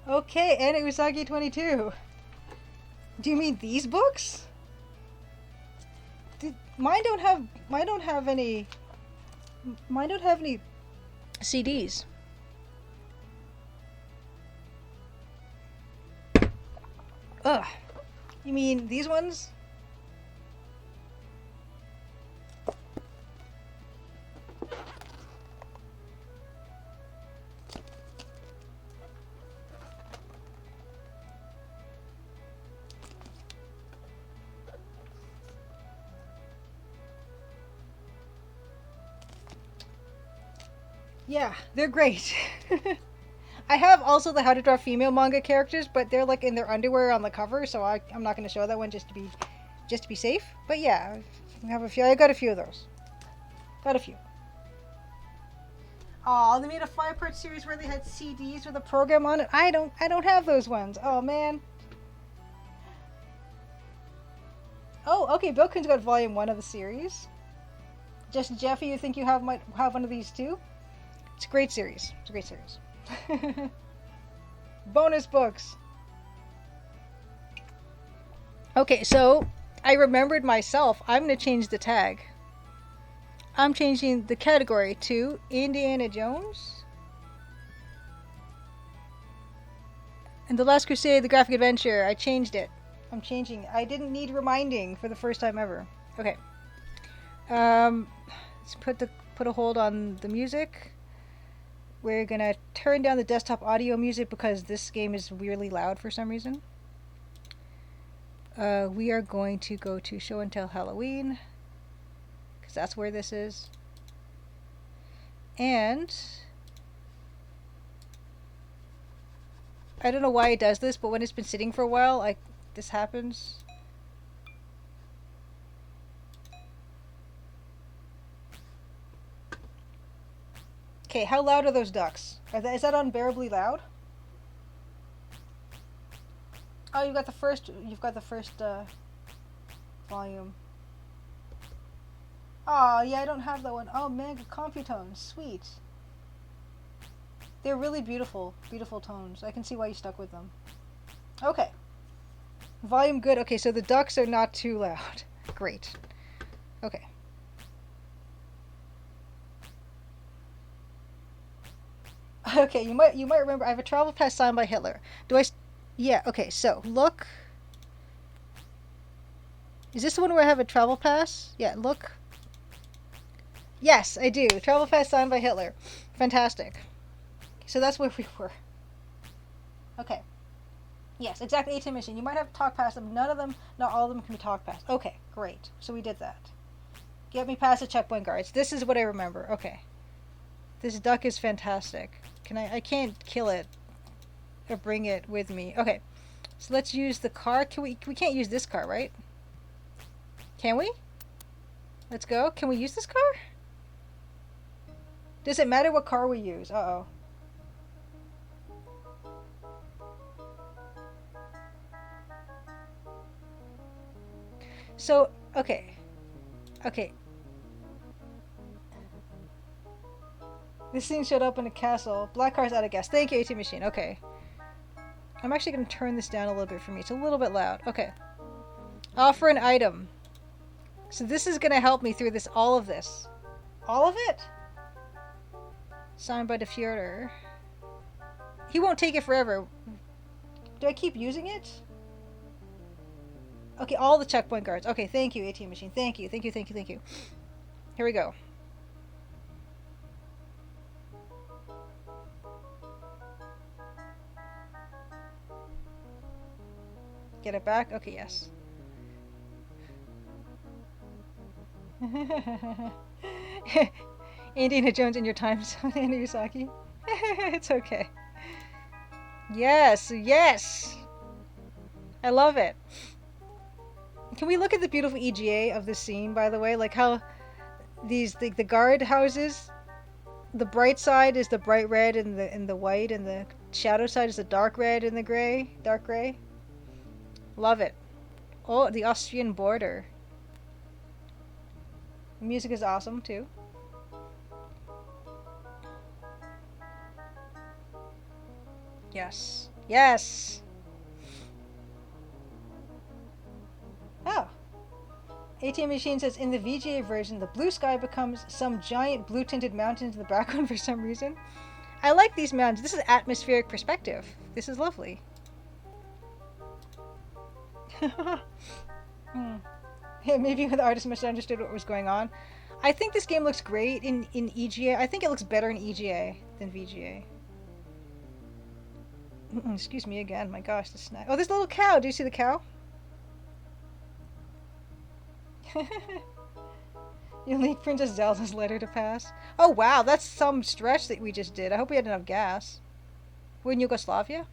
Okay, and Usagi 22. Do you mean these books? Mine don't have any CDs. Ugh. You mean these ones? Yeah, they're great. I have also the How to Draw Female manga characters, but they're like in their underwear on the cover, so I'm not going to show that one just to be safe. But yeah, I have a few. I got a few of those. Got a few. Oh, they made a 5-part series where they had CDs with a program on it. I don't have those ones. Oh man. Oh, okay. Bilkin's got volume 1 of the series. Just Jeffy, you think you might have one of these too? It's a great series. It's a great series. Bonus books. Okay, so I remembered myself. I'm going to change the tag. I'm changing the category to Indiana Jones. And the Last Crusade, the graphic adventure, I changed it. I'm changing. I didn't need reminding for the first time ever. Okay. Let's put a hold on the music. We're gonna turn down the desktop audio music because this game is weirdly loud for some reason. We are going to go to Show and Tell Halloween because that's where this is. And I don't know why it does this, but when it's been sitting for a while, this happens. Okay, how loud are those ducks? Is that unbearably loud? Oh, you've got the first volume. Oh, yeah, I don't have that one. Oh, mega Computone, sweet. They're really beautiful tones. I can see why you stuck with them. Okay. Volume good. Okay, so the ducks are not too loud. Great. Okay. Okay, you might remember I have a travel pass signed by Hitler. Yeah, okay, so look. Is this the one where I have a travel pass? Yeah, look. Yes, I do. Travel pass signed by Hitler. Fantastic. So that's where we were. Okay. Yes, exactly. 18 mission. You might have to talk past them. Not all of them can be talked past. Okay, great. So we did that. Get me past the checkpoint guards. This is what I remember. Okay. This duck is fantastic. I can't kill it or bring it with me. Okay. So let's use the car. We can't use this car, right? Can we? Let's go. Can we use this car? Does it matter what car we use? Uh-oh. So, okay. Okay. This scene showed up in a castle. Black car's out of gas. Thank you, AT machine. Okay. I'm actually going to turn this down a little bit for me. It's a little bit loud. Okay. Offer an item. So this is going to help me through all of this. All of it? Signed by the Führer. He won't take it forever. Do I keep using it? Okay, all the checkpoint guards. Okay, thank you, AT machine. Thank you. Here we go. Get it back? Okay, yes. Indiana Jones in your time zone, Anayusaki. It's okay. Yes, yes! I love it. Can we look at the beautiful EGA of this scene, by the way? Like how the guard houses, the bright side is the bright red and the white, and the shadow side is the dark red and the dark gray. Love it. Oh, the Austrian border. The music is awesome too. Yes. Yes! Oh. ATM Machine says in the VGA version, the blue sky becomes some giant blue tinted mountains in the background for some reason. I like these mountains. This is atmospheric perspective. This is lovely. Yeah, maybe the artist misunderstood what was going on. I think this game looks great in EGA. I think it looks better in EGA than VGA. Excuse me again. My gosh, the snack. Oh, there's a little cow. Do you see the cow? You need Princess Zelda's letter to pass. Oh wow, that's some stretch that we just did. I hope we had enough gas. We're in Yugoslavia?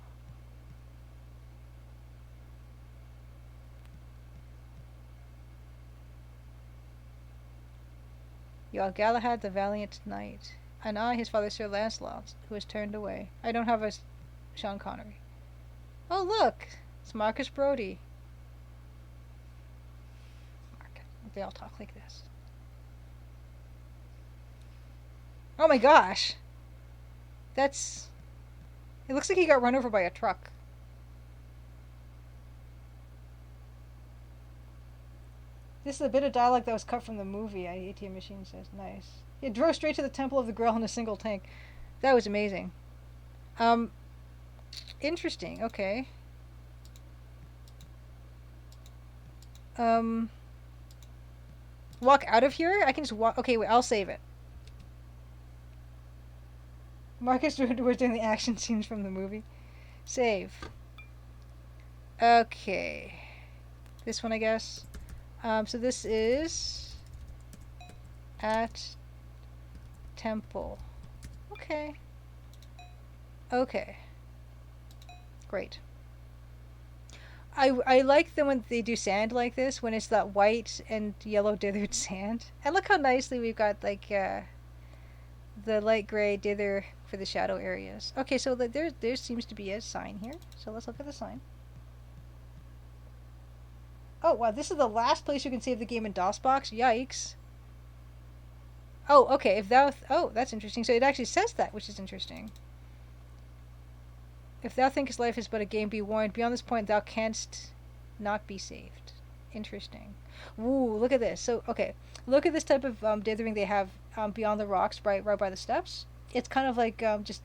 You are Galahad the valiant knight, and I, his father Sir Lancelot, who has turned away. I don't have a Sean Connery. Oh look, it's Marcus Brody. Marcus. They all talk like this. Oh my gosh, that's. It looks like he got run over by a truck. This is a bit of dialogue that was cut from the movie, ATM Machine says. Nice. He drove straight to the Temple of the Grail in a single tank. That was amazing. Interesting. Okay. Walk out of here? I can just walk. Okay, wait. I'll save it. Marcus was doing the action scenes from the movie. Save. Okay. This one, I guess. So this is at temple. Okay. Okay. Great. I like them when they do sand like this, when it's that white and yellow dithered sand. And look how nicely we've got like the light gray dither for the shadow areas. Okay, so there seems to be a sign here. So let's look at the sign. Oh wow, this is the last place you can save the game in DOSBox. Yikes. Oh, okay. If thou oh, that's interesting. So it actually says that, which is interesting. If thou thinkest life is but a game, be warned. Beyond this point, thou canst not be saved. Interesting. Ooh, look at this. So, okay, look at this type of dithering they have beyond the rocks, right by the steps. It's kind of like just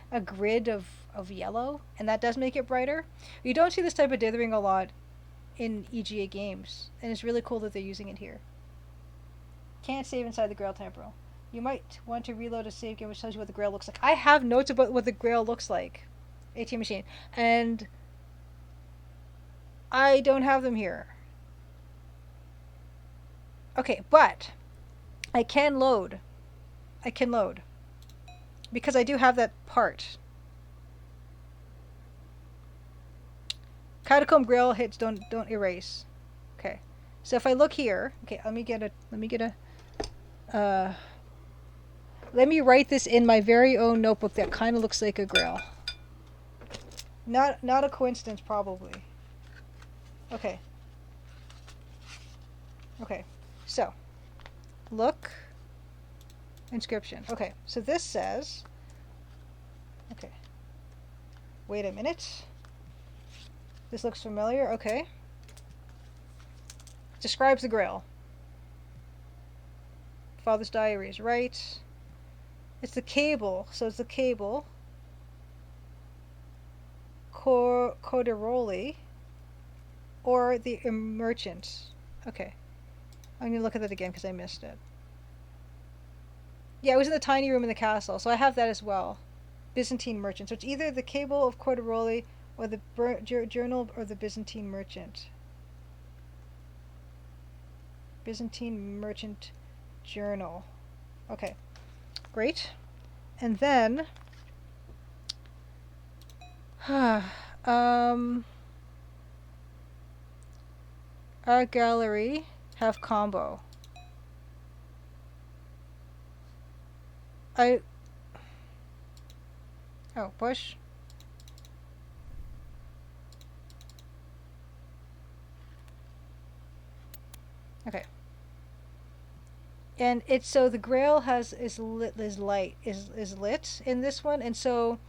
a grid of yellow, and that does make it brighter. You don't see this type of dithering a lot in EGA games, and it's really cool that they're using it here. Can't save inside the Grail Temporal. You might want to reload a save game which tells you what the Grail looks like. I have notes about what the Grail looks like. ATM machine. And I don't have them here. Okay, but I can load. I can load. Because I do have that part. Catacomb Grail hits don't erase. Okay. So if I look here, okay, let me write this in my very own notebook that kind of looks like a Grail. Not a coincidence, probably. Okay. Okay. So, look. Inscription. Okay. So this says. Okay. Wait a minute. This looks familiar. Okay. Describes the Grail. Father's Diary is right. It's the cable. So it's the cable. Corderoli or the merchant. Okay. I'm going to look at that again because I missed it. Yeah, it was in the tiny room in the castle, so I have that as well. Byzantine merchant. So it's either the cable of Corderoli or the journal or the Byzantine merchant. Byzantine merchant journal. Okay. Great. And then our gallery have combo. Push. Okay. And it's so the Grail is lit in this one, and so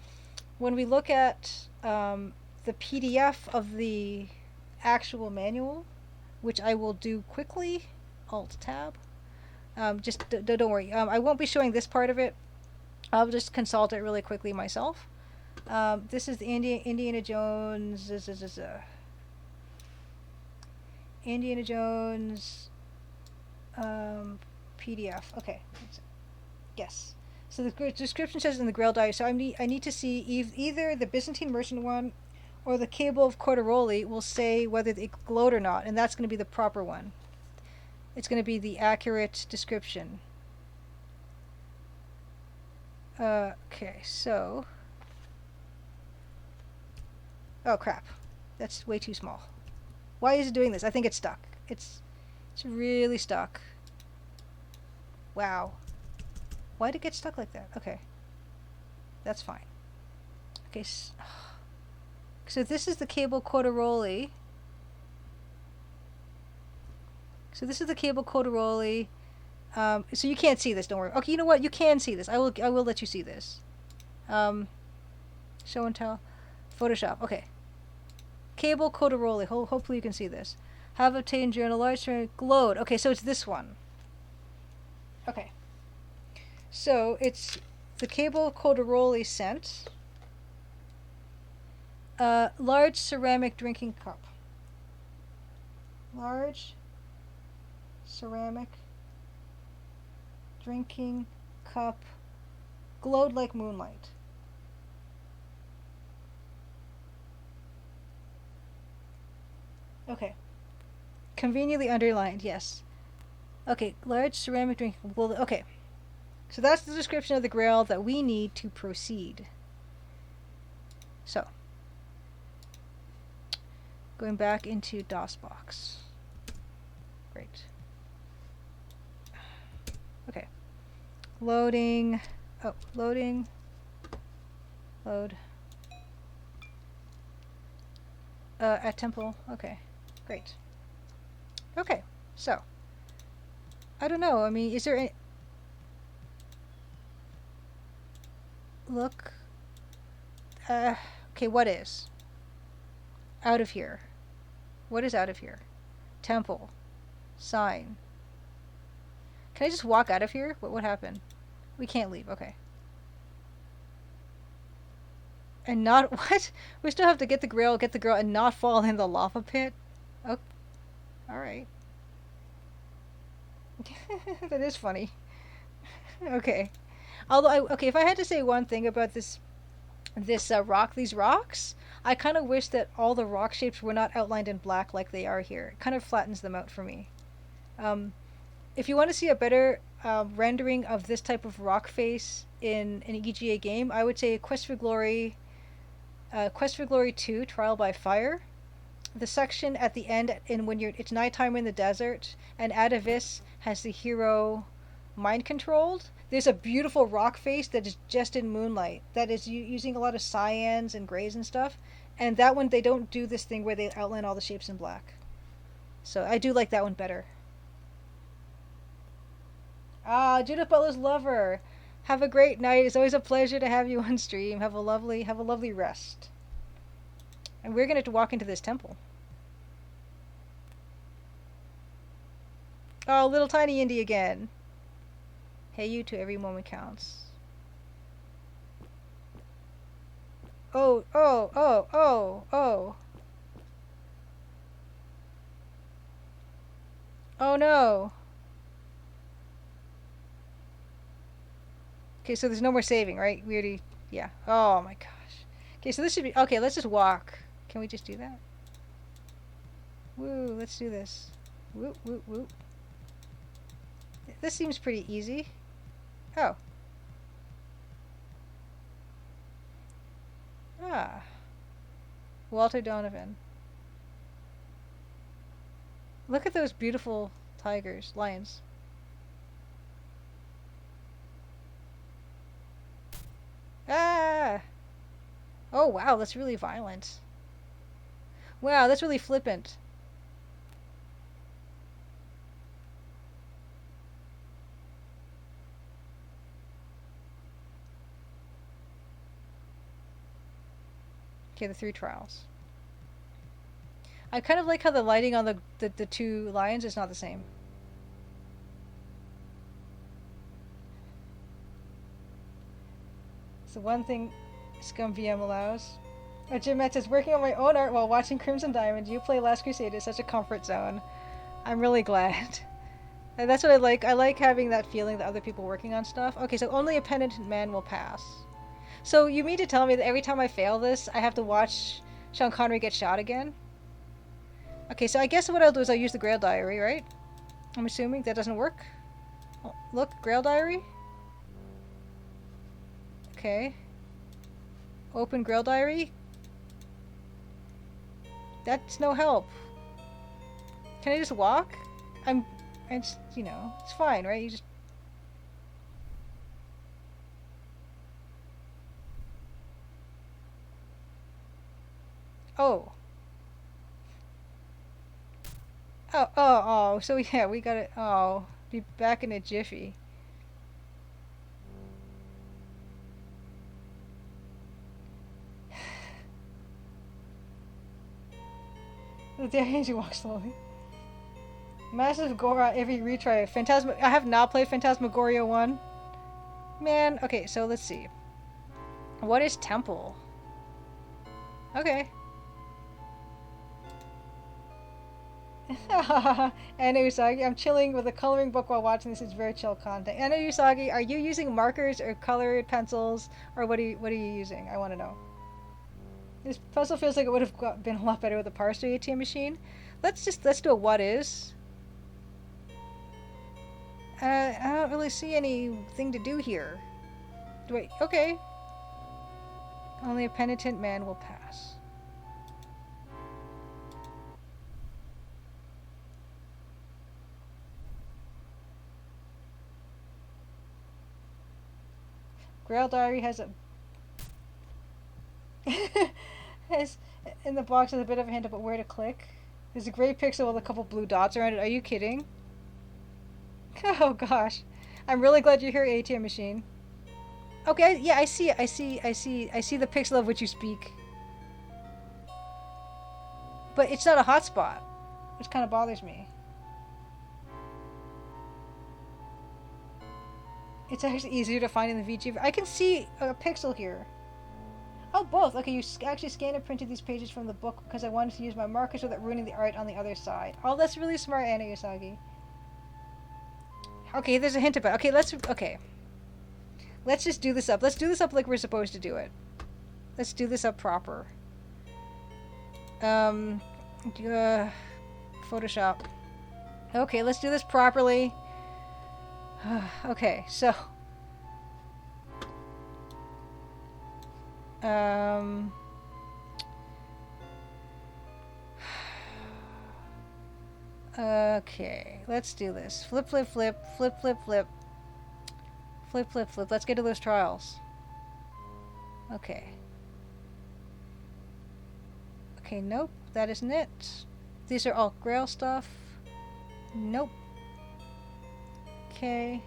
when we look at the PDF of the actual manual, which I will do quickly, Alt Tab. Just don't worry. I won't be showing this part of it. I'll just consult it really quickly myself. This is the Indiana Jones. Indiana Jones PDF. Okay. Yes. So the description says in the Grail Diary. So I need to see either the Byzantine merchant one or the cable of Corderoli will say whether it glowed or not, and that's going to be the proper one. It's going to be the accurate description. Okay, so. Oh crap, that's way too small. Why is it doing this? I think it's stuck. It's really stuck. Wow. Why did it get stuck like that? Okay. That's fine. Okay. So this is the cable Corderoli. So this is the cable Corderoli. So you can't see this, don't worry. Okay, you know what? You can see this. I will let you see this. Show and tell. Photoshop. Okay. Cable Corderoli. Hopefully you can see this. Have obtained journal large glowed. Okay, so it's this one. Okay. So it's the cable Corderoli sent. Large ceramic drinking cup. Large ceramic drinking cup glowed like moonlight. Okay. Conveniently underlined, yes. Okay, large ceramic drinking. Well, okay. So that's the description of the grail that we need to proceed. So, going back into DOSBox. Great. Okay. Loading. Oh, loading. Load. At temple. Okay. Great. Okay. So, I don't know. I mean, is there any... Look. Okay, what is? Out of here. What is out of here? Temple. Sign. Can I just walk out of here? What happened? We can't leave. Okay. And not... What? We still have to get the girl, and not fall in the lava pit? Oh. Alright. That is funny. Okay. Although, okay, if I had to say one thing about these rocks, I kind of wish that all the rock shapes were not outlined in black like they are here. It kind of flattens them out for me. If you want to see a better rendering of this type of rock face in an EGA game, I would say Quest for Glory 2, Trial by Fire. The section at the end, when it's nighttime in the desert, and Atavis has the hero mind controlled. There's a beautiful rock face that is just in moonlight. That is using a lot of cyans and grays and stuff. And that one, they don't do this thing where they outline all the shapes in black. So I do like that one better. Ah, Judith Butler's lover. Have a great night. It's always a pleasure to have you on stream. Have a lovely rest. And we're going to walk into this temple. Oh, little tiny Indy again. Hey, you two, every moment counts. Oh, oh, oh, oh, oh. Oh no. Okay, so there's no more saving, right? We already... Yeah. Oh my gosh. Okay, so this should be... Okay, let's just walk. Can we just do that? Woo, let's do this. Whoop, whoop, whoop. This seems pretty easy. Oh. Ah. Walter Donovan. Look at those beautiful lions. Ah! Oh wow, that's really violent. Wow, that's really flippant. Okay, the 3 trials. I kind of like how the lighting on the 2 lions is not the same. So one thing Scum VM allows. Oh, Jim Metz says, working on my own art while watching Crimson Diamond. You play Last Crusade is such a comfort zone. I'm really glad. And that's what I like. I like having that feeling that other people are working on stuff. Okay, so only a penitent man will pass. So you mean to tell me that every time I fail this, I have to watch Sean Connery get shot again? Okay, so I guess what I'll do is I'll use the Grail Diary, right? I'm assuming that doesn't work. Oh, look, Grail Diary. Okay. Open Grail Diary. That's no help. Can I just walk? It's, you know, it's fine, right? You just... Oh. Oh, so yeah, we gotta, be back in a jiffy. There she walks slowly. Massive Gora every retry. I have not played Phantasmagoria 1. Man, okay, so let's see. What is Temple? Okay. Anna Usagi, I'm chilling with a coloring book while watching this. It's very chill content. Anna Usagi, are you using markers or colored pencils, or what are you using? I want to know. This puzzle feels like it would have been a lot better with a parser ATM machine. Let's do a what is. I don't really see anything to do here. Wait, okay. Only a penitent man will pass. Grail Diary has a has in the box has a bit of a hint about where to click. There's a gray pixel with a couple blue dots around it. Are you kidding? Oh gosh. I'm really glad you're here, ATM machine. Okay, yeah, I see it. I see the pixel of which you speak. But it's not a hotspot, which kind of bothers me. It's actually easier to find in the VG. I can see a pixel here. Oh, both. Okay, you actually scanned and printed these pages from the book because I wanted to use my markers without ruining the art on the other side. Oh, that's really smart, Anna Usagi. Okay, there's a hint about. Okay, let's just do this up. Let's do this up like we're supposed to do it. Let's do this up proper. Photoshop. Okay, let's do this properly. Okay, so okay, let's do this. Flip, flip, flip, flip, flip, flip. Flip, flip, flip. Let's get to those trials. Okay. Okay, nope. That isn't it. These are all Grail stuff. Nope. Okay.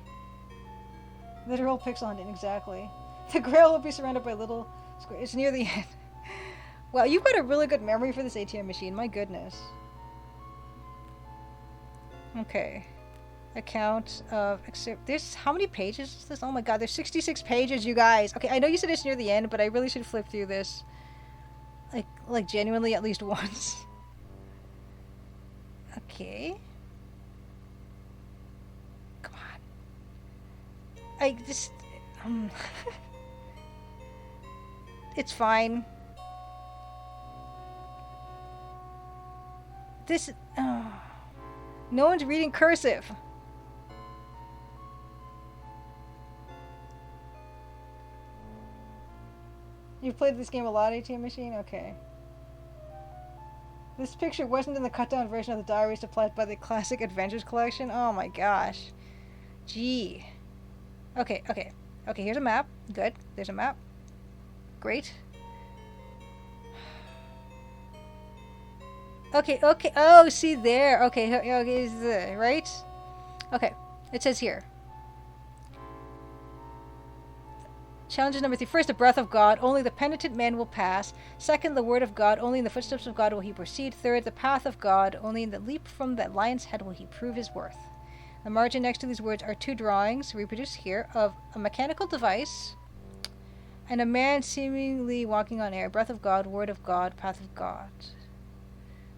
Literal pixel hunting, exactly. The Grail will be surrounded by little squares. It's near the end. Wow, you've got a really good memory for this ATM machine. My goodness. Okay. Account of... There's... How many pages is this? Oh my god, there's 66 pages, you guys. Okay, I know you said it's near the end, but I really should flip through this. Like genuinely at least once. Okay. Come on. I just... It's fine. This... No one's reading cursive. You've played this game a lot, ATM Machine? Okay. This picture wasn't in the cut-down version of the diary supplied by the Classic Adventures collection? Oh my gosh. Gee. Okay, okay. Okay, here's a map. Good. There's a map. Great. Okay, okay. Oh, see there. Okay, okay, is the right? Okay. It says here. Challenges number 3. First, the breath of God. Only the penitent man will pass. Second, the word of God. Only in the footsteps of God will he proceed. Third, the path of God. Only in the leap from that lion's head will he prove his worth. The margin next to these words are 2 drawings, reproduced here, of a mechanical device and a man seemingly walking on air. Breath of God, word of God, path of God.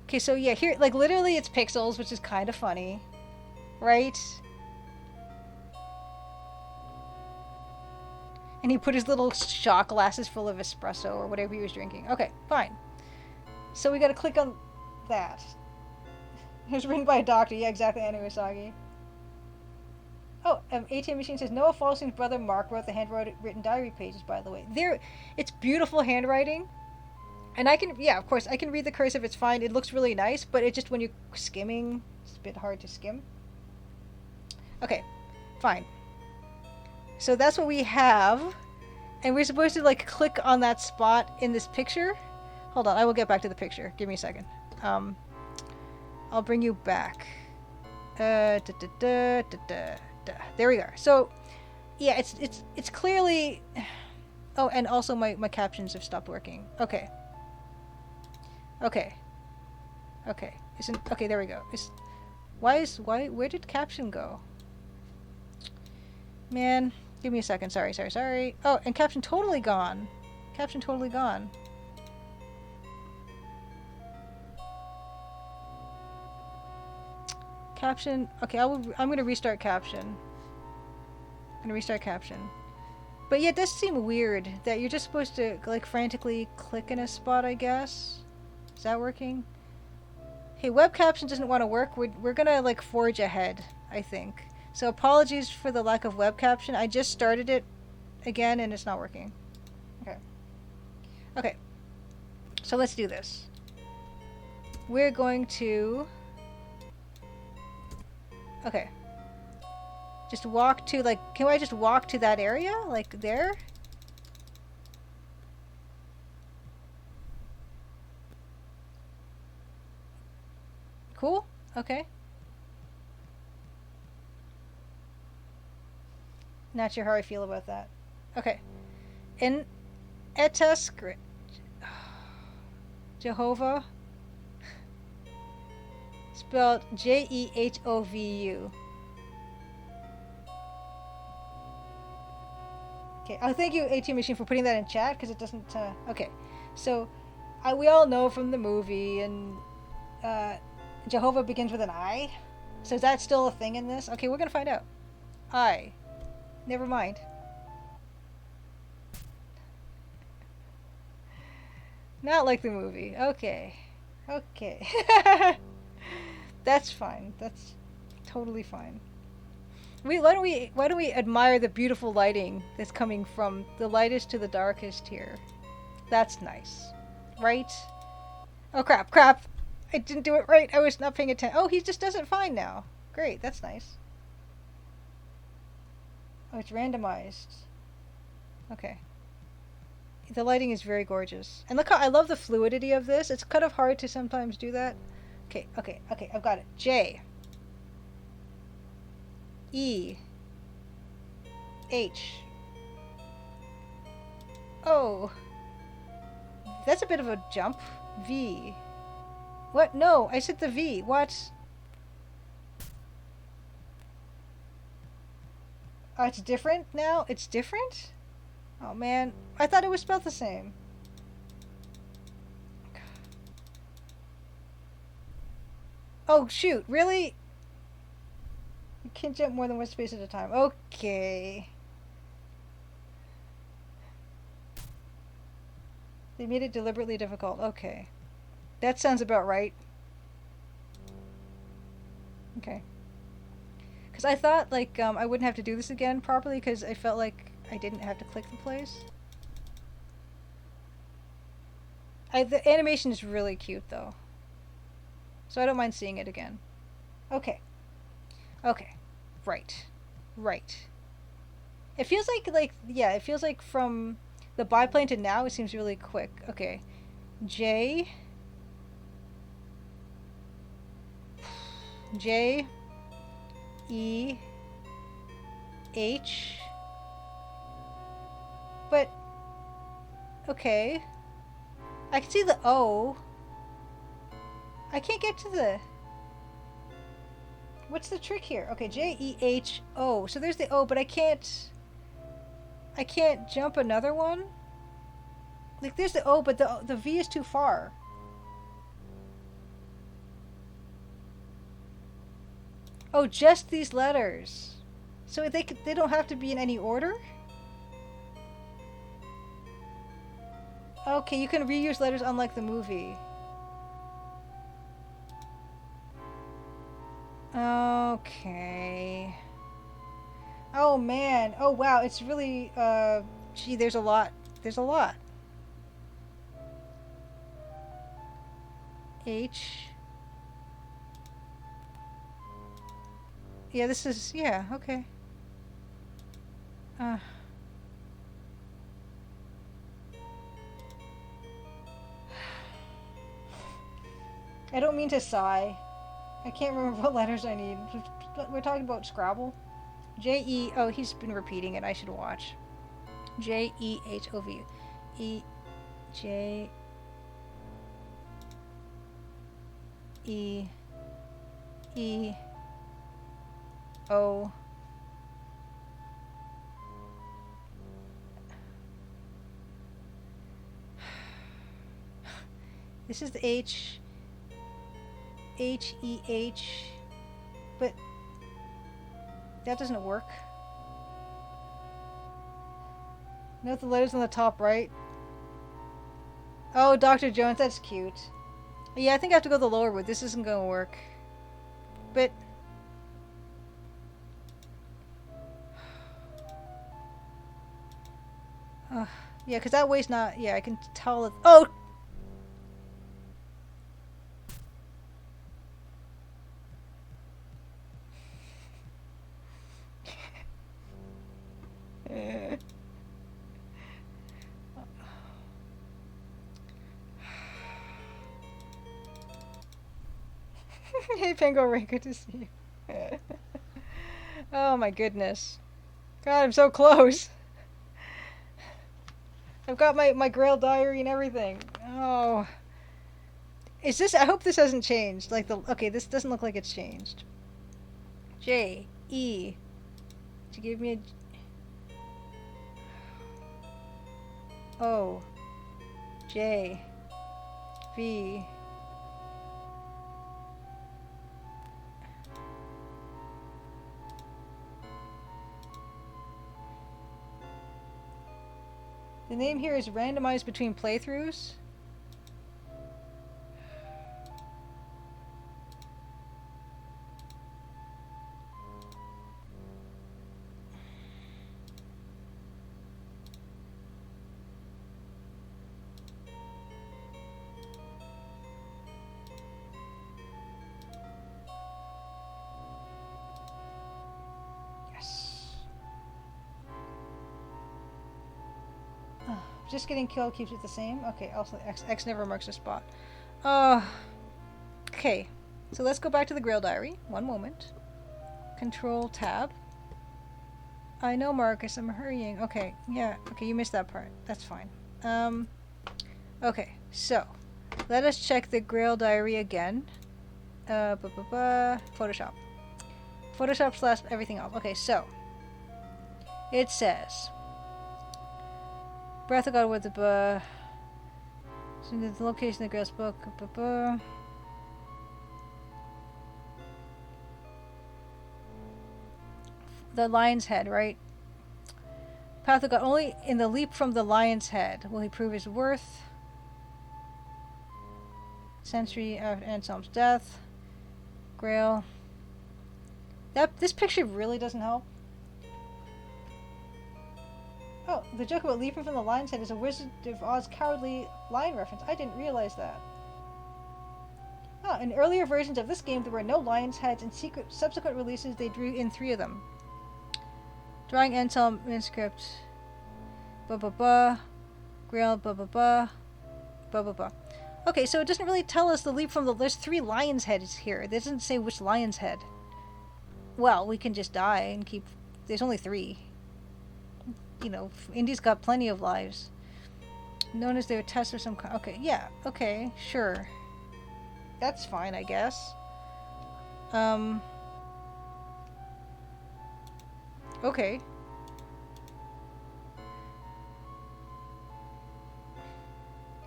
Okay, so yeah, here, like, literally it's pixels, which is kind of funny, right? And he put his little shot glasses full of espresso or whatever he was drinking. Okay, fine. So we gotta click on that. It was written by a doctor. Yeah, exactly, Anna Usagi. Oh, ATM Machine says, Noah Falstein's brother Mark wrote the handwritten diary pages, by the way. It's beautiful handwriting. And I can, yeah, of course, I can read the cursive, it's fine. It looks really nice, but it just, when you're skimming, it's a bit hard to skim. Okay, fine. So that's what we have. And we're supposed to, like, click on that spot in this picture. Hold on, I will get back to the picture. Give me a second. I'll bring you back. There we go. So, yeah, it's clearly... Oh, and also my captions have stopped working. Okay. Okay. Okay. Okay, there we go. Where did caption go? Man, give me a second. Sorry. Oh, and caption totally gone. Caption totally gone. Caption. Okay, I'm gonna restart caption. I'm gonna restart caption. But yeah, it does seem weird that you're just supposed to like frantically click in a spot, I guess. Is that working? Hey, web caption doesn't want to work. We're gonna like forge ahead, I think. So apologies for the lack of web caption. I just started it again and it's not working. Okay. Okay. So let's do this. We're going to... Okay. Just walk to, like, can I just walk to that area? Like, there? Cool? Okay. Not sure how I feel about that. Okay. In Etascript. Jehovah. Spelled Jehovu. Okay. Oh, thank you, AT Machine, for putting that in chat because it doesn't. Okay. So, we all know from the movie, and Jehovah begins with an I. So is that still a thing in this? Okay, we're gonna find out. I. Never mind. Not like the movie. Okay. Okay. That's fine. That's totally fine. Why don't we admire the beautiful lighting that's coming from the lightest to the darkest here? That's nice. Right? Oh crap. I didn't do it right. I was not paying attention. Oh, he just does it fine now. Great, that's nice. Oh, it's randomized. Okay. The lighting is very gorgeous. And look how I love the fluidity of this. It's kind of hard to sometimes do that. Okay, I've got it. J. E. H. O. That's a bit of a jump. V. What? No, I said the V. What? Oh, it's different now? It's different? Oh man, I thought it was spelled the same. Oh shoot, really? You can't jump more than one space at a time. Okay. They made it deliberately difficult. Okay. That sounds about right. Okay. Because I thought, like, I wouldn't have to do this again properly because I felt like I didn't have to click the place. The animation is really cute, though. So I don't mind seeing it again. Okay. Okay. Right. It feels yeah, it feels like from the biplane to now, it seems really quick. Okay. J. E. H. But, okay. I can see the O. I can't get to the... What's the trick here? Okay, J-E-H-O. So there's the O, but I can't jump another one? Like, there's the O, but the V is too far. Oh, just these letters. So they don't have to be in any order? Okay, you can reuse letters unlike the movie. Okay. Oh man. Oh wow, it's really gee, there's a lot. H. Yeah, this is yeah, okay. I don't mean to sigh. I can't remember what letters I need. We're talking about Scrabble. J-E... Oh, he's been repeating it. I should watch. J-E-H-O-V. E... J... E... E... O... This is the H... H-E-H... But that doesn't work. Note the letters on the top right. Oh, Dr. Jones, that's cute. Yeah, I think I have to go the lower wood. This isn't gonna work. But yeah, because that way's not. Yeah, I can tell it. Oh! Hey, Pango Ray, good to see you. Oh my goodness. God, I'm so close. I've got my Grail diary and everything. Oh. Is this... I hope this hasn't changed. Like the... Okay, this doesn't look like it's changed. J, E. To give me a... O. J. V. The name here is randomized between playthroughs. Just getting killed keeps it the same? Okay, also X never marks a spot. Okay, so let's go back to the Grail Diary. One moment. Control Tab. I know, Marcus, I'm hurrying. Okay, yeah, okay, you missed that part. That's fine. Okay, so let us check the Grail Diary again. Photoshop. Photoshop / everything else. Okay, so it says... Breath of God with the so the location of the Grail's book. The lion's head, right? Path of God. Only in the leap from the lion's head will he prove his worth. Century of Anselm's death. Grail. This picture really doesn't help. Oh, the joke about leaping from the lion's head is a Wizard of Oz cowardly lion reference. I didn't realize that. In earlier versions of this game, there were no lion's heads. In subsequent releases, they drew in 3 of them. Drawing Anselm manuscript. Grail. Okay, so it doesn't really tell us the leap from the... There's 3 lion's heads here. It doesn't say which lion's head. Well, we can just die and keep... There's only 3. You know, Indy's got plenty of lives. Known as their test of some kind. Okay, yeah, okay, sure. That's fine, I guess. Okay.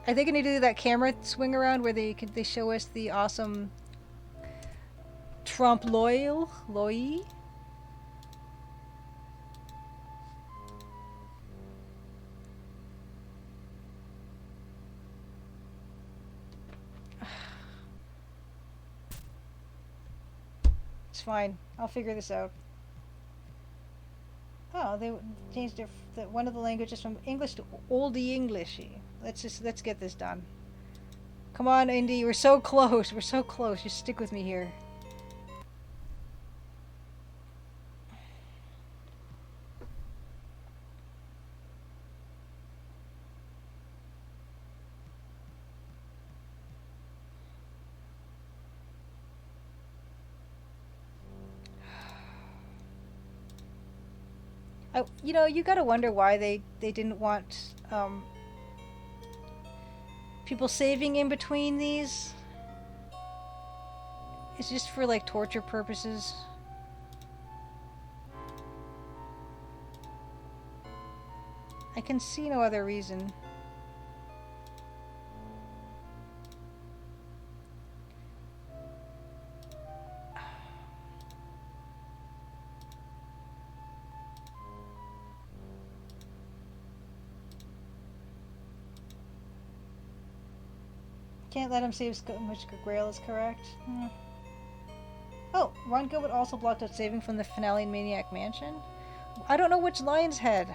Are they gonna do that camera swing around where they show us the awesome Trump loy? Fine. I'll figure this out. Oh, they changed one of the languages from English to Oldie Englishy. Let's get this done. Come on, Indy. We're so close. We're so close. Just stick with me here. You know, you gotta wonder why they didn't want people saving in between these. It's just for like torture purposes. I can see no other reason. Can't let him save which Grail is correct. Hmm. Oh, Rongo would also blocked out saving from the finale in Maniac Mansion. I don't know which lion's head.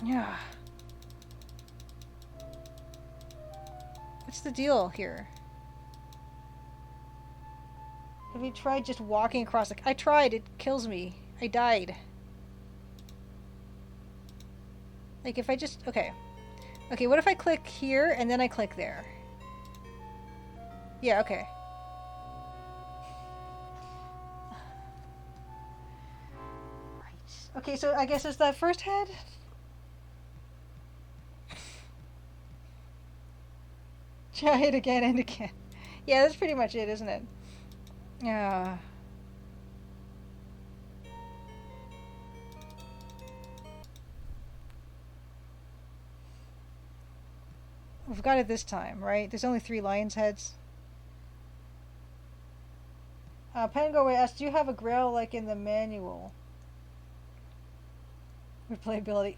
Yeah. What's the deal here? Have you tried just walking across the... I tried, it kills me. I died. Like if I just... Okay. Okay, what if I click here and then I click there? Yeah, okay. Right. Okay, so I guess it's that first head? Try it again and again. Yeah, that's pretty much it, isn't it? Yeah. We've got it this time, right? There's only 3 lion's heads. Pangaway asks, do you have a grail like in the manual? Replayability.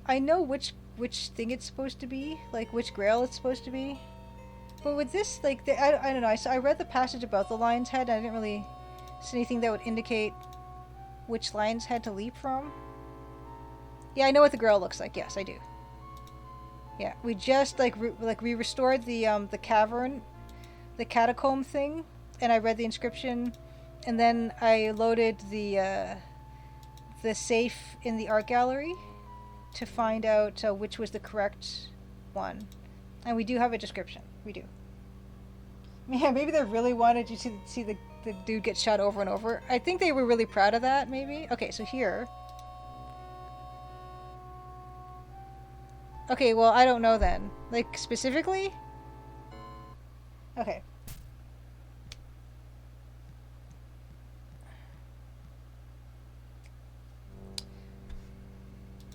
I know which thing it's supposed to be, like which grail it's supposed to be. But with this, like, I don't know. I read the passage about the lion's head, and I didn't really see anything that would indicate which lion's head to leap from. Yeah, I know what the grail looks like. Yes, I do. Yeah, we just we restored the cavern, the catacomb thing, and I read the inscription, and then I loaded the safe in the art gallery to find out which was the correct one, and we do have a description. We do. Yeah, maybe they really wanted you to see the dude get shot over and over. I think they were really proud of that. Maybe. Okay, so here. Okay, well, I don't know then. Like, specifically? Okay.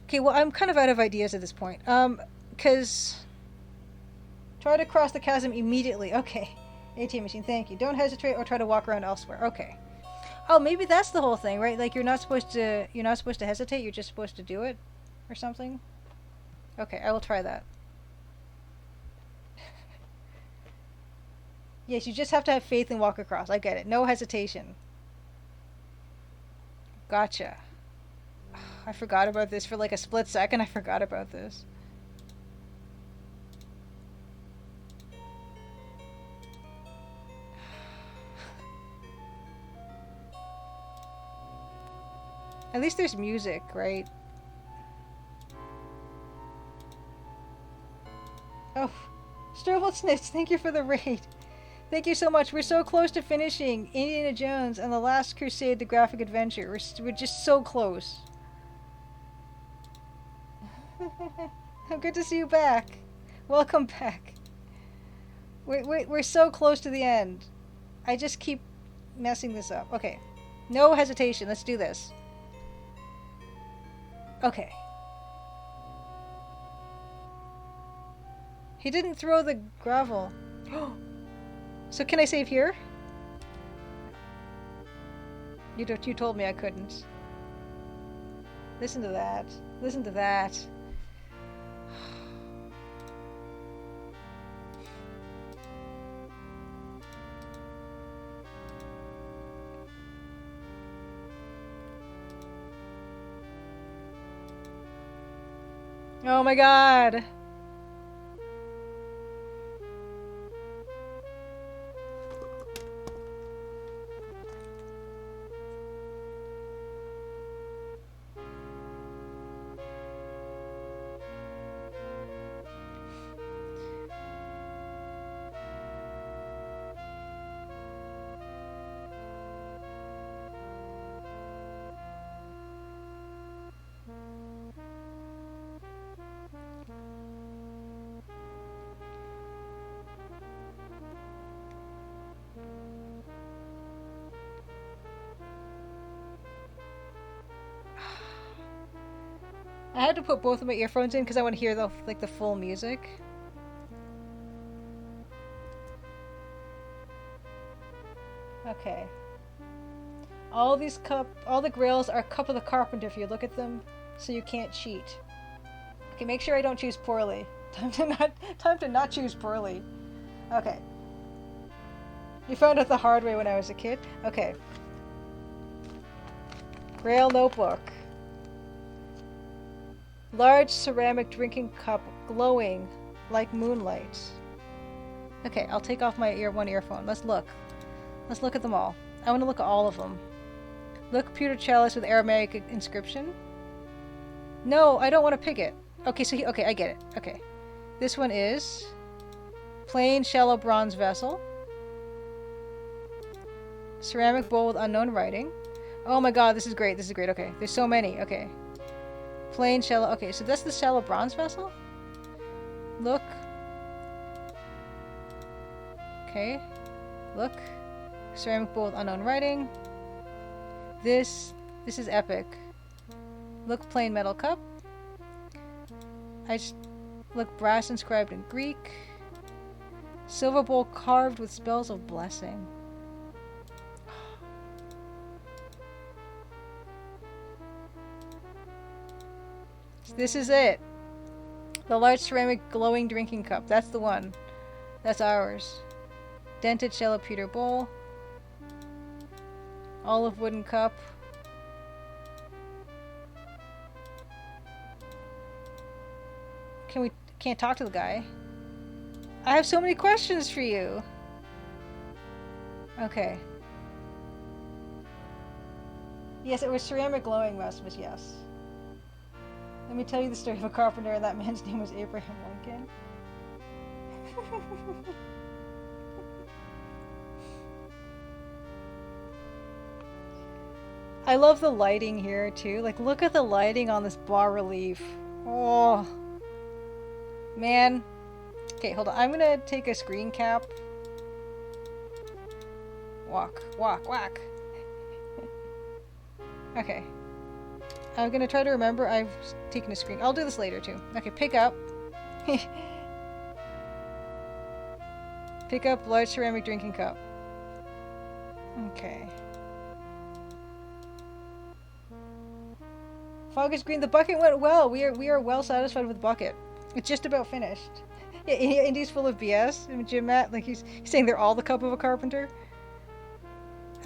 Okay, well, I'm kind of out of ideas at this point. Because... Try to cross the chasm immediately. Okay. ATM machine, thank you. Don't hesitate or try to walk around elsewhere. Okay. Oh, maybe that's the whole thing, right? Like, you're not supposed to hesitate, you're just supposed to do it? Or something? Okay, I will try that. Yes, you just have to have faith and walk across. I get it. No hesitation. Gotcha. I forgot about this for like a split second. I forgot about this. At least there's music, right? Oh, Stroblesnitz, thank you for the raid. Thank you so much. We're so close to finishing Indiana Jones and the Last Crusade, the graphic adventure. We're just so close. Good to see you back. Welcome back. We're so close to the end. I just keep messing this up. Okay. No hesitation. Let's do this. Okay. He didn't throw the gravel. So can I save here? You told me I couldn't. Listen to that. Listen to that. Oh my god. I had to put both of my earphones in because I want to hear the full music. Okay. All the grails are Cup of the Carpenter if you look at them, so you can't cheat. Okay, make sure I don't choose poorly. Time to not choose poorly. Okay. You found out the hard way when I was a kid? Okay. Grail notebook. Large ceramic drinking cup glowing like moonlight. Okay, I'll take off my one earphone. Let's look. Let's look at them all. I want to look at all of them. Look, pewter chalice with Aramaic inscription. No, I don't want to pick it. Okay, okay, I get it. Okay. This one is plain shallow bronze vessel. Ceramic bowl with unknown writing. Oh my god, this is great. This is great. Okay, there's so many. Okay. Plain shallow. Okay, so that's the shallow bronze vessel? Look. Okay. Look. Ceramic bowl with unknown writing. This is epic. Look, plain metal cup. Look, brass inscribed in Greek. Silver bowl carved with spells of blessing. This is it. The large ceramic glowing drinking cup. That's the one. That's ours. Dented shallow pewter bowl. Olive wooden cup. Can't talk to the guy. I have so many questions for you. Okay. Yes, it was ceramic glowing Rasmus, yes. Let me tell you the story of a carpenter, and that man's name was Abraham Lincoln. I love the lighting here too. Like, look at the lighting on this bas relief. Oh, man. Okay, hold on. I'm gonna take a screen cap. Walk, walk, walk. Okay. I'm gonna try to remember I've taken a screen. I'll do this later too. Okay, pick up. Pick up large ceramic drinking cup. Okay. Fog is green. The bucket went well. We are well satisfied with the bucket. It's just about finished. Yeah, Indy's full of BS. I mean, Jim Matt, like he's saying they're all the cup of a carpenter.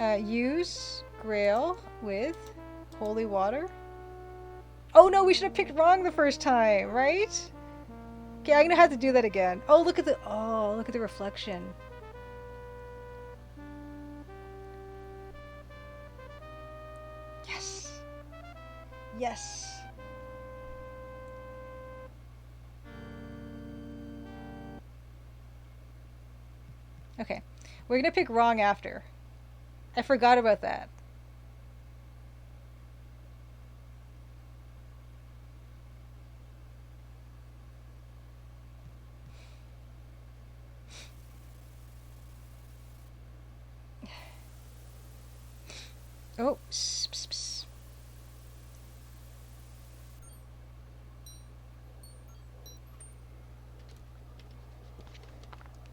Use grail with holy water. Oh no, we should have picked wrong the first time, right? Okay, I'm gonna have to do that again. Oh, look at the reflection. Yes. Yes. Okay, we're gonna pick wrong after. I forgot about that. Oh, pss, pss, pss.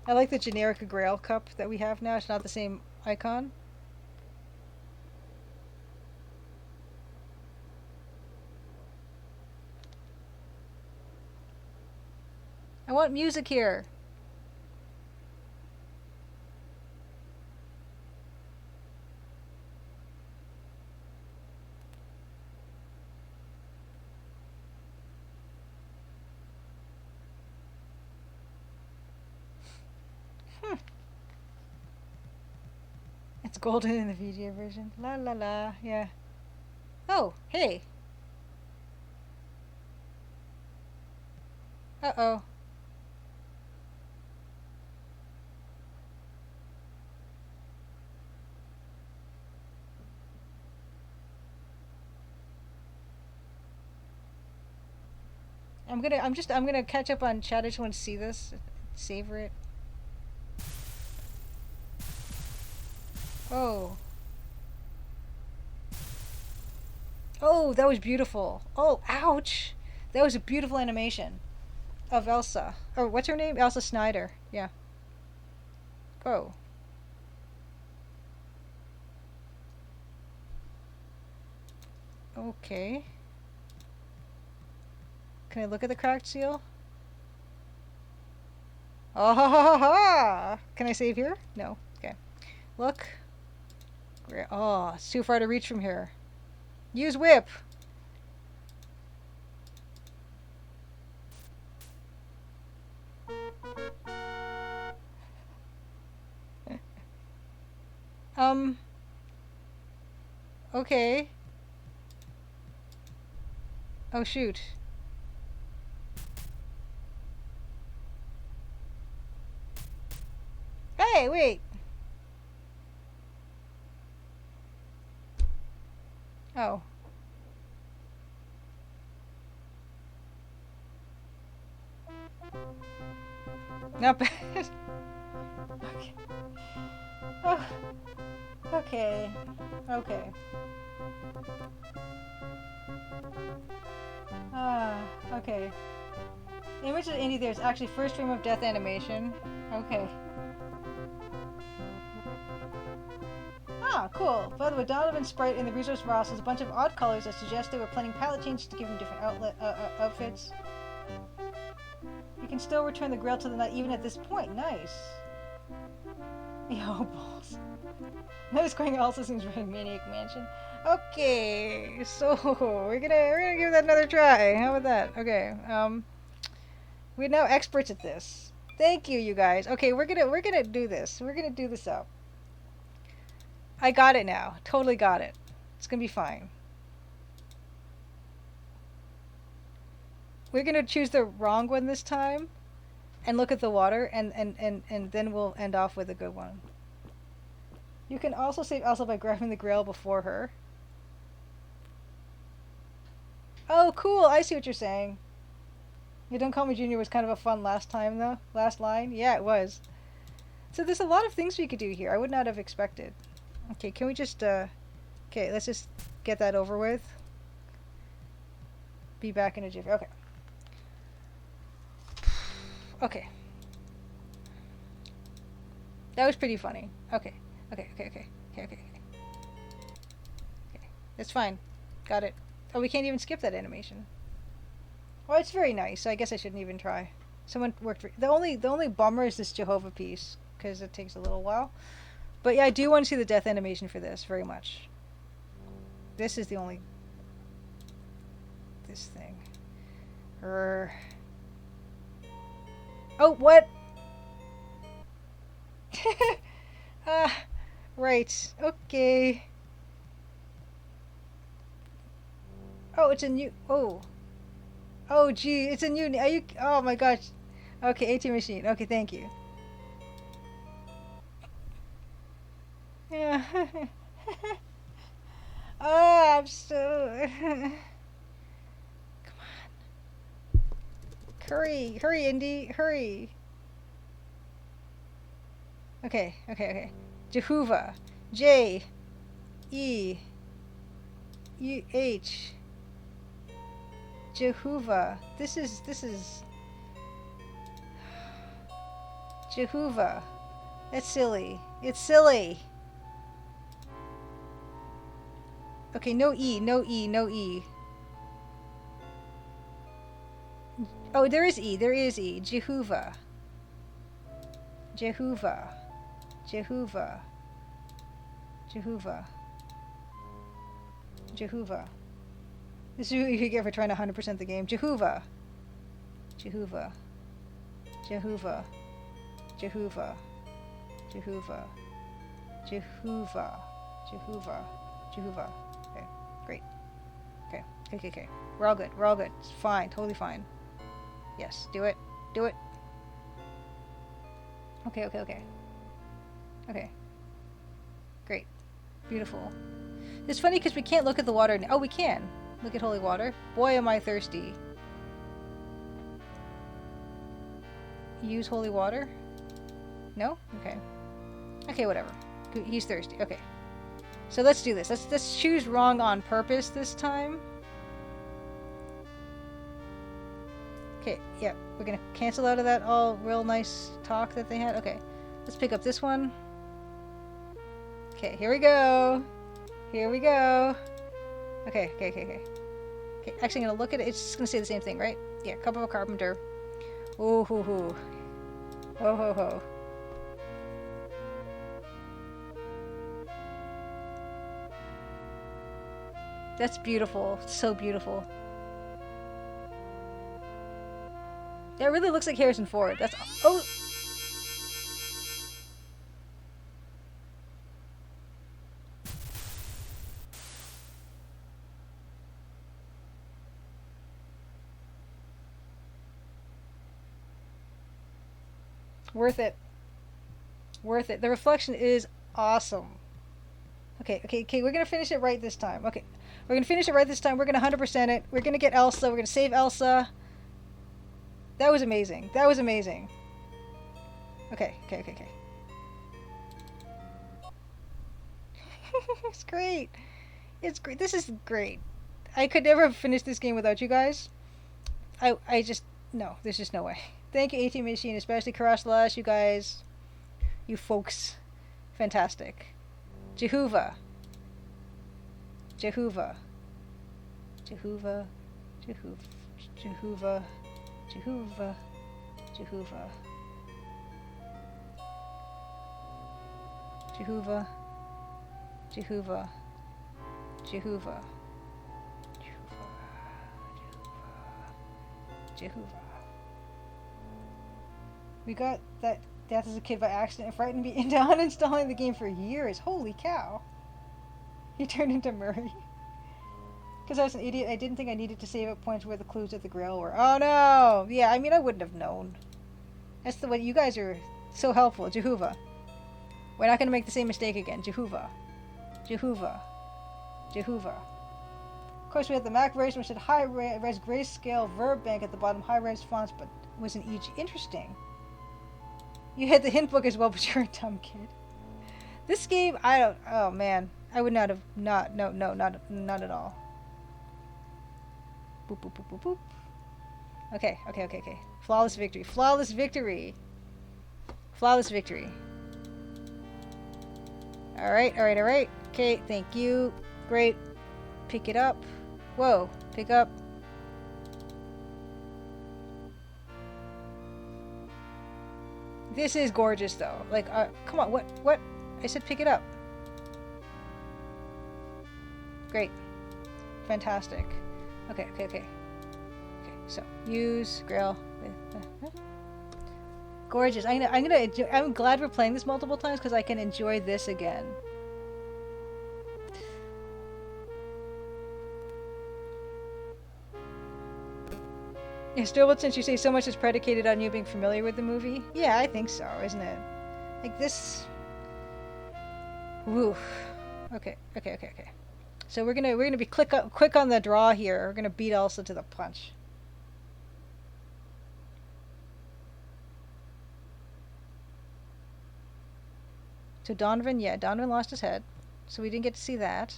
I like the generic Grail cup that we have now. It's not the same icon. I want music here. It's golden in the VGA version. La la la, yeah. Oh, hey. Uh-oh. I'm gonna catch up on chat. I just want to see this. Savor it. Oh. Oh, that was beautiful. Oh, ouch. That was a beautiful animation of Elsa. Or what's her name? Elsa Snyder. Yeah. Oh. Okay. Can I look at the cracked seal? Oh ha ha ha ha! Can I save here? No. Okay. Look. Oh, it's too far to reach from here. Use whip! Okay. Oh shoot. Hey, wait! Oh. Not bad. Okay. Oh. Okay. Okay. Okay. The image of Indy there is actually first frame of death animation. Okay. Ah, cool. By the way, Donovan's sprite in the resource Ross has a bunch of odd colors that suggest they were planning palette changes to give him different outfits. You can still return the grail to the night even at this point. Nice. Yo, balls. Nice going also seems very Maniac Mansion. Okay, so we're gonna give that another try. How about that? Okay. We're now experts at this. Thank you, you guys. Okay, we're gonna do this. We're gonna do this up. I got it now. Totally got it. It's gonna be fine. We're gonna choose the wrong one this time and look at the water and then we'll end off with a good one. You can also save Elsa by grabbing the grail before her. Oh, cool. I see what you're saying. You Don't Call Me Junior was kind of a fun last time, though. Last line. Yeah, it was. So there's a lot of things we could do here. I would not have expected. Okay, can we just, okay, let's just get that over with. Be back in a jiffy. Okay. Okay. That was pretty funny. Okay. Okay. It's fine. Got it. Oh, we can't even skip that animation. Well, it's very nice, so I guess I shouldn't even try. Someone worked for... The only bummer is this Jehovah piece, because it takes a little while. But yeah, I do want to see the death animation for this, very much. This is the only... This thing. Oh, what? Right. Okay. Oh, it's a new... Oh. Oh, gee, it's a new... Are you... Oh, my gosh. Okay, AT machine. Okay, thank you. Yeah. Oh, I'm so... Come on. Hurry. Hurry, Indy. Hurry. Okay. Jehovah. J. E. U. H. Jehovah. This is... Jehovah. That's silly. It's silly. Okay, no E. Oh, there is E. Jehovah. This is what you get for trying to 100% the game. Jehovah. Okay, great. Okay. We're all good. It's fine. Totally fine. Yes, do it. Okay. Okay. Great. Beautiful. It's funny because we can't look at the water. Oh, we can. Look at holy water. Boy, am I thirsty. Use holy water? No? Okay. Okay, whatever. He's thirsty. Okay. So let's do this. Let's choose wrong on purpose this time. Okay, yeah. We're gonna cancel out of that all real nice talk that they had. Okay. Let's pick up this one. Okay, here we go. Okay, okay, okay, okay. Okay, actually, I'm gonna look at it. It's just gonna say the same thing, right? Yeah, cup of a carpenter. Oh ho ho. Oh ho ho. That's beautiful. So beautiful. That really looks like Harrison Ford. That's oh. Worth it. Worth it. The reflection is awesome. Okay, okay, okay. We're gonna finish it right this time. Okay, we're gonna finish it right this time. We're gonna 100% it. We're gonna get Elsa. We're gonna save Elsa. That was amazing. That was amazing. Okay, okay, okay, okay. It's great. It's great. This is great. I could never have finished this game without you guys. I just no. There's just no way. Thank you, 18 Machine, especially Karasalash, you guys, you folks, fantastic. Jehovah. Jehovah. Jehovah. Jehovah. Jehovah. Jehovah. Jehovah. Jehovah. Jehovah. Jehovah. Jehovah. We got that death as a kid by accident. It frightened me into uninstalling the game for years. Holy cow. He turned into Murray. Because I was an idiot, I didn't think I needed to save at points where the clues at the grail were. Oh no! Yeah, I mean, I wouldn't have known. That's the way you guys are so helpful. Jehovah. We're not going to make the same mistake again. Jehovah. Jehovah. Jehovah. Of course, we had the Mac version, which had high-res grayscale verb bank at the bottom, high-res fonts, but was an EG. Interesting. You had the hint book as well, but you're a dumb kid. This game, I don't. Oh man, I would not have. Not at all. Boop boop boop boop boop. Okay, okay, okay, okay. Flawless victory. Flawless victory. Flawless victory. All right, all right, all right. Okay, thank you. Great. Pick it up. Whoa, pick up. This is gorgeous, though. Like, come on, what? I said pick it up. Great. Fantastic. Okay, okay, okay. Okay, so, use, grail. Gorgeous. I'm glad we're playing this multiple times because I can enjoy this again. Yeah, still, but since you say so much is predicated on you being familiar with the movie, yeah, I think so, isn't it? Like this. Woo. Okay, okay, okay, okay. So we're gonna be quick on the draw here. We're gonna beat Elsa to the punch. So Donovan, yeah, Donovan lost his head, so we didn't get to see that.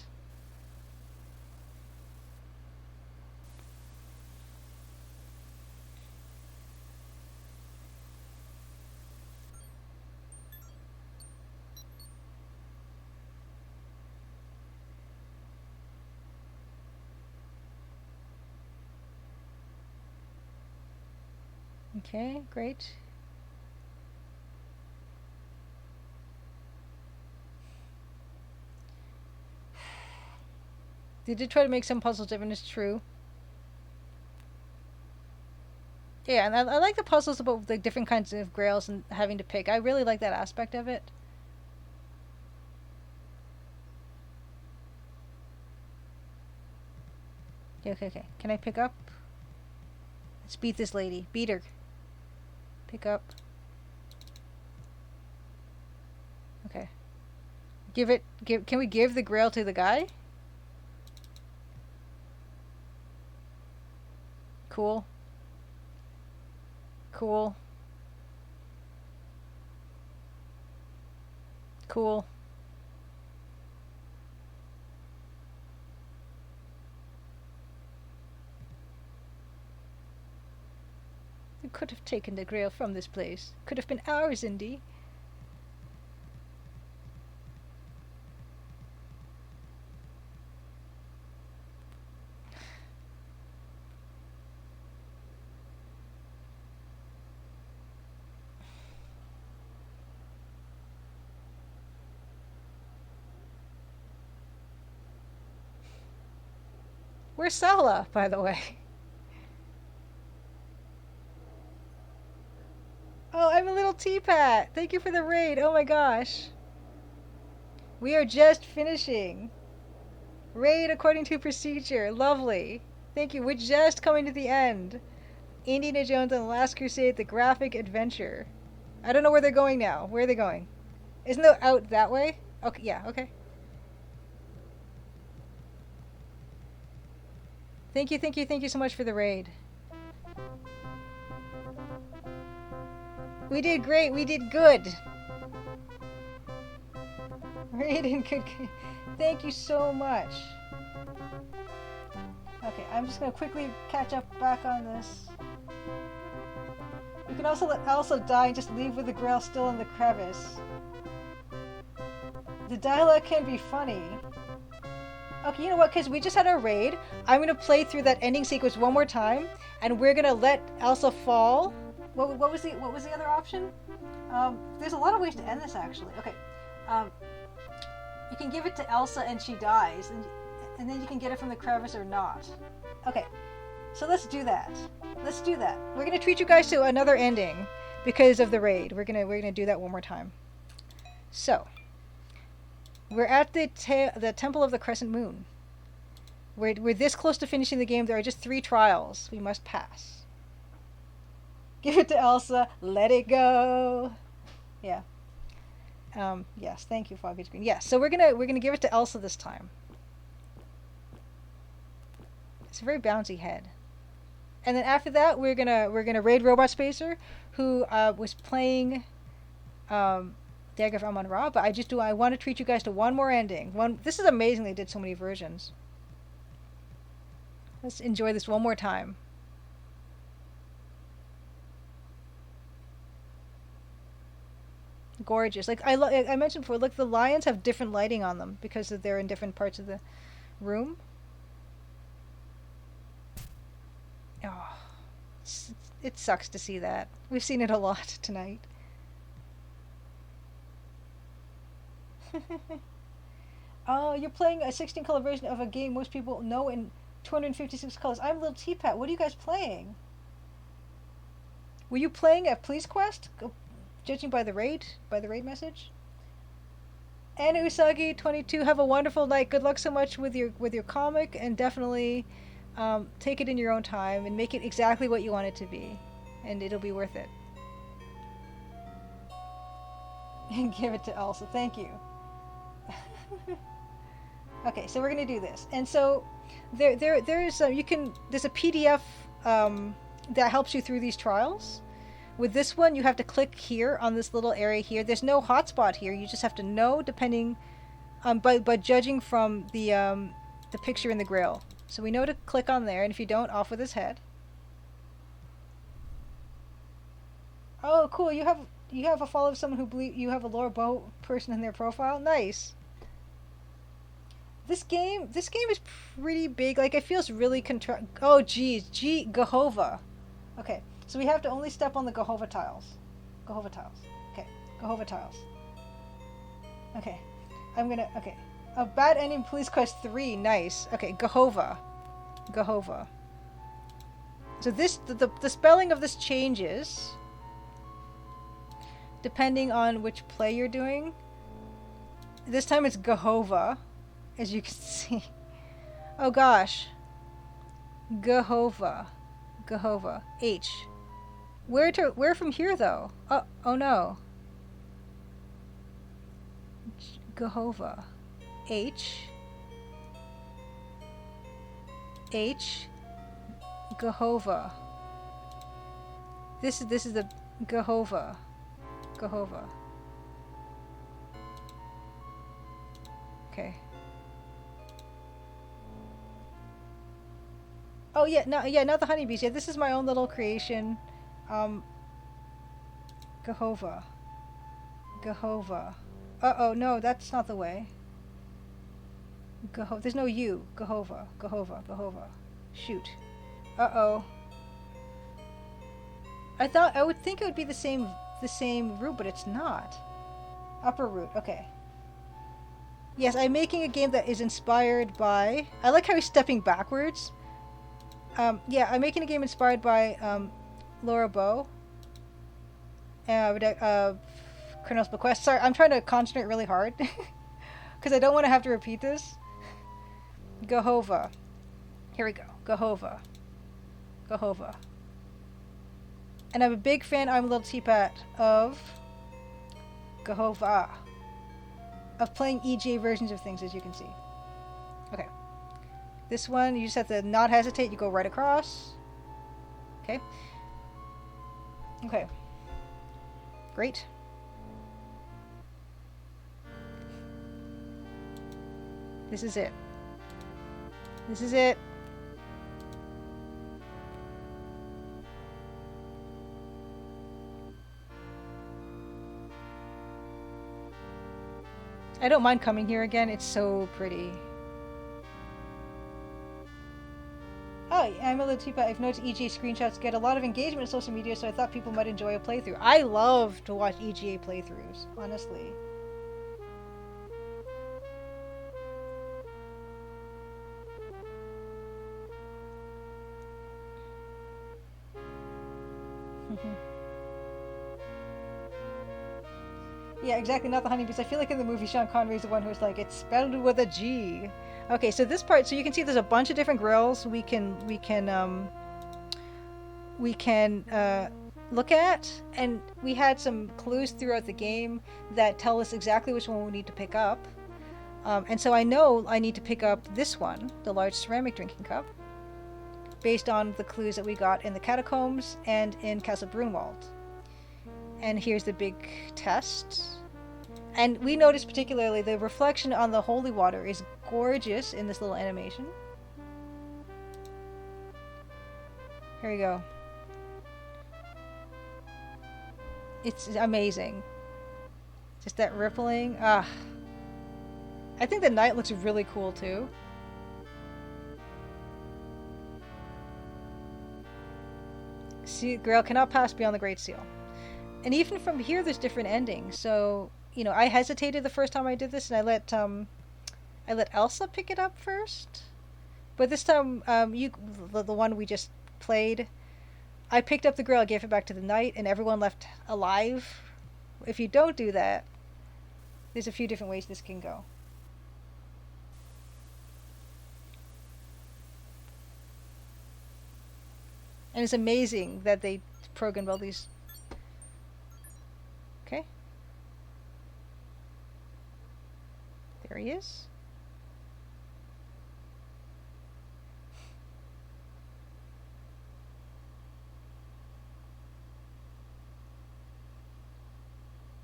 Okay, great. They did try to make some puzzles different, it's true. Yeah, and I like the puzzles about the different kinds of grails and having to pick. I really like that aspect of it. Okay, okay, okay. Can I pick up? Let's beat this lady. Beat her. Pick up. Okay. Can we give the grail to the guy? Cool. Cool. Cool. We could have taken the grail from this place. Could have been ours, Indy. Where's Sala, by the way? Oh, I'm a little teapot. Thank you for the raid. Oh my gosh. We are just finishing. Raid according to procedure. Lovely. Thank you. We're just coming to the end. Indiana Jones and the Last Crusade, the graphic adventure. I don't know where they're going now. Where are they going? Isn't it out that way? Okay, yeah, okay. Thank you so much for the raid. We did great. We did good. Raid and good. Thank you so much. Okay, I'm just gonna quickly catch up back on this. You can also let Elsa die and just leave with the grail still in the crevice. The dialogue can be funny. Okay, you know what? Because we just had our raid, I'm gonna play through that ending sequence one more time, and we're gonna let Elsa fall. What was the other option? There's a lot of ways to end this actually. Okay, you can give it to Elsa and she dies, and then you can get it from the crevice or not. Okay, so let's do that. Let's do that. We're gonna treat you guys to another ending because of the raid. We're gonna do that one more time. So we're at the Temple of the Crescent Moon. We're this close to finishing the game. There are just 3 trials we must pass. Give it to Elsa. Let it go. Yeah. Yes. Thank you, Foggy Screen. Yes. So we're gonna give it to Elsa this time. It's a very bouncy head. And then after that, we're gonna raid Robot Spacer, who was playing Dagger of Amon-Ra. But I want to treat you guys to one more ending. This is amazing. They did so many versions. Let's enjoy this one more time. Gorgeous. Like I mentioned before, look, the lions have different lighting on them because they're in different parts of the room. Oh, it sucks to see that. We've seen it a lot tonight. Oh, you're playing a 16 color version of a game most people know in 256 colors. I'm a little teapot. What are you guys playing? Were you playing a Police Quest? Judging by the raid message. And Usagi 22, have a wonderful night. Good luck so much with your comic, and definitely take it in your own time and make it exactly what you want it to be, and it'll be worth it. And give it to Elsa. Thank you. Okay, so we're gonna do this, and so there's there's a PDF that helps you through these trials. With this one, you have to click here on this little area here. There's no hotspot here. You just have to know, depending, by judging from the picture in the grail. So we know to click on there, and if you don't, off with his head. Oh, cool! You have a follow of someone who you have a Laura Bow person in their profile. Nice. This game is pretty big. Like, it feels really oh, geez, Jehovah. Okay. So we have to only step on the Jehovah tiles. Jehovah tiles. Okay. Jehovah tiles. Okay. Okay. A bad ending Police Quest 3. Nice. Okay. Jehovah. Jehovah. So the spelling of this changes depending on which play you're doing. This time it's Jehovah, as you can see. Oh gosh. Jehovah. Jehovah. H. Where from here though? Oh no. Jehovah. H. Jehovah. This is the Jehovah. Jehovah. Okay. Oh yeah, not the honeybees. Yeah, this is my own little creation. Jehovah. Jehovah. Uh-oh, no, that's not the way. There's no U. Jehovah. Jehovah. Jehovah. Shoot. Uh-oh. I would think it would be the same root, but it's not. Upper root. Okay. Yes, I'm making a game that is inspired by. I like how he's stepping backwards. Yeah, I'm making a game inspired by Laura Bow. Colonel's Bequest. Sorry, I'm trying to concentrate really hard because I don't want to have to repeat this. Gahova. Here we go. Gahova. Gahova. And I'm a big fan, I'm a little teapot, of Gahova. Of playing EGA versions of things, as you can see. Okay. This one, you just have to not hesitate. You go right across. Okay. Okay. Great. This is it. This is it. I don't mind coming here again. It's so pretty. Oh, I'm a little teapot. I've noticed EGA screenshots get a lot of engagement on social media, so I thought people might enjoy a playthrough. I love to watch EGA playthroughs, honestly. Yeah, exactly, not the honeybees. I feel like in the movie Sean Connery's the one who's like, it's spelled with a G. Okay, so this part, so you can see there's a bunch of different grills we can look at, and we had some clues throughout the game that tell us exactly which one we need to pick up. And so I know I need to pick up this one, the large ceramic drinking cup, based on the clues that we got in the catacombs and in Castle Brunwald. And here's the big test. And we noticed particularly the reflection on the holy water is gorgeous in this little animation. Here we go. It's amazing. Just that rippling. Ah. I think the night looks really cool too. See, Grail cannot pass beyond the Great Seal. And even from here, there's different endings. So, you know, I hesitated the first time I did this, and I let Elsa pick it up first. But this time, the one we just played, I picked up the Grail, gave it back to the knight, and everyone left alive. If you don't do that, there's a few different ways this can go. And it's amazing that they programmed all these. Okay. There he is.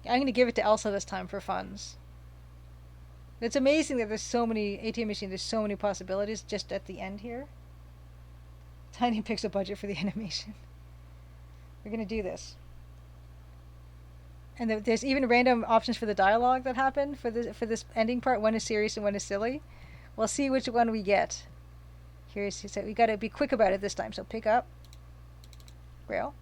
I'm going to give it to Elsa this time for funds. It's amazing that there's so many ATM machines, there's so many possibilities just at the end here. Tiny pixel budget for the animation. We're going to do this. And there's even random options for the dialogue that happen for this ending part. One is serious and one is silly. We'll see which one we get. Here's, so we got to be quick about it this time. So pick up. Grail.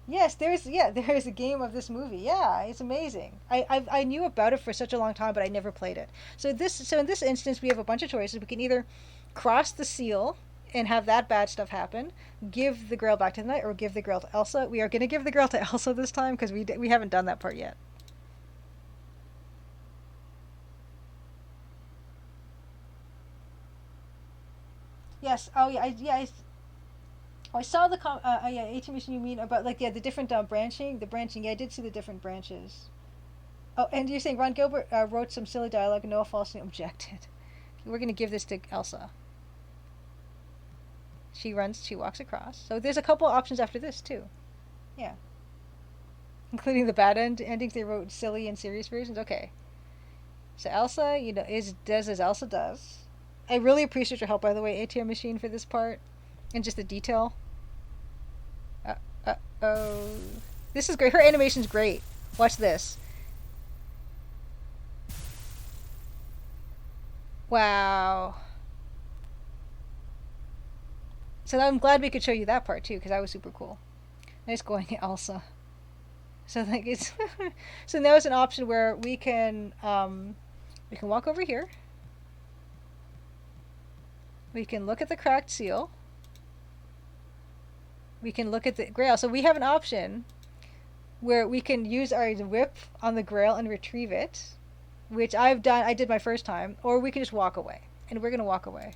Yes, there's a game of this movie. Yeah, it's amazing. I knew about it for such a long time, but I never played it. So in this instance, we have a bunch of choices. We can either cross the seal and have that bad stuff happen, give the Grail back to the knight, or give the Grail to Elsa. We are going to give the Grail to Elsa this time because we haven't done that part yet. Yes. Oh yeah. I saw the ATM mission you mean about like the different branching. The branching. Yeah, I did see the different branches. Oh, and you're saying Ron Gilbert wrote some silly dialogue and Noah falsely objected. We're going to give this to Elsa. She walks across. So there's a couple options after this too. Yeah. Including the bad endings, they wrote silly and serious versions. Okay. So Elsa, does as Elsa does. I really appreciate your help, by the way, ATM machine, for this part. And just the detail. Oh. This is great. Her animation's great. Watch this. Wow. So I'm glad we could show you that part too, because that was super cool. Nice going, Elsa. So like it's so now it's an option where we can We can walk over here. We can look at the cracked seal. We can look at the grail. So we have an option where we can use our whip on the grail and retrieve it, which I've done. I did my first time. Or we can just walk away. And we're going to walk away.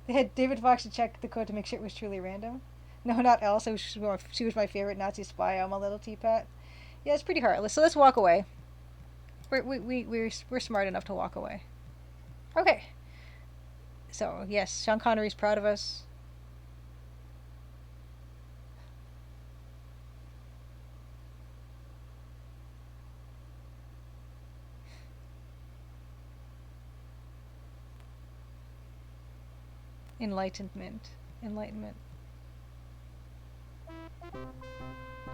They had David Fox to check the code to make sure it was truly random. No, not Elsa. She was my favorite Nazi spy. I'm a little teapot. Yeah, it's pretty heartless. So let's walk away. We're smart enough to walk away. Okay. So, yes, Sean Connery's proud of us. Enlightenment.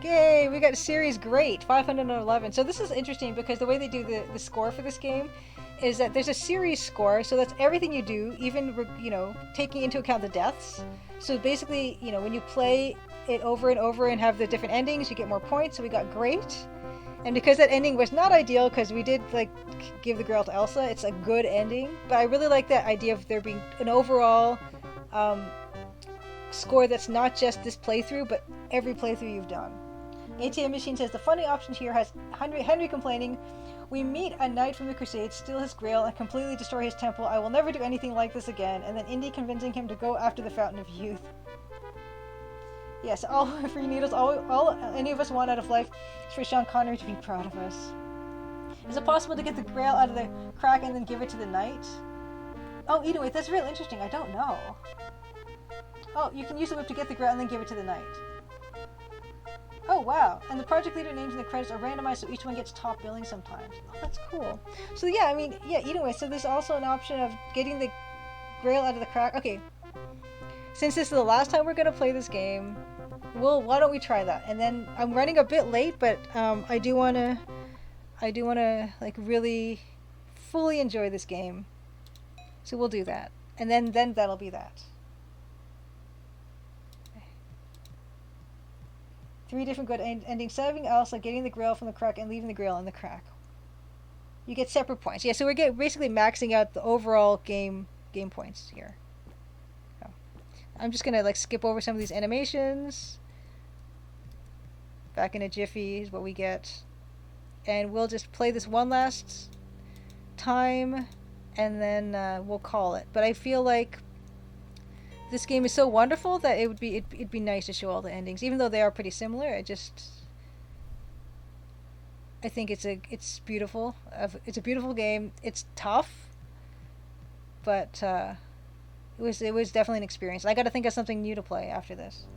Yay, we got a series great, 511. So this is interesting because the way they do the score for this game is that there's a series score, so that's everything you do, even, taking into account the deaths. So basically, when you play it over and over and have the different endings, you get more points, so we got great. And because that ending was not ideal, because we did, give the girl to Elsa, it's a good ending. But I really like that idea of there being an overall score that's not just this playthrough, but every playthrough you've done. ATM Machine says, the funny option here has Henry complaining, we meet a knight from the Crusades, steal his grail, and completely destroy his temple. I will never do anything like this again. And then Indy convincing him to go after the Fountain of Youth. Yes, all free needles, all any of us want out of life is for Sean Connery to be proud of us. Is it possible to get the grail out of the crack and then give it to the knight? Oh, anyway, that's real interesting. I don't know. Oh, you can use the whip to get the grail and then give it to the knight. Oh, wow. And the project leader names in the credits are randomized, so each one gets top billing sometimes. Oh, that's cool. So yeah, anyway, so there's also an option of getting the grail out of the crack. Okay. Since this is the last time we're going to play this game, why don't we try that? And then I'm running a bit late, but I do want to really fully enjoy this game. So we'll do that. And then that'll be that. 3 different good endings. Saving Elsa, getting the grail from the crack, and leaving the grail in the crack. You get separate points. Yeah, so we're basically maxing out the overall game points here. So I'm just gonna skip over some of these animations. Back in a jiffy is what we get. And we'll just play this one last time, and then we'll call it. But I feel like this game is so wonderful that it'd be nice to show all the endings, even though they are pretty similar. I think it's beautiful. It's a beautiful game. It's tough, but it was definitely an experience. I got to think of something new to play after this.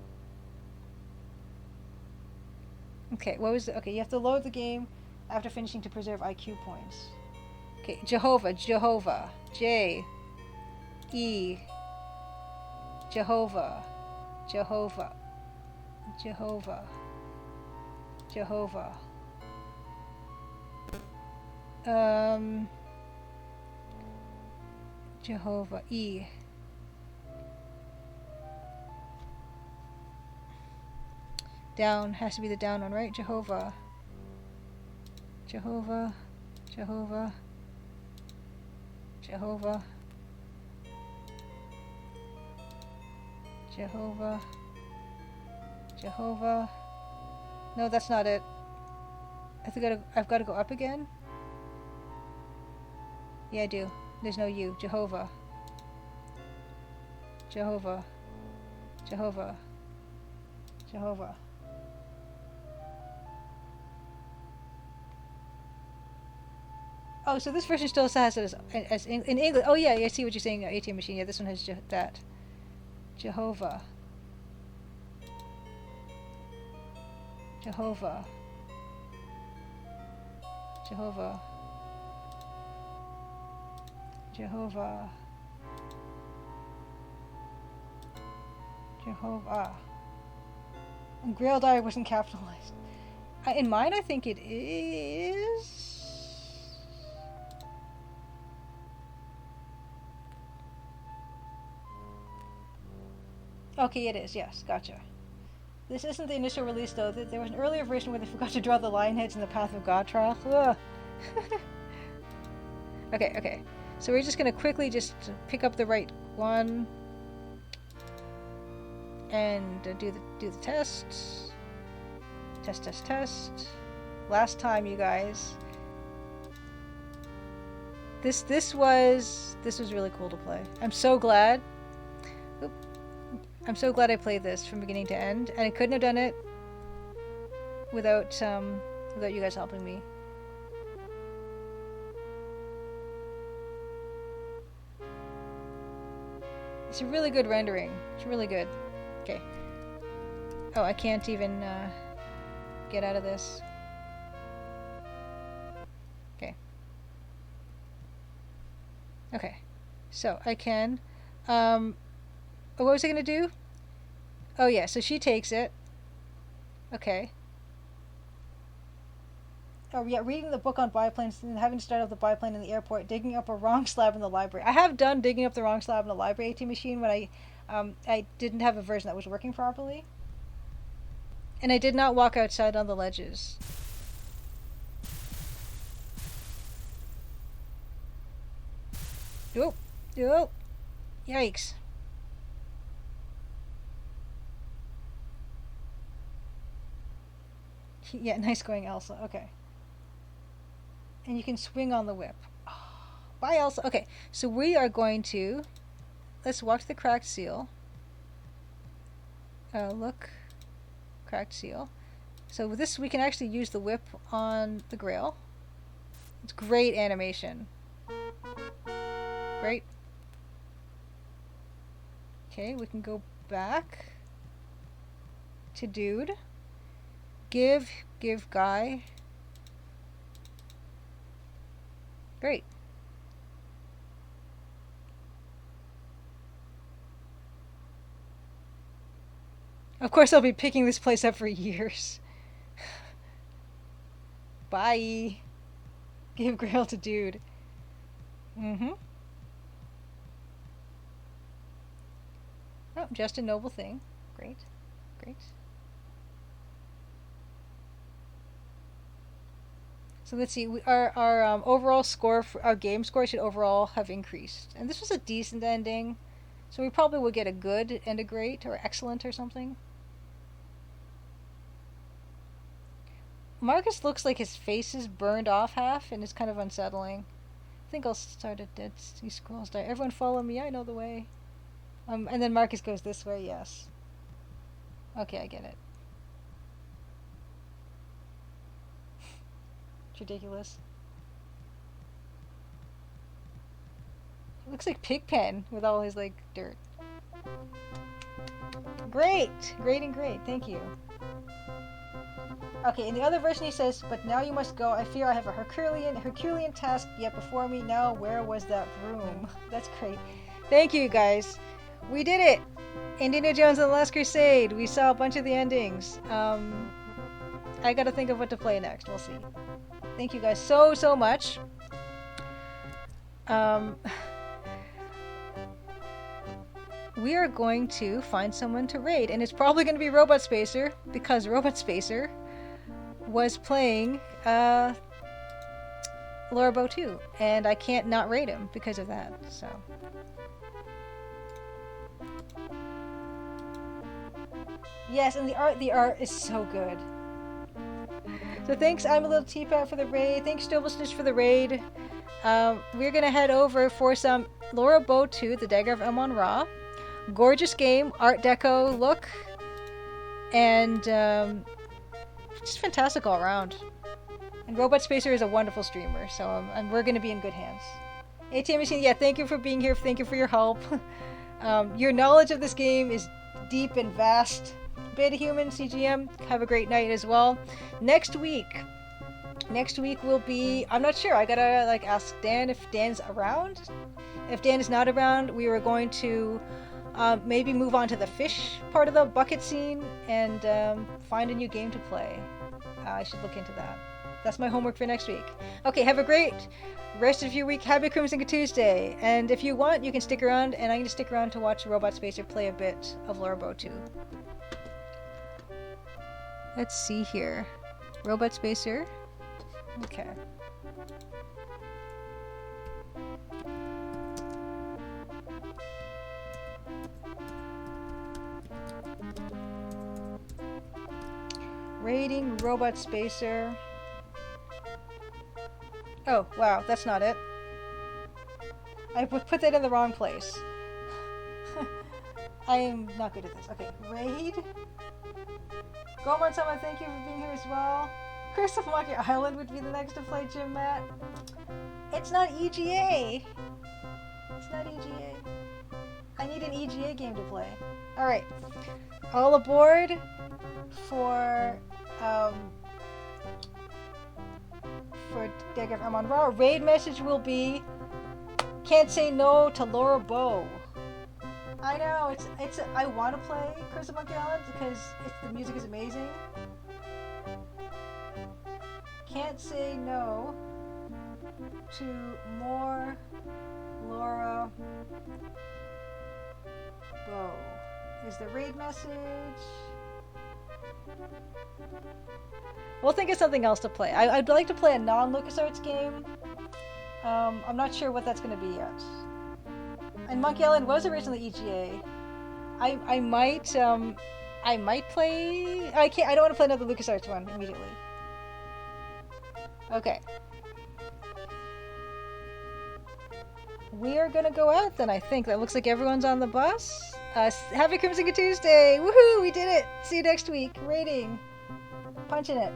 Okay, okay, you have to load the game after finishing to preserve IQ points. Okay, Jehovah, J, E, Jehovah, Jehovah, Jehovah, Jehovah. Jehovah, E. Down, has to be the down one, right? Jehovah. Jehovah, Jehovah, Jehovah, Jehovah, Jehovah. No, that's not it. I've got to go up again. Yeah, I do. There's no U. Jehovah. Jehovah. Jehovah. Jehovah. Oh, so this version still has it as in English. Oh yeah, I see what you're saying. ATM machine. Yeah, this one has that. Jehovah. Jehovah. Jehovah. Jehovah. Jehovah. And Grail Diary wasn't capitalized. In mine, I think it is. Okay, it is. Yes, gotcha. This isn't the initial release, though. There was an earlier version where they forgot to draw the lion heads in the Path of God trial. Ugh. Okay, okay. So we're just gonna quickly just pick up the right one and do the test. Test, test, test. Last time, you guys. This was really cool to play. I'm so glad. Oop. I'm so glad I played this from beginning to end, and I couldn't have done it without you guys helping me. It's a really good rendering. It's really good. Okay. Oh, I can't even get out of this. Okay. Okay. So I can. Oh, what was I gonna do? Oh yeah. So she takes it. Okay. Oh yeah, reading the book on biplanes and having to start up the biplane in the airport, digging up a wrong slab in the library. I have done digging up the wrong slab in the library AT machine when I didn't have a version that was working properly. And I did not walk outside on the ledges. Oh, oh, yikes. Yeah, nice going, Elsa. Okay. And you can swing on the whip. Oh, bye, Elsa. Okay, so we are going to... Let's walk to the cracked seal. Look. Cracked seal. So with this, we can actually use the whip on the grail. It's great animation. Great. Okay, we can go back to dude. Give guy. Great. Of course, I'll be picking this place up for years. Bye. Give grail to dude. Mm-hmm. Oh, just a noble thing. Great. Great. So let's see. Our overall score, our game score should overall have increased. And this was a decent ending. So we probably would get a good and a great or excellent or something. Marcus looks like his face is burned off half and it's kind of unsettling. I think I'll start at Dead Sea Scrolls. Everyone follow me, I know the way. And then Marcus goes this way, yes. Okay, I get it. It's ridiculous. It looks like Pigpen with all his, like, dirt. Great! Great and great, thank you. Okay, in the other version he says, but now you must go. I fear I have a Herculean task yet before me. Now, where was that room? That's great. Thank you, guys. We did it! Indiana Jones and the Last Crusade. We saw a bunch of the endings. I gotta think of what to play next. We'll see. Thank you guys so much. We are going to find someone to raid, and it's probably going to be Robot Spacer, because Robot Spacer was playing Laura Bow 2, and I can't not raid him because of that, so... Yes, and the art is so good. So thanks, I'm a little teapot for the raid. Thanks, Double Stitch for the raid. We're gonna head over for some Laura Bow 2, The Dagger of Amon-Ra. Gorgeous game, Art Deco look, and just fantastic all around. And Robot Spacer is a wonderful streamer, so and we're gonna be in good hands. ATM Machine, yeah, thank you for being here. Thank you for your help. Your knowledge of this game is deep and vast. Beta Human, CGM, have a great night as well. Next week will be, I'm not sure, I gotta like ask Dan if Dan's around. If Dan is not around, we were going to maybe move on to the fish part of the bucket scene and find a new game to play. I should look into that. That's my homework for next week. Okay, have a great rest of your week. Happy Crimson Tuesday. And if you want, you can stick around, and I'm going to stick around to watch Robot Spacer play a bit of Laura Bow 2. Let's see here. Robot Spacer. Okay. Raiding robot spacer. Oh, wow, that's not it. I put that in the wrong place. I am not good at this. Okay, raid. Gomon-sama, thank you for being here as well. Curse of Monkey Island would be the next to play, Jim Matt. It's not EGA. It's not EGA. I need an EGA game to play. Alright. All aboard for I'm on Raw. Raid message will be can't say no to Laura Bow. I know, I want to play Curse of Monkey Island because the music is amazing. Can't say no to more Laura Bow. Is the raid message? We'll think of something else to play. I'd like to play a non-LucasArts game. I'm not sure what that's going to be yet. And Monkey Island was originally EGA. I might play. I don't want to play another LucasArts one immediately. Okay. We are gonna go out then. I think that looks like everyone's on the bus. Happy Crimson Tuesday! Woohoo! We did it. See you next week. Rating. Punching it.